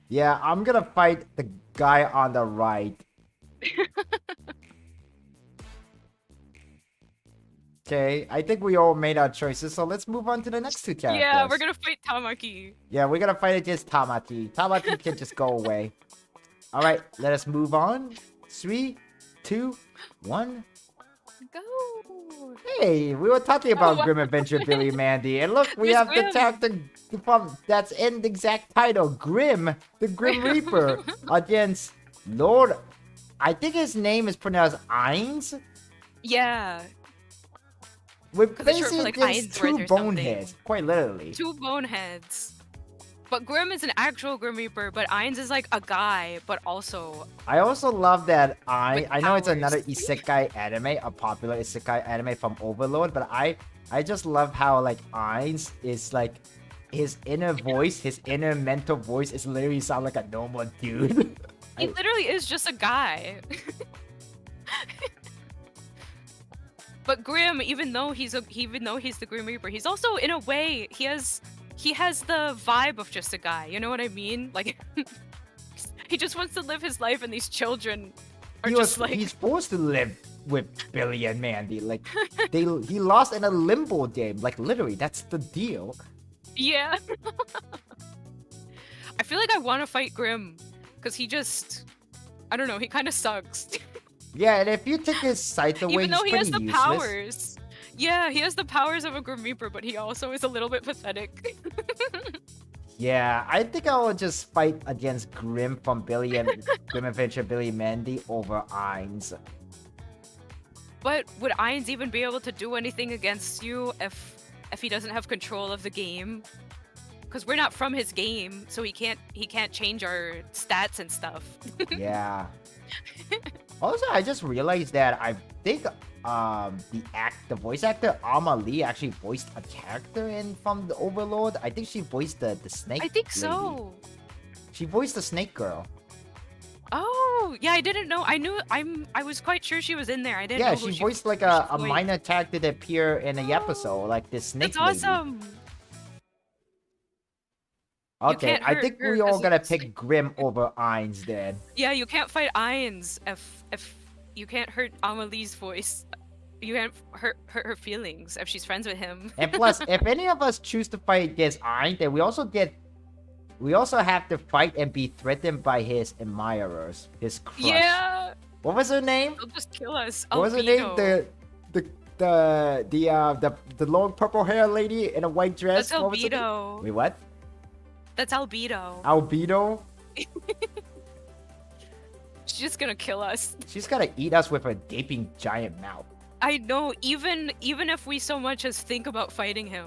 Speaker 1: Yeah, I'm gonna fight the guy on the right. Okay, I think we all made our choices, so let's move on to the next two characters.
Speaker 2: Yeah, we're gonna fight Tamaki.
Speaker 1: Yeah, we're gonna fight against Tamaki. Tamaki can just go away. Alright, let us move on. 3, 2, 1.
Speaker 2: Go.
Speaker 1: Hey, we were talking about
Speaker 2: wow.
Speaker 1: Grim Adventure Billy Mandy, and look, we
Speaker 2: Who's
Speaker 1: have the
Speaker 2: Grim?
Speaker 1: character from that's in the exact title, Grim, the Grim Reaper, against Lord. I think his name is pronounced Ainz.
Speaker 2: Yeah,
Speaker 1: We're
Speaker 2: 'Cause it's short
Speaker 1: facing
Speaker 2: for, like,
Speaker 1: against
Speaker 2: Ainsworth
Speaker 1: two
Speaker 2: or something.
Speaker 1: boneheads, quite literally.
Speaker 2: two boneheads. But Grim is an actual Grim Reaper, but Ainz is like a guy, but also
Speaker 1: I also love that
Speaker 2: With
Speaker 1: I know it's
Speaker 2: powers.
Speaker 1: another isekai anime, a popular isekai anime from Overlord, but I just love how like Ainz is like his inner voice, his inner mental voice is literally sound like a normal dude.
Speaker 2: he literally is just a guy. But Grim, even though he's the Grim Reaper, he's also in a way he has the vibe of just a guy. You know what I mean? Like he just wants to live his life, and these children are
Speaker 1: He's forced to live with Billy and Mandy. Like he lost in a limbo game. Like literally, that's the deal.
Speaker 2: Yeah. I feel like I want to fight Grim because I don't know, he kind of sucks.
Speaker 1: Yeah, and if you take his sight away,
Speaker 2: Even though
Speaker 1: he's
Speaker 2: he has
Speaker 1: pretty
Speaker 2: the
Speaker 1: useless.
Speaker 2: powers. Yeah, he has the powers of a Grim Reaper, but he also is a little bit pathetic.
Speaker 1: Yeah, I think I will just fight against Grim from Billy and Grim Adventure Billy Mandy over Ainz.
Speaker 2: But would Ainz even be able to do anything against you if he doesn't have control of the game? Because we're not from his game, so he can't change our stats and stuff.
Speaker 1: Yeah. Also, I just realized that I think the voice actor Alma Lee actually voiced a character from the Overlord. I think she voiced the snake.
Speaker 2: I think
Speaker 1: lady.
Speaker 2: so.
Speaker 1: She voiced the snake girl.
Speaker 2: Oh, yeah, I didn't know. I was quite sure she was in there. I didn't know
Speaker 1: Yeah,
Speaker 2: who
Speaker 1: she voiced like a
Speaker 2: voiced.
Speaker 1: minor character that appear in the episode, like this snake
Speaker 2: That's
Speaker 1: lady.
Speaker 2: awesome.
Speaker 1: Okay,
Speaker 2: can't
Speaker 1: I
Speaker 2: hurt
Speaker 1: think
Speaker 2: her
Speaker 1: we all
Speaker 2: 'cause
Speaker 1: gotta
Speaker 2: it's
Speaker 1: pick
Speaker 2: like-
Speaker 1: Grim over Ainz then.
Speaker 2: Yeah, you can't fight Ainz if you can't hurt Amali's voice. you can't hurt her feelings if she's friends with him.
Speaker 1: And plus, if any of us choose to fight against Ein, then we also have to fight and be threatened by his admirers, his crush.
Speaker 2: Yeah.
Speaker 1: What was her name?
Speaker 2: They'll just kill us.
Speaker 1: What was her name? The long purple hair lady in a white dress.
Speaker 2: That's
Speaker 1: What was her name?
Speaker 2: Albedo.
Speaker 1: Wait, what?
Speaker 2: That's Albedo.
Speaker 1: Albedo?
Speaker 2: She's just gonna kill us.
Speaker 1: She's gonna eat us with her gaping giant mouth.
Speaker 2: I know, even if we so much as think about fighting him.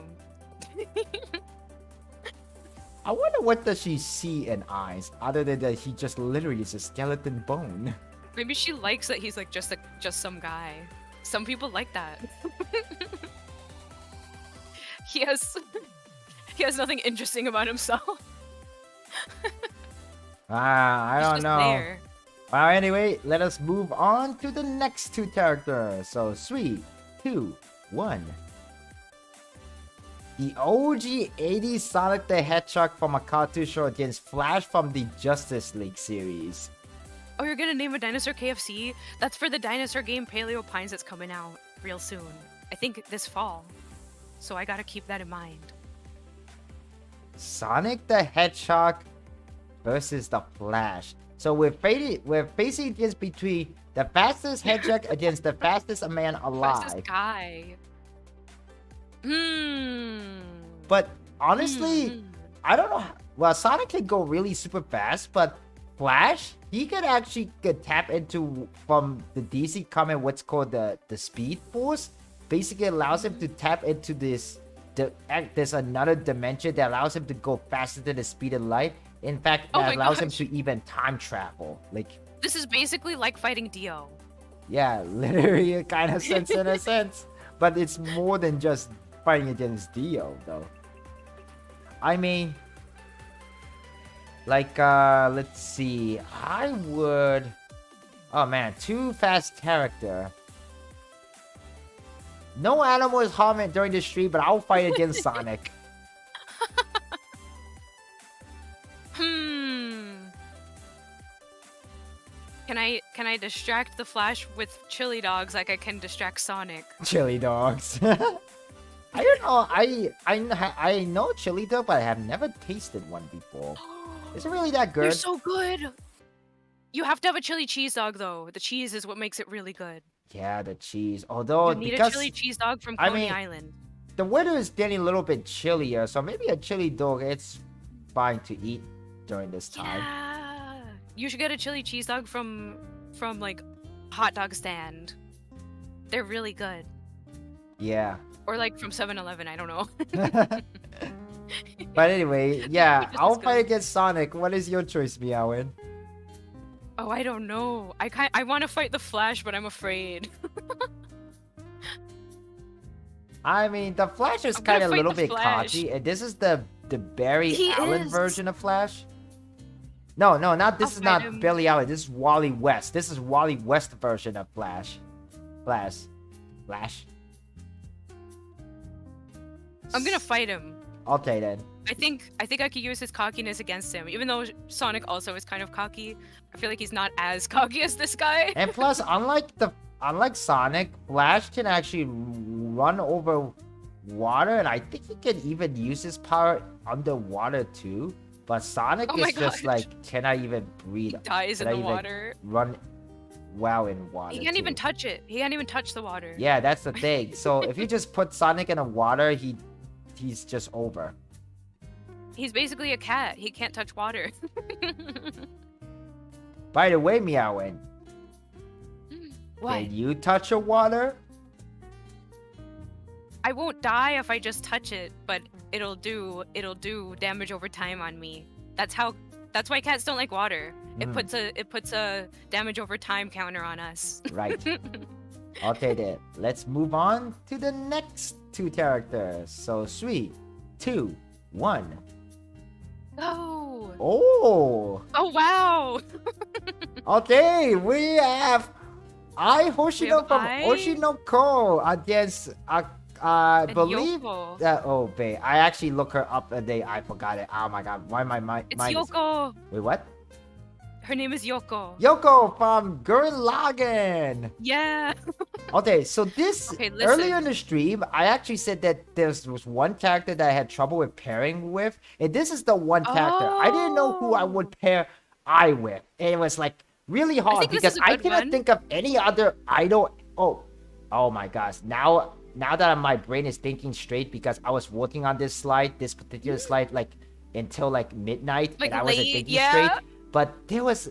Speaker 1: I wonder what does she see in eyes, other than that he just literally is a skeleton bone.
Speaker 2: Maybe she likes that he's like just some guy. Some people like that. He has nothing interesting about himself.
Speaker 1: I
Speaker 2: He's
Speaker 1: don't
Speaker 2: just
Speaker 1: know.
Speaker 2: there.
Speaker 1: Well, anyway, let us move on to the next two characters. So 3, 2, 1. The OG 80s Sonic the Hedgehog from a cartoon show against Flash from the Justice League series.
Speaker 2: Oh, you're gonna name a dinosaur KFC? That's for the dinosaur game Paleo Pines that's coming out real soon. I think this fall. So I gotta keep that in mind.
Speaker 1: Sonic the Hedgehog versus the Flash. So we're facing against between the fastest hedgehog against the fastest man alive.
Speaker 2: Fastest guy.
Speaker 1: But honestly, I don't know. Well, Sonic can go really super fast, but Flash, he could actually tap into from the DC comic what's called the Speed Force. Basically allows him to tap into this. There's another dimension that allows him to go faster than the speed of light. In fact, that allows him to even time travel. Like,
Speaker 2: this is basically like fighting Dio.
Speaker 1: yeah, literally a kind of sense in a sense. But it's more than just fighting against Dio, though. I mean, like, let's see. I would... Oh, man. Too fast character. No animal is harmed during the stream, but I'll fight against Sonic.
Speaker 2: Can I distract the Flash with chili dogs like I can distract Sonic?
Speaker 1: Chili dogs. I don't know. I know chili dog, but I have never tasted one before. Is it really that good?
Speaker 2: They're so good. You have to have a chili cheese dog though. The cheese is what makes it really good.
Speaker 1: Yeah, the cheese. Although
Speaker 2: You need
Speaker 1: because
Speaker 2: a chili cheese dog from Coney Island.
Speaker 1: the weather is getting a little bit chillier, so maybe a chili dog it's fine to eat during this time.
Speaker 2: Yeah. You should get a chili cheese dog from like hot dog stand. They're really good.
Speaker 1: Yeah.
Speaker 2: Or like from 7-Eleven, I don't know.
Speaker 1: But anyway, yeah,
Speaker 2: Just
Speaker 1: I'll
Speaker 2: as
Speaker 1: fight
Speaker 2: good.
Speaker 1: against Sonic. What is your choice, Meowin?
Speaker 2: Oh, I don't know. I want to fight the Flash, but I'm afraid.
Speaker 1: I mean, the Flash is
Speaker 2: I'm gonna
Speaker 1: kind of a
Speaker 2: fight
Speaker 1: little
Speaker 2: the
Speaker 1: bit
Speaker 2: Flash.
Speaker 1: cocky, and this is the Barry
Speaker 2: He
Speaker 1: Allen
Speaker 2: is.
Speaker 1: version of Flash. No, not this
Speaker 2: I'll
Speaker 1: is not
Speaker 2: fight him.
Speaker 1: Barry Allen. This is Wally West. This is Wally West version of Flash. Flash.
Speaker 2: I'm gonna fight him.
Speaker 1: Okay then.
Speaker 2: I think I could use his cockiness against him. Even though Sonic also is kind of cocky, I feel like he's not as cocky as this guy.
Speaker 1: And plus, unlike Sonic, Flash can actually run over water, and I think he can even use his power underwater too. But Sonic
Speaker 2: Oh my
Speaker 1: is just
Speaker 2: gosh.
Speaker 1: like cannot even breathe.
Speaker 2: He dies in
Speaker 1: Cannot
Speaker 2: the
Speaker 1: even
Speaker 2: water.
Speaker 1: Run well in water.
Speaker 2: He can't even
Speaker 1: too.
Speaker 2: touch it. He can't even touch the water.
Speaker 1: Yeah, that's the thing. So if you just put Sonic in the water, he's just over.
Speaker 2: He's basically a cat. He can't touch water.
Speaker 1: By the way, Meowin,
Speaker 2: What?
Speaker 1: can you touch the water?
Speaker 2: I won't die if I just touch it, but it'll do damage over time on me. That's why cats don't like water. It puts a damage over time counter on us.
Speaker 1: Right. Okay then. Let's move on to the next two characters. So 3, 2, 1.
Speaker 2: Oh.
Speaker 1: Oh.
Speaker 2: Oh wow.
Speaker 1: Okay, we have Hoshino from
Speaker 2: Ai?
Speaker 1: Oshinoko against I
Speaker 2: And
Speaker 1: believe
Speaker 2: Yoko.
Speaker 1: oh babe, I actually looked her up a day. I forgot it. Oh my god, why my mind
Speaker 2: It's Yoko.
Speaker 1: Wait, what?
Speaker 2: Her name is Yoko.
Speaker 1: Yoko from Gurren Lagann.
Speaker 2: Yeah.
Speaker 1: Okay, so this
Speaker 2: Okay,
Speaker 1: earlier in
Speaker 2: listen.
Speaker 1: the stream, I actually said that there was one character that I had trouble with pairing with, and this is the one character. I didn't know who I would pair I with. And it was like really hard
Speaker 2: think this
Speaker 1: because
Speaker 2: is a
Speaker 1: I
Speaker 2: good
Speaker 1: cannot
Speaker 2: one.
Speaker 1: think of any other idol. Oh my gosh. Now that my brain is thinking straight because I was working on this particular slide, like until like midnight,
Speaker 2: Like
Speaker 1: and I wasn't
Speaker 2: late,
Speaker 1: thinking
Speaker 2: yeah.
Speaker 1: straight. But there was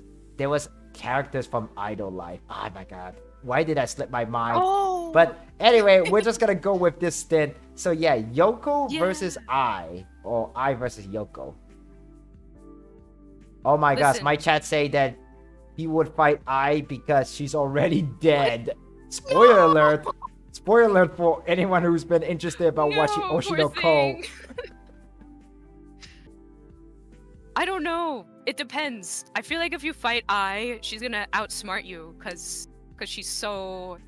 Speaker 1: characters from Idol Life. Oh my god. Why did I slip my mind?
Speaker 2: Oh.
Speaker 1: But anyway, we're just gonna go with this then. So yeah, Yoko
Speaker 2: Yeah.
Speaker 1: versus I, or I versus Yoko. Oh my gosh,
Speaker 2: Listen.
Speaker 1: my chat say that he would fight I because she's already dead. Spoiler alert. Spoiler alert for anyone who's been interested about watching
Speaker 2: No, poor
Speaker 1: Oshinoko.
Speaker 2: thing. I don't know. It depends. I feel like if you fight I, she's gonna outsmart you because she's so.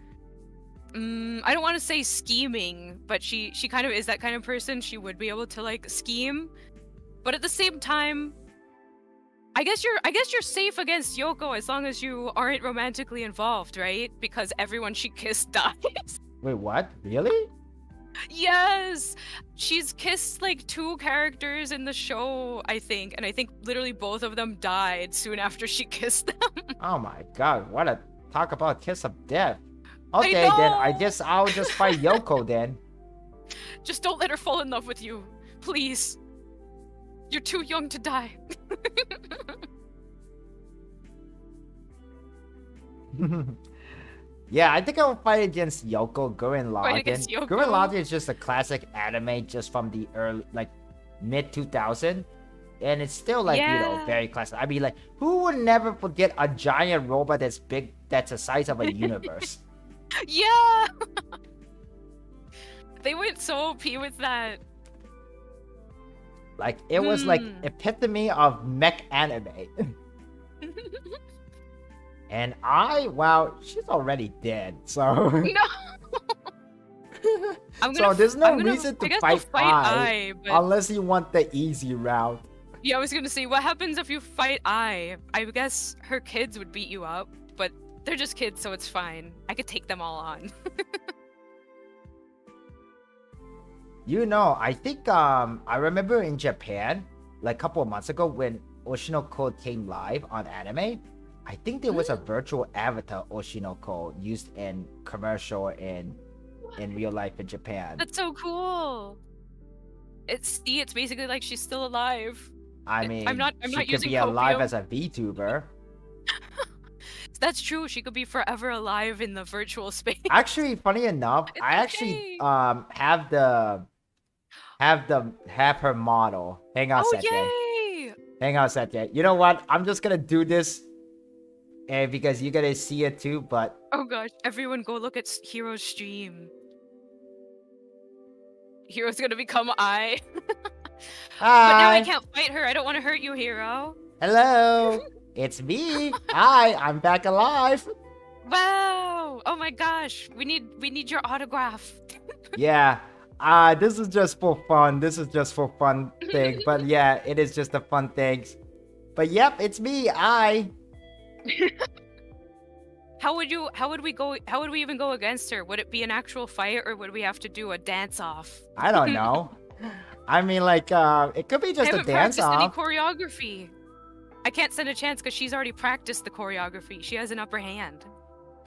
Speaker 2: I don't want to say scheming, but she kind of is that kind of person. She would be able to like scheme, but at the same time, I guess you're safe against Yoko as long as you aren't romantically involved, right? Because everyone she kissed dies.
Speaker 1: Wait, what? Really?
Speaker 2: Yes! She's kissed like 2 characters in the show, I think, and I think literally both of them died soon after she kissed them.
Speaker 1: Oh my god, what a talk about kiss of death. Okay, then I
Speaker 2: know!
Speaker 1: guess I'll just fight Yoko then.
Speaker 2: Just don't let her fall in love with you. Please. You're too young to die.
Speaker 1: Yeah, I think I'll fight against Yoko, Gurren
Speaker 2: Fight
Speaker 1: Lagann.
Speaker 2: against Yoko.
Speaker 1: Gurren Lagann is just a classic anime just from the early, like, mid-2000. And it's still, like,
Speaker 2: Yeah.
Speaker 1: very classic. I mean, like, who would never forget a giant robot that's big, that's the size of a universe?
Speaker 2: Yeah! They went so OP with that.
Speaker 1: Like, it was, like,
Speaker 2: Hmm.
Speaker 1: epitome of mech anime. And well, she's already dead, so...
Speaker 2: No!
Speaker 1: So there's no
Speaker 2: I'm gonna-
Speaker 1: reason
Speaker 2: I
Speaker 1: to
Speaker 2: guess
Speaker 1: fight
Speaker 2: I'll
Speaker 1: I,
Speaker 2: but...
Speaker 1: unless you want the easy route.
Speaker 2: Yeah, I was gonna say, what happens if you fight I? I guess her kids would beat you up, but they're just kids, so it's fine. I could take them all on.
Speaker 1: You know, I think I remember in Japan, like a couple of months ago when Oshinoko came live on anime, I think there was a virtual avatar Oshinoko used in commercial and in real life in Japan.
Speaker 2: That's so cool. It's basically like she's still alive.
Speaker 1: I mean,
Speaker 2: I'm not
Speaker 1: she could
Speaker 2: using
Speaker 1: be alive
Speaker 2: copium.
Speaker 1: as a VTuber.
Speaker 2: That's true. She could be forever alive in the virtual space.
Speaker 1: Actually, funny enough,
Speaker 2: It's
Speaker 1: I actually
Speaker 2: okay.
Speaker 1: have her model. Hang on a
Speaker 2: Oh
Speaker 1: second.
Speaker 2: yay!
Speaker 1: Hang on a second. You know what? I'm just gonna do this, and because you're gonna see it too. But
Speaker 2: Oh gosh, everyone go look at Hero's stream. Hero's gonna become I. But now I
Speaker 1: hi,
Speaker 2: can't fight her. I don't want to hurt you, Hero.
Speaker 1: hello, it's me. Hi, I'm back alive.
Speaker 2: Wow! Oh my gosh, we need your autograph.
Speaker 1: Yeah. This is just for fun. This is just for fun thing. But yeah, it is just a fun thing. But yep, it's me.
Speaker 2: How would we even go against her? Would it be an actual fight or would we have to do a dance off?
Speaker 1: I don't know. I mean, like, it could be
Speaker 2: I
Speaker 1: just a
Speaker 2: haven't
Speaker 1: dance
Speaker 2: practiced any
Speaker 1: off.
Speaker 2: choreography. I can't stand a chance because she's already practiced the choreography. She has an upper hand.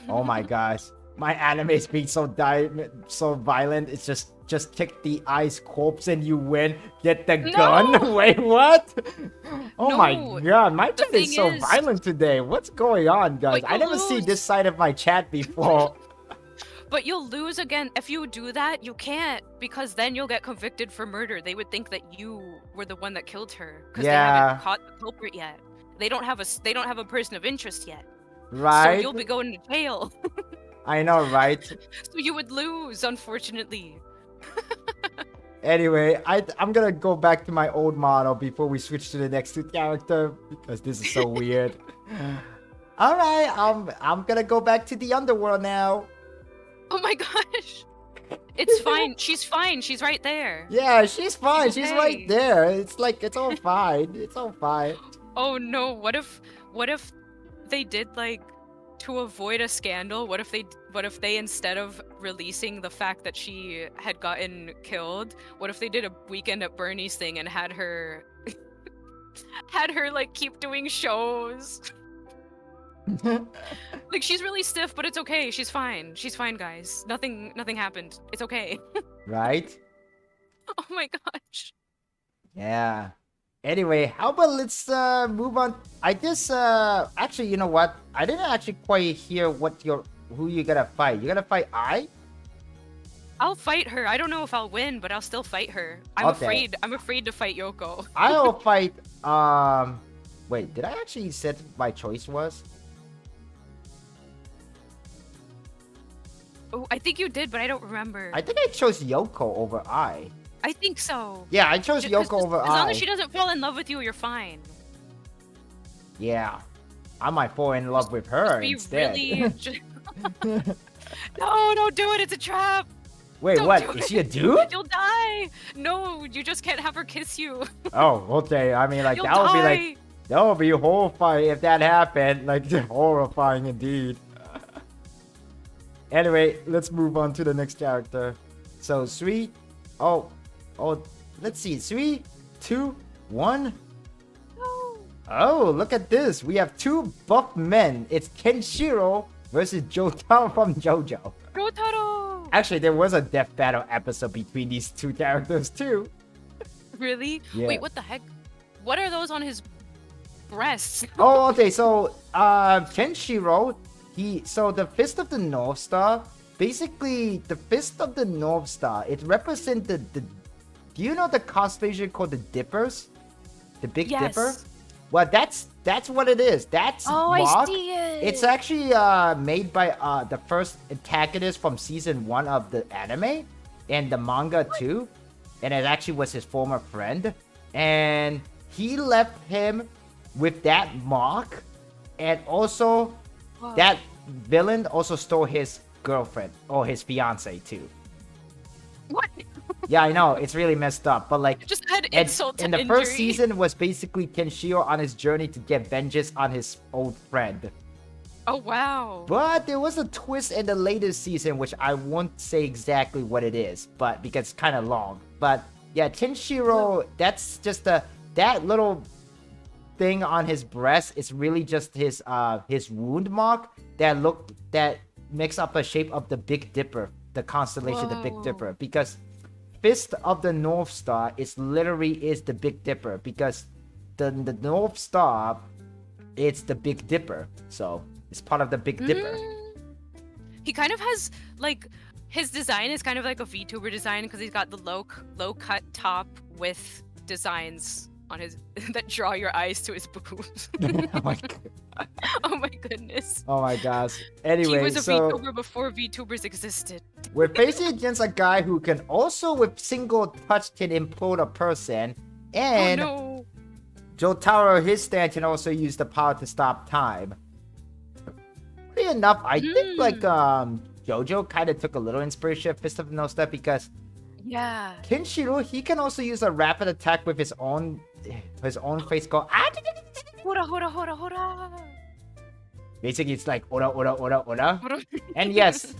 Speaker 1: Oh my gosh. My anime speed so violent. It's just kick the ice corpse and you win. Get the gun.
Speaker 2: No!
Speaker 1: Wait, what? Oh my
Speaker 2: No,
Speaker 1: god, my
Speaker 2: the
Speaker 1: chat is so
Speaker 2: thing is-
Speaker 1: violent today. What's going on, guys?
Speaker 2: But
Speaker 1: I
Speaker 2: you'll
Speaker 1: never see
Speaker 2: lose.
Speaker 1: this side of my chat before.
Speaker 2: But you'll lose again if you do that. You can't because then you'll get convicted for murder. They would think that you were the one that killed her because they
Speaker 1: Yeah.
Speaker 2: haven't caught the culprit yet. They don't have a person of interest yet.
Speaker 1: Right?
Speaker 2: So you'll be going to jail.
Speaker 1: I know, right?
Speaker 2: So you would lose, unfortunately.
Speaker 1: Anyway, I'm gonna go back to my old model before we switch to the next character because this is so weird. All right, I'm gonna go back to the underworld now.
Speaker 2: Oh my gosh. It's fine. She's fine. She's right there.
Speaker 1: Yeah, she's fine. She's right
Speaker 2: okay.
Speaker 1: there. It's like it's all fine. It's all fine.
Speaker 2: Oh no, what if they did like to avoid a scandal, what if they instead of releasing the fact that she had gotten killed, what if they did a Weekend at Bernie's thing and had her like keep doing shows? Like she's really stiff, but it's okay. She's fine. She's fine, guys. Nothing happened. It's okay.
Speaker 1: Right?
Speaker 2: Oh my gosh.
Speaker 1: Yeah. Anyway, how about let's move on. I just actually, you know what? I didn't actually quite hear who you gonna fight. You gonna fight I?
Speaker 2: I'll fight her. I don't know if I'll win, but I'll still fight her. I'm afraid to fight Yoko.
Speaker 1: I'll fight wait, did I actually say my choice was?
Speaker 2: Oh, I think you did, but I don't remember.
Speaker 1: I think I chose Yoko over I.
Speaker 2: I think so.
Speaker 1: Yeah, I chose Yoko over I.
Speaker 2: As long as she doesn't fall in love with you, you're fine.
Speaker 1: Yeah. I might fall in love with her instead.
Speaker 2: Really... No, don't do it. It's a trap.
Speaker 1: Wait,
Speaker 2: Don't
Speaker 1: what?
Speaker 2: do
Speaker 1: Is
Speaker 2: it.
Speaker 1: she a dude?
Speaker 2: You'll die. No, you just can't have her kiss you.
Speaker 1: Oh, okay. I mean, like,
Speaker 2: You'll
Speaker 1: that would be
Speaker 2: die.
Speaker 1: like... That would be horrifying if that happened. Like, horrifying indeed. Anyway, let's move on to the next character. So, 3... Oh, let's see. 3, 2, 1...
Speaker 2: No.
Speaker 1: Oh, look at this. We have two buff men. It's Kenshiro versus Jotaro from JoJo.
Speaker 2: Rotaro.
Speaker 1: Actually, there was a death battle episode between these two characters too.
Speaker 2: Really?
Speaker 1: Yeah.
Speaker 2: Wait, what the heck? What are those on his breasts?
Speaker 1: Oh, okay. So, Kenshiro, so the Fist of the North Star, basically, the Fist of the North Star, it represents the do you know the constellation called the Dippers? The Big Dipper? Well, that's what it is. That's
Speaker 2: I
Speaker 1: Mark.
Speaker 2: see it.
Speaker 1: It's actually made by the first antagonist from season 1 of the anime and the manga too. And it actually was his former friend. And he left him with that mark. And also, that villain also stole his girlfriend or his fiance too.
Speaker 2: What?
Speaker 1: Yeah, I know, it's really messed up, but like,
Speaker 2: Just add insult to
Speaker 1: and the
Speaker 2: injury.
Speaker 1: first season was basically Kenshiro on his journey to get vengeance on his old friend.
Speaker 2: Oh wow.
Speaker 1: But there was a twist in the latest season, which I won't say exactly what it is, but because it's kind of long. But yeah, Kenshiro, that's just that little thing on his breast is really just his wound mark that makes up the shape of the Big Dipper, the constellation, the Big Dipper, because Fist of the North Star is the Big Dipper, because the North Star, it's the Big Dipper, so it's part of the Big Dipper.
Speaker 2: He kind of has like his design is kind of like a VTuber design because he's got the low cut top with designs on his that draw your eyes to his boobs.
Speaker 1: Oh my god.
Speaker 2: Oh my goodness.
Speaker 1: Oh my gosh. Anyway,
Speaker 2: he was a
Speaker 1: so
Speaker 2: VTuber before VTubers existed.
Speaker 1: we're facing against a guy who can also, with single touch, can implode a person, and
Speaker 2: Oh no.
Speaker 1: Jotaro, his stand, can also use the power to stop time. Funny enough, I think like JoJo kind of took a little inspiration of Fist of the North Star, because
Speaker 2: Yeah.
Speaker 1: Kenshiro, he can also use a rapid attack with his own face called
Speaker 2: Hora.
Speaker 1: basically it's like ora. And yes,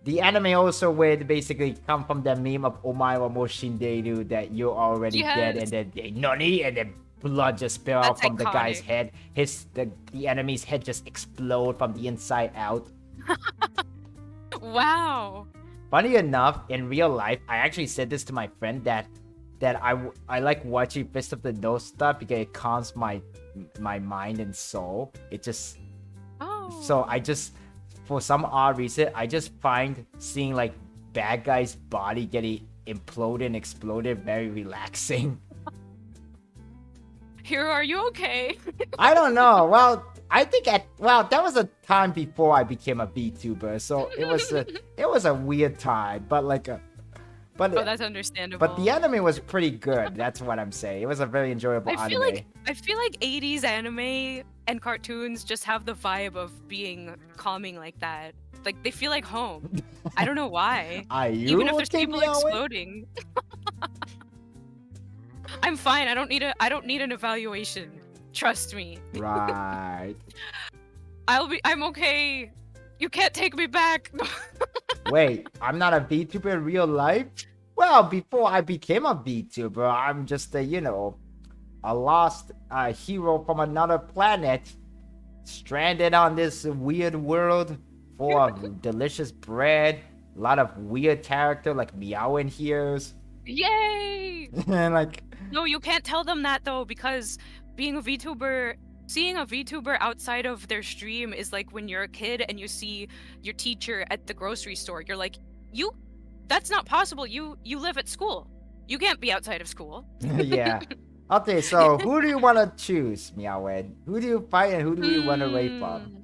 Speaker 1: the anime also would basically come from the meme of Omae wa mo shinderu, that you're already dead, and then they nani, and then blood just spill out
Speaker 2: That's
Speaker 1: from the guy's
Speaker 2: iconic.
Speaker 1: head. The enemy's head just explode from the inside out.
Speaker 2: Wow.
Speaker 1: Funny enough, in real life, I actually said this to my friend that I like watching Fist of the North Star because it calms my mind and soul. It just so I just, for some odd reason, I just find seeing like bad guys' body getting imploded and exploded very relaxing.
Speaker 2: Hero, are you okay?
Speaker 1: I don't know. Well, I think that was a time before I became a VTuber, so it was a weird time, but like
Speaker 2: Oh, that's understandable.
Speaker 1: But the anime was pretty good. That's what I'm saying. It was a very enjoyable
Speaker 2: I feel
Speaker 1: anime.
Speaker 2: like 80s anime and cartoons just have the vibe of being calming like that. Like they feel like home. I don't know why.
Speaker 1: Are you
Speaker 2: Even if there's
Speaker 1: okay,
Speaker 2: people
Speaker 1: Meowrins?
Speaker 2: exploding. I'm fine. I don't need an evaluation. Trust me.
Speaker 1: Right.
Speaker 2: I'm okay. You can't take me back.
Speaker 1: Wait, I'm not a VTuber in real life? Well, before I became a VTuber, I'm just a lost hero from another planet, stranded on this weird world full of delicious bread, a lot of weird character like Meowrins here.
Speaker 2: Yay!
Speaker 1: And like,
Speaker 2: No, you can't tell them that though, because being a VTuber, seeing a VTuber outside of their stream is like when you're a kid and you see your teacher at the grocery store. You're like, that's not possible. You live at school. You can't be outside of school.
Speaker 1: yeah. Okay, so who do you want to choose, Meowrins? Who do you fight and who do you run away from?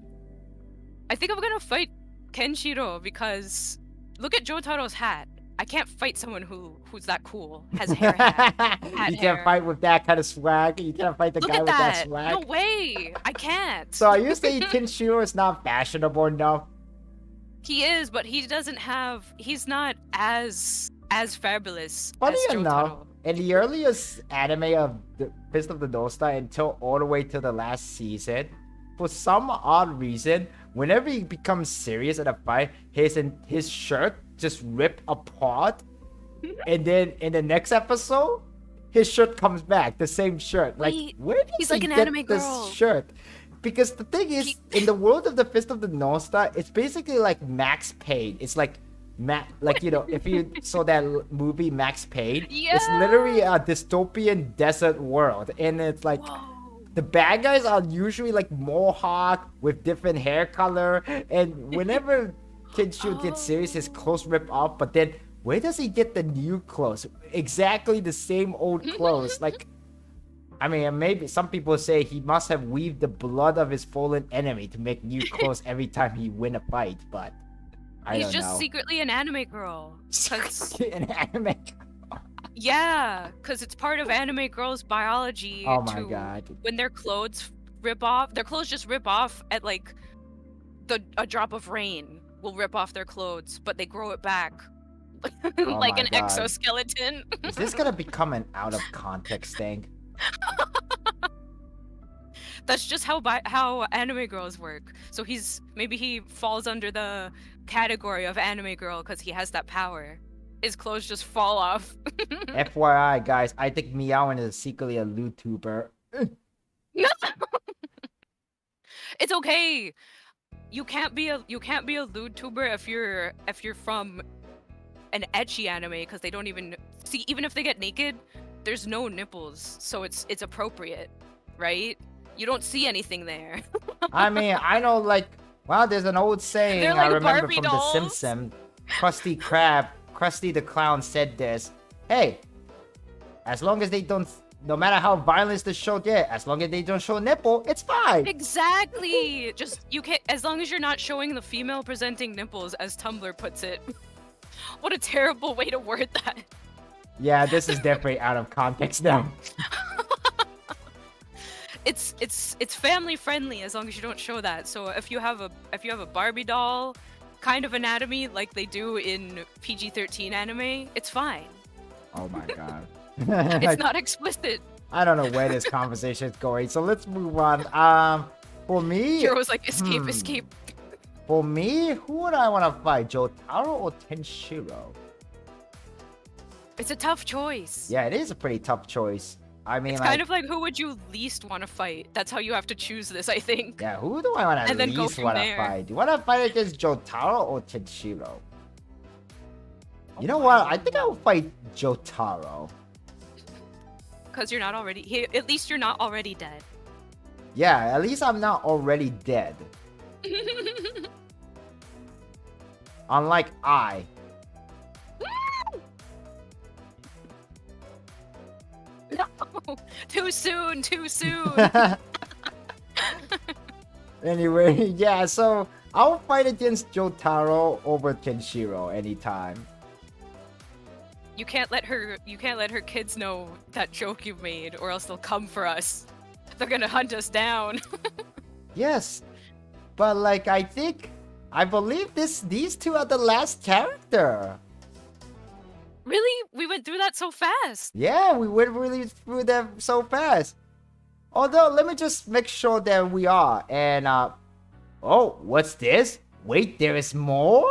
Speaker 2: I think I'm gonna fight Kenshiro because look at Jotaro's hat. I can't fight someone who's that cool, has hair hat.
Speaker 1: You can't fight with that kind of swag. You can't fight the guy with that swag.
Speaker 2: No way, I can't.
Speaker 1: So are you saying Kenshiro is not fashionable enough?
Speaker 2: He is, but he doesn't have. He's not as fabulous
Speaker 1: Funny
Speaker 2: as
Speaker 1: enough,
Speaker 2: Jotaro.
Speaker 1: in the earliest anime of the Fist of the North Star until all the way to the last season, for some odd reason, whenever he becomes serious in a fight, his shirt just rip apart, and then in the next episode, his shirt comes back, the same shirt. Like,
Speaker 2: Wait,
Speaker 1: where did
Speaker 2: he's
Speaker 1: he
Speaker 2: like an
Speaker 1: get
Speaker 2: anime
Speaker 1: this
Speaker 2: girl.
Speaker 1: shirt? Because the thing is, in the world of the Fist of the North Star, it's basically like Max Payne. It's like if you saw that movie Max Payne, it's literally a dystopian desert world, and it's like.
Speaker 2: Whoa.
Speaker 1: The bad guys are usually like mohawk with different hair color, and whenever Kenshiro gets serious, his clothes rip off. But then, where does he get the new clothes? Exactly the same old clothes. Like, I mean, maybe some people say he must have weaved the blood of his fallen enemy to make new clothes every time he win a fight. But I don't know.
Speaker 2: He's just secretly an anime girl.
Speaker 1: An anime.
Speaker 2: Yeah, because it's part of anime girls' biology.
Speaker 1: Oh my god.
Speaker 2: When their clothes rip off, their clothes just rip off at like a drop of rain will rip off their clothes, but they grow it back like an exoskeleton.
Speaker 1: Is this gonna become an out of context thing?
Speaker 2: That's just how anime girls work. So maybe he falls under the category of anime girl because he has that power. His clothes just fall off.
Speaker 1: FYI, guys, I think Meowrins is secretly a YouTuber.
Speaker 2: It's okay. You can't be a YouTuber if you're from an ecchi anime because they don't even see. Even if they get naked, there's no nipples, so it's appropriate, right? You don't see anything there.
Speaker 1: I mean, I know, like, well, there's an old saying
Speaker 2: They're like
Speaker 1: I remember
Speaker 2: Barbie
Speaker 1: from
Speaker 2: dolls.
Speaker 1: The Simpsons. Krusty the Clown said this. Hey, as long as they don't, no matter how violent the show get, as long as they don't show nipple, it's fine.
Speaker 2: Exactly. Just you can't, as long as you're not showing the female presenting nipples, as Tumblr puts it. What a terrible way to word that.
Speaker 1: Yeah, this is definitely out of context now.
Speaker 2: It's family friendly as long as you don't show that. So if you have a Barbie doll kind of anatomy like they do in PG-13 anime, it's fine.
Speaker 1: Oh my god.
Speaker 2: It's not explicit.
Speaker 1: I don't know where this conversation is going, so let's move on. For me,
Speaker 2: Hero's like escape.
Speaker 1: For me, who would I want to fight, Jotaro or Kenshiro?
Speaker 2: It's a tough choice.
Speaker 1: Yeah, it is a pretty tough choice. I mean,
Speaker 2: it's kind of like who would you least want to fight? That's how you have to choose this, I think.
Speaker 1: Yeah, who do I want to least want to fight? Do you want to fight against Jotaro or Kenshiro? You know what? I think I will fight Jotaro.
Speaker 2: Because you're not already... At least you're not already dead.
Speaker 1: Yeah, at least I'm not already dead. Unlike I.
Speaker 2: No! Too soon!
Speaker 1: Anyway, yeah, so I'll fight against Jotaro over Kenshiro anytime.
Speaker 2: You can't let her kids know that joke you made, or else they'll come for us. They're gonna hunt us down.
Speaker 1: Yes, but like I believe these two are the last character.
Speaker 2: Really? We went through that so fast.
Speaker 1: Yeah, we went really through them so fast. Although, let me just make sure that we are. And, oh, what's this? Wait, there is more?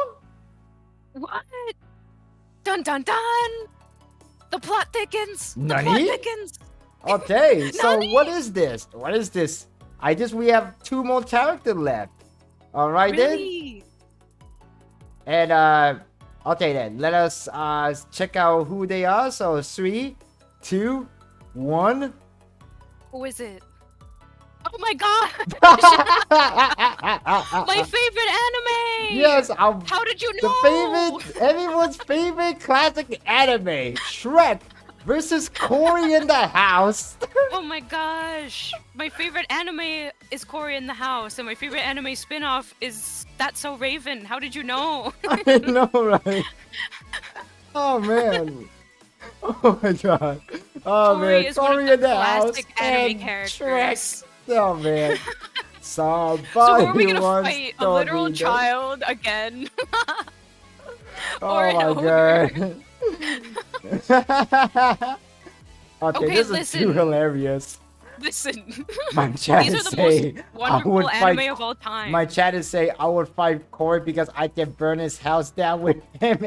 Speaker 2: What? Dun dun dun! The plot thickens! The plot
Speaker 1: Nani?
Speaker 2: thickens!
Speaker 1: Okay, so
Speaker 2: Nani?
Speaker 1: what is this? What is this? We have 2 more characters left. Alright
Speaker 2: Really?
Speaker 1: then. And, okay then, let us, check out who they are. So, 3, 2, 1.
Speaker 2: Who is it? Oh my god! My favorite anime!
Speaker 1: Yes,
Speaker 2: How did you know?
Speaker 1: everyone's favorite classic anime, Shrek versus Cory in the House.
Speaker 2: Oh my gosh! My favorite anime is Cory in the House, and my favorite anime spin-off is That's So Raven. How did you know?
Speaker 1: I know, right? Oh man. Oh my god. Oh
Speaker 2: Cory
Speaker 1: man,
Speaker 2: is one of
Speaker 1: Cory
Speaker 2: the
Speaker 1: in the House
Speaker 2: classic anime
Speaker 1: and
Speaker 2: characters.
Speaker 1: Shrek. Oh man.
Speaker 2: So
Speaker 1: Somebody
Speaker 2: are we gonna
Speaker 1: wants
Speaker 2: fight a
Speaker 1: to
Speaker 2: literal
Speaker 1: be the-
Speaker 2: child again?
Speaker 1: Oh my god. Okay, this is
Speaker 2: listen.
Speaker 1: too hilarious.
Speaker 2: Listen,
Speaker 1: My chat
Speaker 2: these
Speaker 1: is
Speaker 2: are the
Speaker 1: saying
Speaker 2: most
Speaker 1: I
Speaker 2: wonderful
Speaker 1: would
Speaker 2: anime
Speaker 1: fight.
Speaker 2: of all time.
Speaker 1: My chat is saying I would fight Cory because I can burn his house down with him.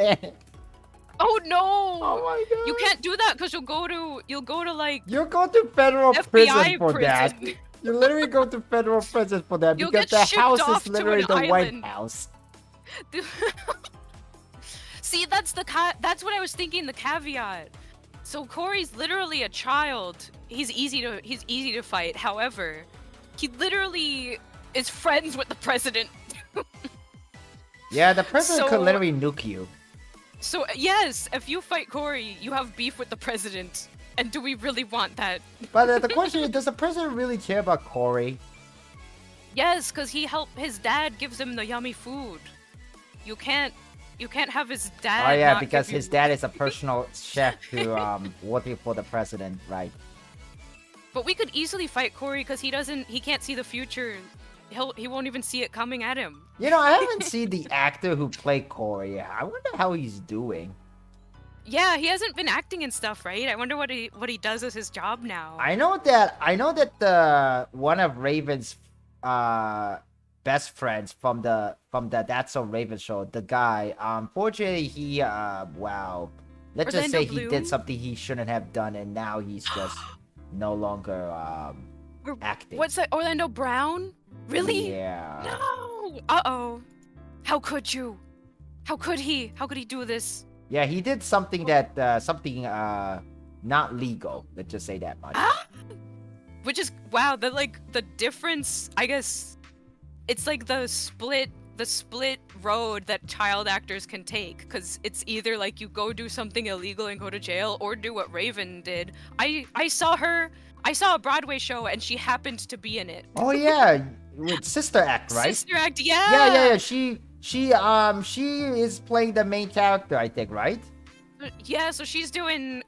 Speaker 2: Oh no!
Speaker 1: Oh my god!
Speaker 2: You can't do that because you'll go to like
Speaker 1: You'll go to federal
Speaker 2: FBI
Speaker 1: prison for that.
Speaker 2: prison.
Speaker 1: You literally go to federal prison for that
Speaker 2: You'll
Speaker 1: because
Speaker 2: get
Speaker 1: the
Speaker 2: shipped
Speaker 1: house
Speaker 2: off
Speaker 1: is
Speaker 2: to
Speaker 1: literally
Speaker 2: an
Speaker 1: the White
Speaker 2: island.
Speaker 1: House.
Speaker 2: See, that's what I was thinking. The caveat. So Cory's literally a child. He's easy to fight. However, he literally is friends with the president.
Speaker 1: Yeah, the president could
Speaker 2: So-
Speaker 1: literally nuke you.
Speaker 2: So yes, if you fight Cory, you have beef with the president. And do we really want that?
Speaker 1: But the question is, does the president really care about Cory?
Speaker 2: Yes, because his dad gives him the yummy food. You can't have his dad.
Speaker 1: Oh yeah,
Speaker 2: not
Speaker 1: because
Speaker 2: give
Speaker 1: his
Speaker 2: you-
Speaker 1: dad is a personal chef who working for the president, right?
Speaker 2: But we could easily fight Cory because he can't see the future. He won't even see it coming at him.
Speaker 1: You know, I haven't seen the actor who played Cory. I wonder how he's doing.
Speaker 2: Yeah, he hasn't been acting and stuff, right? I wonder what he does as his job now.
Speaker 1: I know that the one of Raven's best friends from the That's So Raven show, the guy, unfortunately he wow. Let's just
Speaker 2: Orlando
Speaker 1: say he
Speaker 2: Bloom?
Speaker 1: did something he shouldn't have done and now he's just no longer acting.
Speaker 2: What's that? Orlando Brown? Really?
Speaker 1: Yeah.
Speaker 2: No. Uh-oh. How could you? How could he? How could he do this?
Speaker 1: Yeah, he did something that not legal. Let's just say that much.
Speaker 2: Which is wow, the difference, I guess it's like the split road that child actors can take, because it's either like you go do something illegal and go to jail or do what Raven did. I saw a Broadway show and she happened to be in it.
Speaker 1: Oh yeah, with Sister Act, right?
Speaker 2: Sister Act, yeah.
Speaker 1: Yeah. She is playing the main character, I think, right?
Speaker 2: Yeah, so she's doing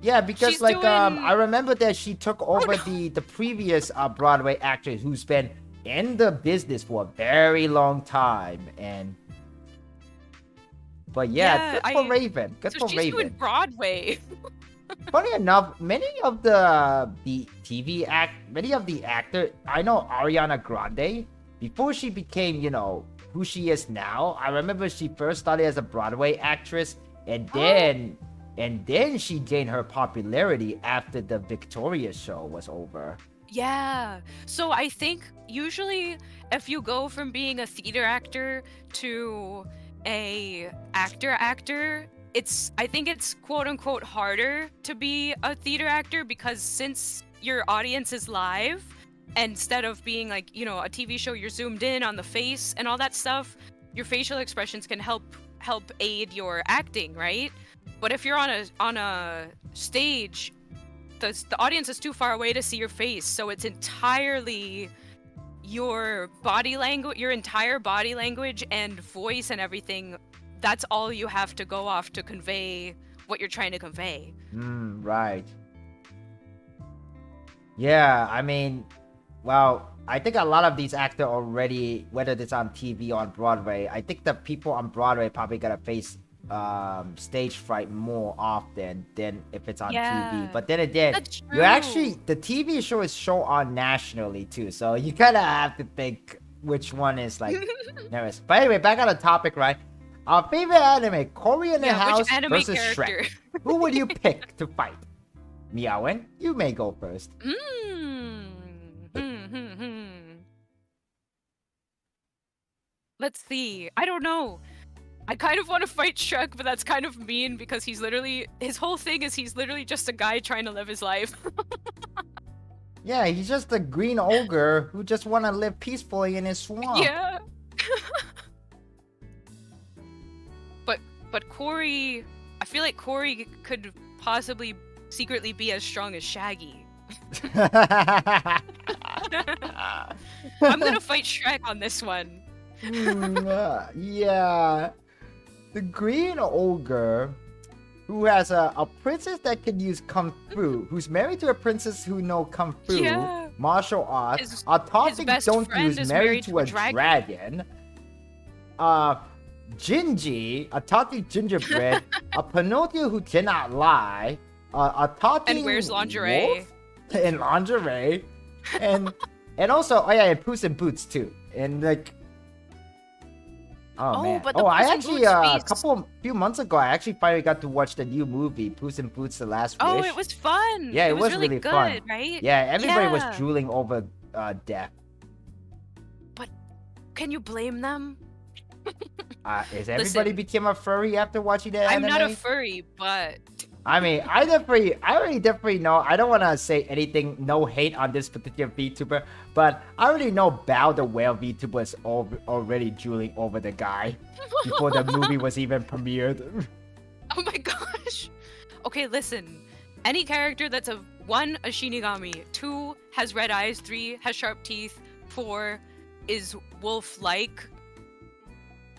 Speaker 1: Yeah, because
Speaker 2: She's
Speaker 1: like
Speaker 2: doing-
Speaker 1: I remember that she took over the previous Broadway actress who's been in the business for a very long time, but yeah, good for Raven. Good
Speaker 2: so
Speaker 1: for
Speaker 2: she's
Speaker 1: Raven.
Speaker 2: doing Broadway.
Speaker 1: Funny enough, many of the actors, I know Ariana Grande, before she became, who she is now, I remember she first started as a Broadway actress, and then she gained her popularity after the Victoria show was over.
Speaker 2: Yeah. So I think usually if you go from being a theater actor to a actor, I think it's quote unquote harder to be a theater actor, because since your audience is live, instead of being like, a TV show, you're zoomed in on the face and all that stuff, your facial expressions can help aid your acting, right? But if you're on a stage, the audience is too far away to see your face, so it's entirely your body language, your entire body language and voice and everything. That's all you have to go off to convey what you're trying to convey.
Speaker 1: Right. Yeah, I mean, well, I think a lot of these actors already, whether it's on TV or on Broadway, I think the people on Broadway probably gotta face stage fright more often than if it's on
Speaker 2: Yeah,
Speaker 1: TV. But then again,
Speaker 2: that's
Speaker 1: you actually
Speaker 2: true.
Speaker 1: the TV show is shown on nationally too, so you kind of have to think which one is like nervous. But anyway, back on the topic, right? Our favorite anime, Cory in the
Speaker 2: Yeah, which
Speaker 1: House
Speaker 2: anime
Speaker 1: versus
Speaker 2: character?
Speaker 1: Shrek. Who would you pick to fight? Meowin, you may go first.
Speaker 2: Let's see. I don't know. I kind of want to fight Shrek, but that's kind of mean because his whole thing is he's literally just a guy trying to live his life.
Speaker 1: Yeah, he's just a green ogre who just want to live peacefully in his swamp.
Speaker 2: Yeah. but Cory, I feel like Cory could possibly secretly be as strong as Shaggy. I'm gonna fight Shrek on this one.
Speaker 1: Yeah. The green ogre who has a princess that can use kung fu, who's married to a princess who know kung fu,
Speaker 2: Yeah.
Speaker 1: martial arts.
Speaker 2: His
Speaker 1: Topic
Speaker 2: best
Speaker 1: don't
Speaker 2: friend
Speaker 1: use
Speaker 2: is
Speaker 1: married to a dragon. Gingy, a Tati gingerbread, a Pinocchio who cannot lie, a Tati
Speaker 2: And wears lingerie.
Speaker 1: wolf and lingerie, and also and Puss in Boots too, and like. Oh man!
Speaker 2: but the
Speaker 1: I
Speaker 2: Puss in
Speaker 1: actually
Speaker 2: Boots
Speaker 1: few months ago, I actually finally got to watch the new movie, Puss in Boots: The Last Wish.
Speaker 2: Oh, it was fun.
Speaker 1: Yeah, it was
Speaker 2: really
Speaker 1: really
Speaker 2: good,
Speaker 1: fun.
Speaker 2: right?
Speaker 1: Yeah, everybody was
Speaker 2: Yeah.
Speaker 1: drooling over death.
Speaker 2: But can you blame them?
Speaker 1: Is everybody
Speaker 2: Listen.
Speaker 1: became a furry after watching that
Speaker 2: I'm
Speaker 1: anime?
Speaker 2: not a furry, but
Speaker 1: I mean, I already definitely know. I don't want to say anything, no hate on this particular VTuber, but I already know Bao the Whale VTuber is already drooling over the guy before the movie was even premiered.
Speaker 2: oh my gosh. Okay, listen. Any character that's a 1, a Shinigami, 2, has red eyes, 3, has sharp teeth, 4, is wolf-like.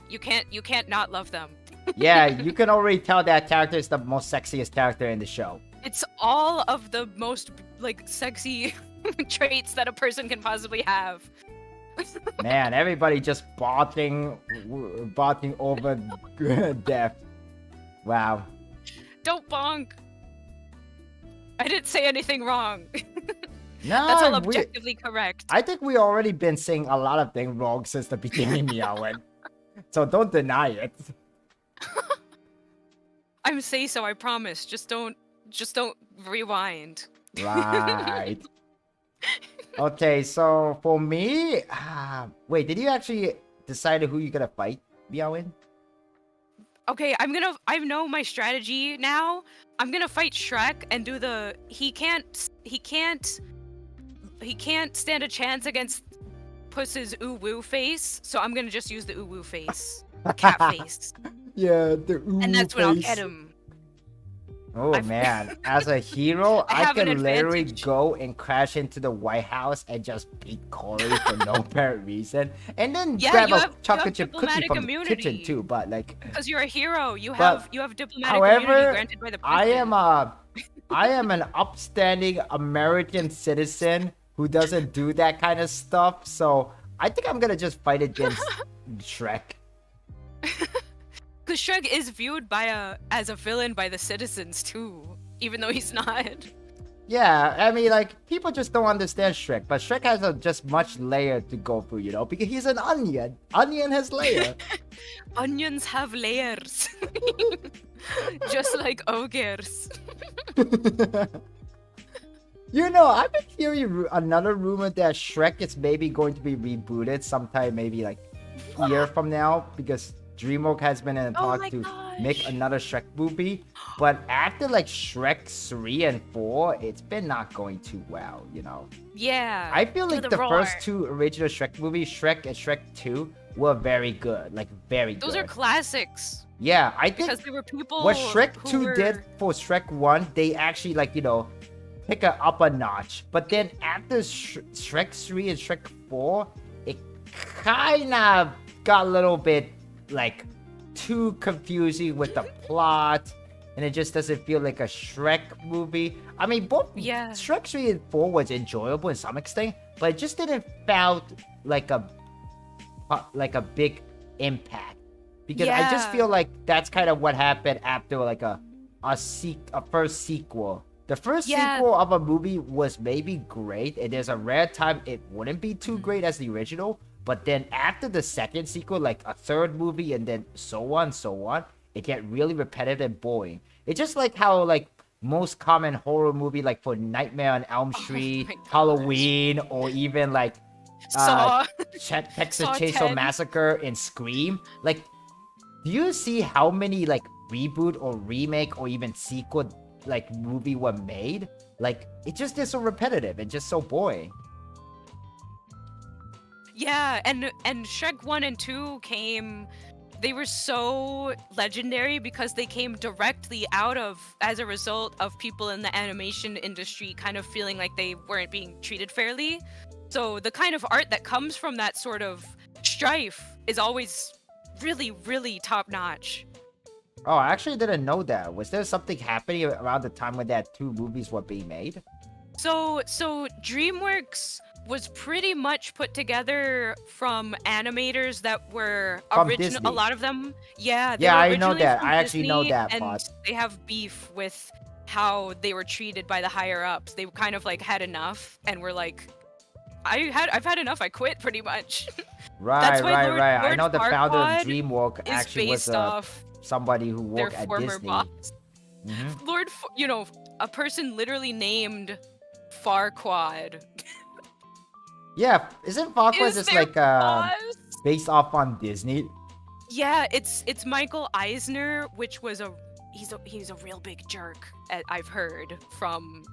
Speaker 2: You can't not love them.
Speaker 1: Yeah, you can already tell that character is the most sexiest character in the show.
Speaker 2: It's all of the most like sexy traits that a person can possibly have.
Speaker 1: Man, everybody just botting over death. Wow.
Speaker 2: Don't bonk. I didn't say anything wrong.
Speaker 1: No,
Speaker 2: That's all objectively correct.
Speaker 1: I think we already been saying a lot of things wrong since the beginning, Meowin. So don't deny it.
Speaker 2: I'm say so, I promise. Just don't rewind.
Speaker 1: Right. Okay, so for me, wait, did you actually decide who you're gonna fight, Meowin?
Speaker 2: Okay, I know my strategy now. I'm gonna fight Shrek and do the he can't stand a chance against Puss's ooh woo face, so I'm gonna just use the ooh woo face. Cat face.
Speaker 1: Yeah, the ooh
Speaker 2: And that's when I'll
Speaker 1: face.
Speaker 2: get him.
Speaker 1: Oh man, as a hero,
Speaker 2: I
Speaker 1: I
Speaker 2: have an
Speaker 1: can literally
Speaker 2: advantage.
Speaker 1: go and crash into the White House and just beat Cory for no apparent reason, and then
Speaker 2: Yeah,
Speaker 1: grab
Speaker 2: you
Speaker 1: a
Speaker 2: have
Speaker 1: chocolate chip cookie
Speaker 2: diplomatic
Speaker 1: from the kitchen
Speaker 2: immunity.
Speaker 1: too. But like,
Speaker 2: Because you're a hero. You
Speaker 1: But,
Speaker 2: have diplomatic immunity
Speaker 1: however,
Speaker 2: granted by the
Speaker 1: I
Speaker 2: president.
Speaker 1: am an upstanding American citizen who doesn't do that kind of stuff. So I think I'm gonna just fight against Shrek.
Speaker 2: Because Shrek is viewed as a villain by the citizens too, even though he's not.
Speaker 1: Yeah, I mean, like, people just don't understand Shrek, but Shrek has a just much layer to go through, you know, because he's an onion. Onion has layer.
Speaker 2: Onions have layers, just like ogres.
Speaker 1: You know, I've been hearing another rumor that Shrek is maybe going to be rebooted sometime, maybe like a year from now, because DreamWorks has been in
Speaker 2: Oh
Speaker 1: talk
Speaker 2: my
Speaker 1: to
Speaker 2: gosh.
Speaker 1: make another Shrek movie. But after like Shrek 3 and 4, it's been not going too well, you know.
Speaker 2: Yeah.
Speaker 1: I feel
Speaker 2: do
Speaker 1: like
Speaker 2: the
Speaker 1: the
Speaker 2: roar.
Speaker 1: first two original Shrek movies, Shrek and Shrek 2, were very good. Like, very
Speaker 2: Those
Speaker 1: good.
Speaker 2: are classics.
Speaker 1: Yeah, I think
Speaker 2: Because there were people
Speaker 1: what Shrek
Speaker 2: who
Speaker 1: 2
Speaker 2: were...
Speaker 1: did for Shrek 1, they actually, like, you know, pick it up a notch. But then after Shrek 3 and Shrek 4, it kind of got a little bit, like, too confusing with the plot. And it just doesn't feel like a Shrek movie. I mean, both
Speaker 2: Yeah.
Speaker 1: Shrek 3 and 4 was enjoyable in some extent, but it just didn't felt like a big impact. because I just
Speaker 2: Yeah.
Speaker 1: feel like that's kind of what happened after like a first sequel. The first
Speaker 2: Yeah.
Speaker 1: sequel of a movie was maybe great, and there's a rare time it wouldn't be too great as the original. But then after the second sequel, like a third movie, and then so on, it get really repetitive and boring. It's just like how like most common horror movie, like for Nightmare on Elm Street,
Speaker 2: my gosh.
Speaker 1: Halloween, or even like
Speaker 2: Saw.
Speaker 1: Texas
Speaker 2: Saw
Speaker 1: Chainsaw
Speaker 2: 10.
Speaker 1: Massacre and Scream. Like, do you see how many like reboot or remake or even sequel like movie were made? Like, it just is so repetitive and just so boring.
Speaker 2: Yeah, and Shrek 1 and 2 they were so legendary because they came directly as a result of people in the animation industry kind of feeling like they weren't being treated fairly. So the kind of art that comes from that sort of strife is always really, really top notch.
Speaker 1: Oh, I actually didn't know that. Was there something happening around the time when that two movies were being made?
Speaker 2: So DreamWorks was pretty much put together from animators that were
Speaker 1: From
Speaker 2: original.
Speaker 1: Disney.
Speaker 2: A lot of them, yeah. They
Speaker 1: Yeah,
Speaker 2: were
Speaker 1: I know
Speaker 2: originally
Speaker 1: that.
Speaker 2: from
Speaker 1: I actually know
Speaker 2: Disney,
Speaker 1: that
Speaker 2: and
Speaker 1: part.
Speaker 2: they have beef with how they were treated by the higher ups. They kind of like had enough, and were like, I've had enough. I quit, pretty much.
Speaker 1: Right.
Speaker 2: why Lord
Speaker 1: I know the founder of
Speaker 2: Farquaad
Speaker 1: DreamWorks
Speaker 2: is
Speaker 1: actually was
Speaker 2: based off
Speaker 1: somebody who
Speaker 2: their
Speaker 1: worked at
Speaker 2: former
Speaker 1: Disney.
Speaker 2: boss.
Speaker 1: Mhm.
Speaker 2: A person literally named Farquaad
Speaker 1: Yeah, isn't Farquaad
Speaker 2: is
Speaker 1: just
Speaker 2: their
Speaker 1: like
Speaker 2: boss.
Speaker 1: based off on Disney?
Speaker 2: Yeah, it's Michael Eisner, which was he's a real big jerk. I've heard from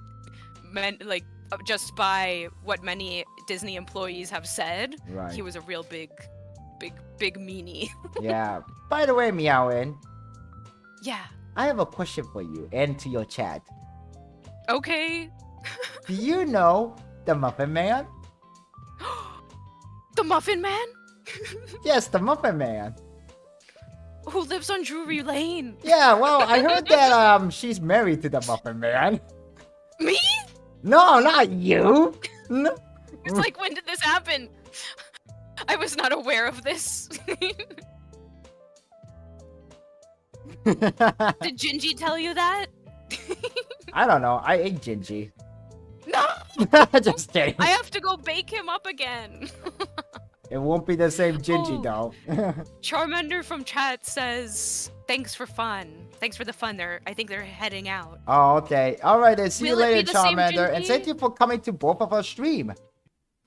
Speaker 2: just by what many Disney employees have said.
Speaker 1: Right.
Speaker 2: He was a real big meanie.
Speaker 1: Yeah. By the way, Meowin,
Speaker 2: Yeah.
Speaker 1: I have a question for you and to your chat.
Speaker 2: Okay.
Speaker 1: Do you know the Muffin Man?
Speaker 2: The Muffin Man,
Speaker 1: Yes, the Muffin Man.
Speaker 2: who lives on Drury Lane.
Speaker 1: Yeah, well, I heard that she's married to the Muffin Man.
Speaker 2: Me?
Speaker 1: No, not you. No.
Speaker 2: It's like, when did this happen? I was not aware of this. Did Gingy tell you that?
Speaker 1: I don't know. I ate Gingy.
Speaker 2: No!
Speaker 1: Just kidding.
Speaker 2: I have to go bake him up again.
Speaker 1: It won't be the same Gingy
Speaker 2: Oh.
Speaker 1: though.
Speaker 2: Charmander from chat says, thanks for fun. Thanks for the fun. I think they're heading out.
Speaker 1: Oh, okay. All right, then. See you
Speaker 2: Will it be
Speaker 1: later,
Speaker 2: the same
Speaker 1: Charmander. And
Speaker 2: Gingy?
Speaker 1: thank you for coming to both of our stream.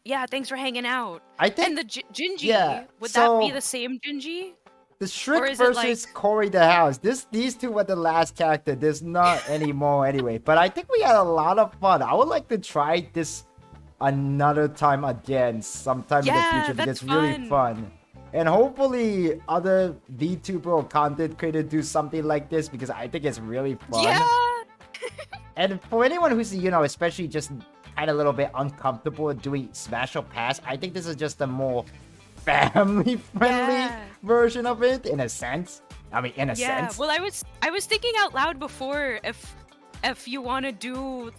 Speaker 2: Yeah, thanks for hanging out.
Speaker 1: I think
Speaker 2: And the Gingy,
Speaker 1: yeah,
Speaker 2: would that be
Speaker 1: so-
Speaker 2: the same Gingy?
Speaker 1: the
Speaker 2: or
Speaker 1: Shrek
Speaker 2: is it
Speaker 1: versus Cory the House. These two were the last character. There's not anymore anyway. But I think we had a lot of fun. I would like to try this another time again sometime in the
Speaker 2: Yeah,
Speaker 1: future because
Speaker 2: that's
Speaker 1: it's really
Speaker 2: fun.
Speaker 1: fun. And hopefully other VTuber or content creators do something like this because I think it's really fun.
Speaker 2: Yeah!
Speaker 1: And for anyone who's, especially just kind of a little bit uncomfortable doing Smash or Pass, I think this is just a more family-friendly
Speaker 2: Yeah.
Speaker 1: version of it, in a sense. I mean, in a
Speaker 2: Yeah,
Speaker 1: sense.
Speaker 2: well, I was thinking out loud before if you want to do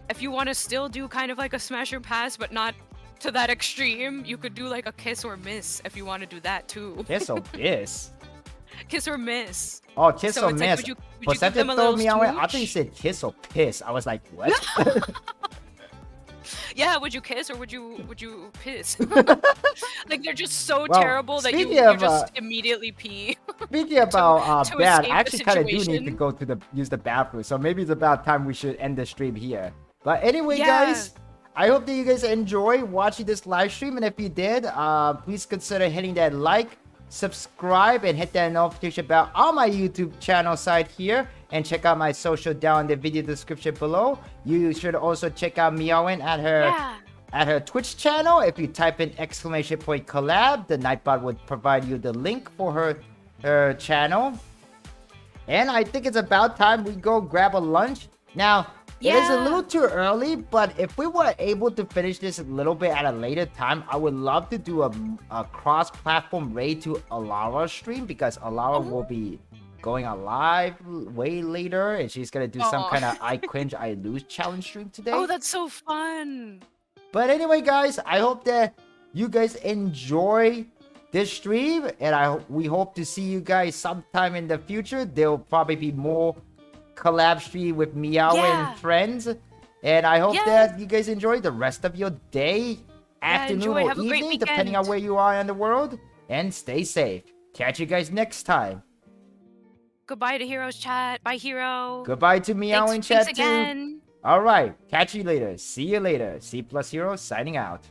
Speaker 2: if you want to still do kind of like a smash or pass, but not to that extreme, you could do like a kiss or miss if you want to do that too.
Speaker 1: Kiss or piss?
Speaker 2: Kiss or miss.
Speaker 1: Oh, kiss
Speaker 2: So
Speaker 1: or
Speaker 2: it's like,
Speaker 1: miss.
Speaker 2: would you
Speaker 1: For
Speaker 2: give them a
Speaker 1: throw
Speaker 2: little
Speaker 1: me away, I thought you
Speaker 2: smooch?
Speaker 1: said kiss or piss. I was like, what?
Speaker 2: Yeah, would you kiss or would you piss? Like, they're just so
Speaker 1: Well,
Speaker 2: terrible that you
Speaker 1: speaking of,
Speaker 2: just immediately pee.
Speaker 1: Speaking about
Speaker 2: to
Speaker 1: bad,
Speaker 2: escape
Speaker 1: I
Speaker 2: the
Speaker 1: actually kind of do need to
Speaker 2: situation.
Speaker 1: go to use the bathroom, so maybe it's about time we should end the stream here. But anyway,
Speaker 2: Yeah.
Speaker 1: guys, I hope that you guys enjoy watching this live stream, and if you did, please consider hitting that like, subscribe, and hit that notification bell on my YouTube channel side here, and check out my social down in the video description below. You should also check out Meowrins at her Twitch channel. If you type in !collab, the Nightbot would provide you the link for her channel. And I think it's about time we go grab a lunch. Now, it is a
Speaker 2: Yeah.
Speaker 1: little too early, but if we were able to finish this a little bit at a later time, I would love to do a cross-platform raid to Alara stream, because Alara will be going on live way later, and she's gonna do some
Speaker 2: Aw.
Speaker 1: kind of I cringe, I lose challenge stream today.
Speaker 2: Oh, that's so fun.
Speaker 1: But anyway, guys, I hope that you guys enjoy this stream, and we hope to see you guys sometime in the future. There'll probably be more collab stream with Meow and friends, and I hope that you guys enjoy the rest of your day, afternoon, or evening, depending on where you are in the world, and stay safe. Catch you guys next time.
Speaker 2: Goodbye to Hero's chat. Bye, Hero.
Speaker 1: Goodbye to Meow in chat
Speaker 2: thanks again.
Speaker 1: too. All right, catch you later. See you later. C+Hero signing out.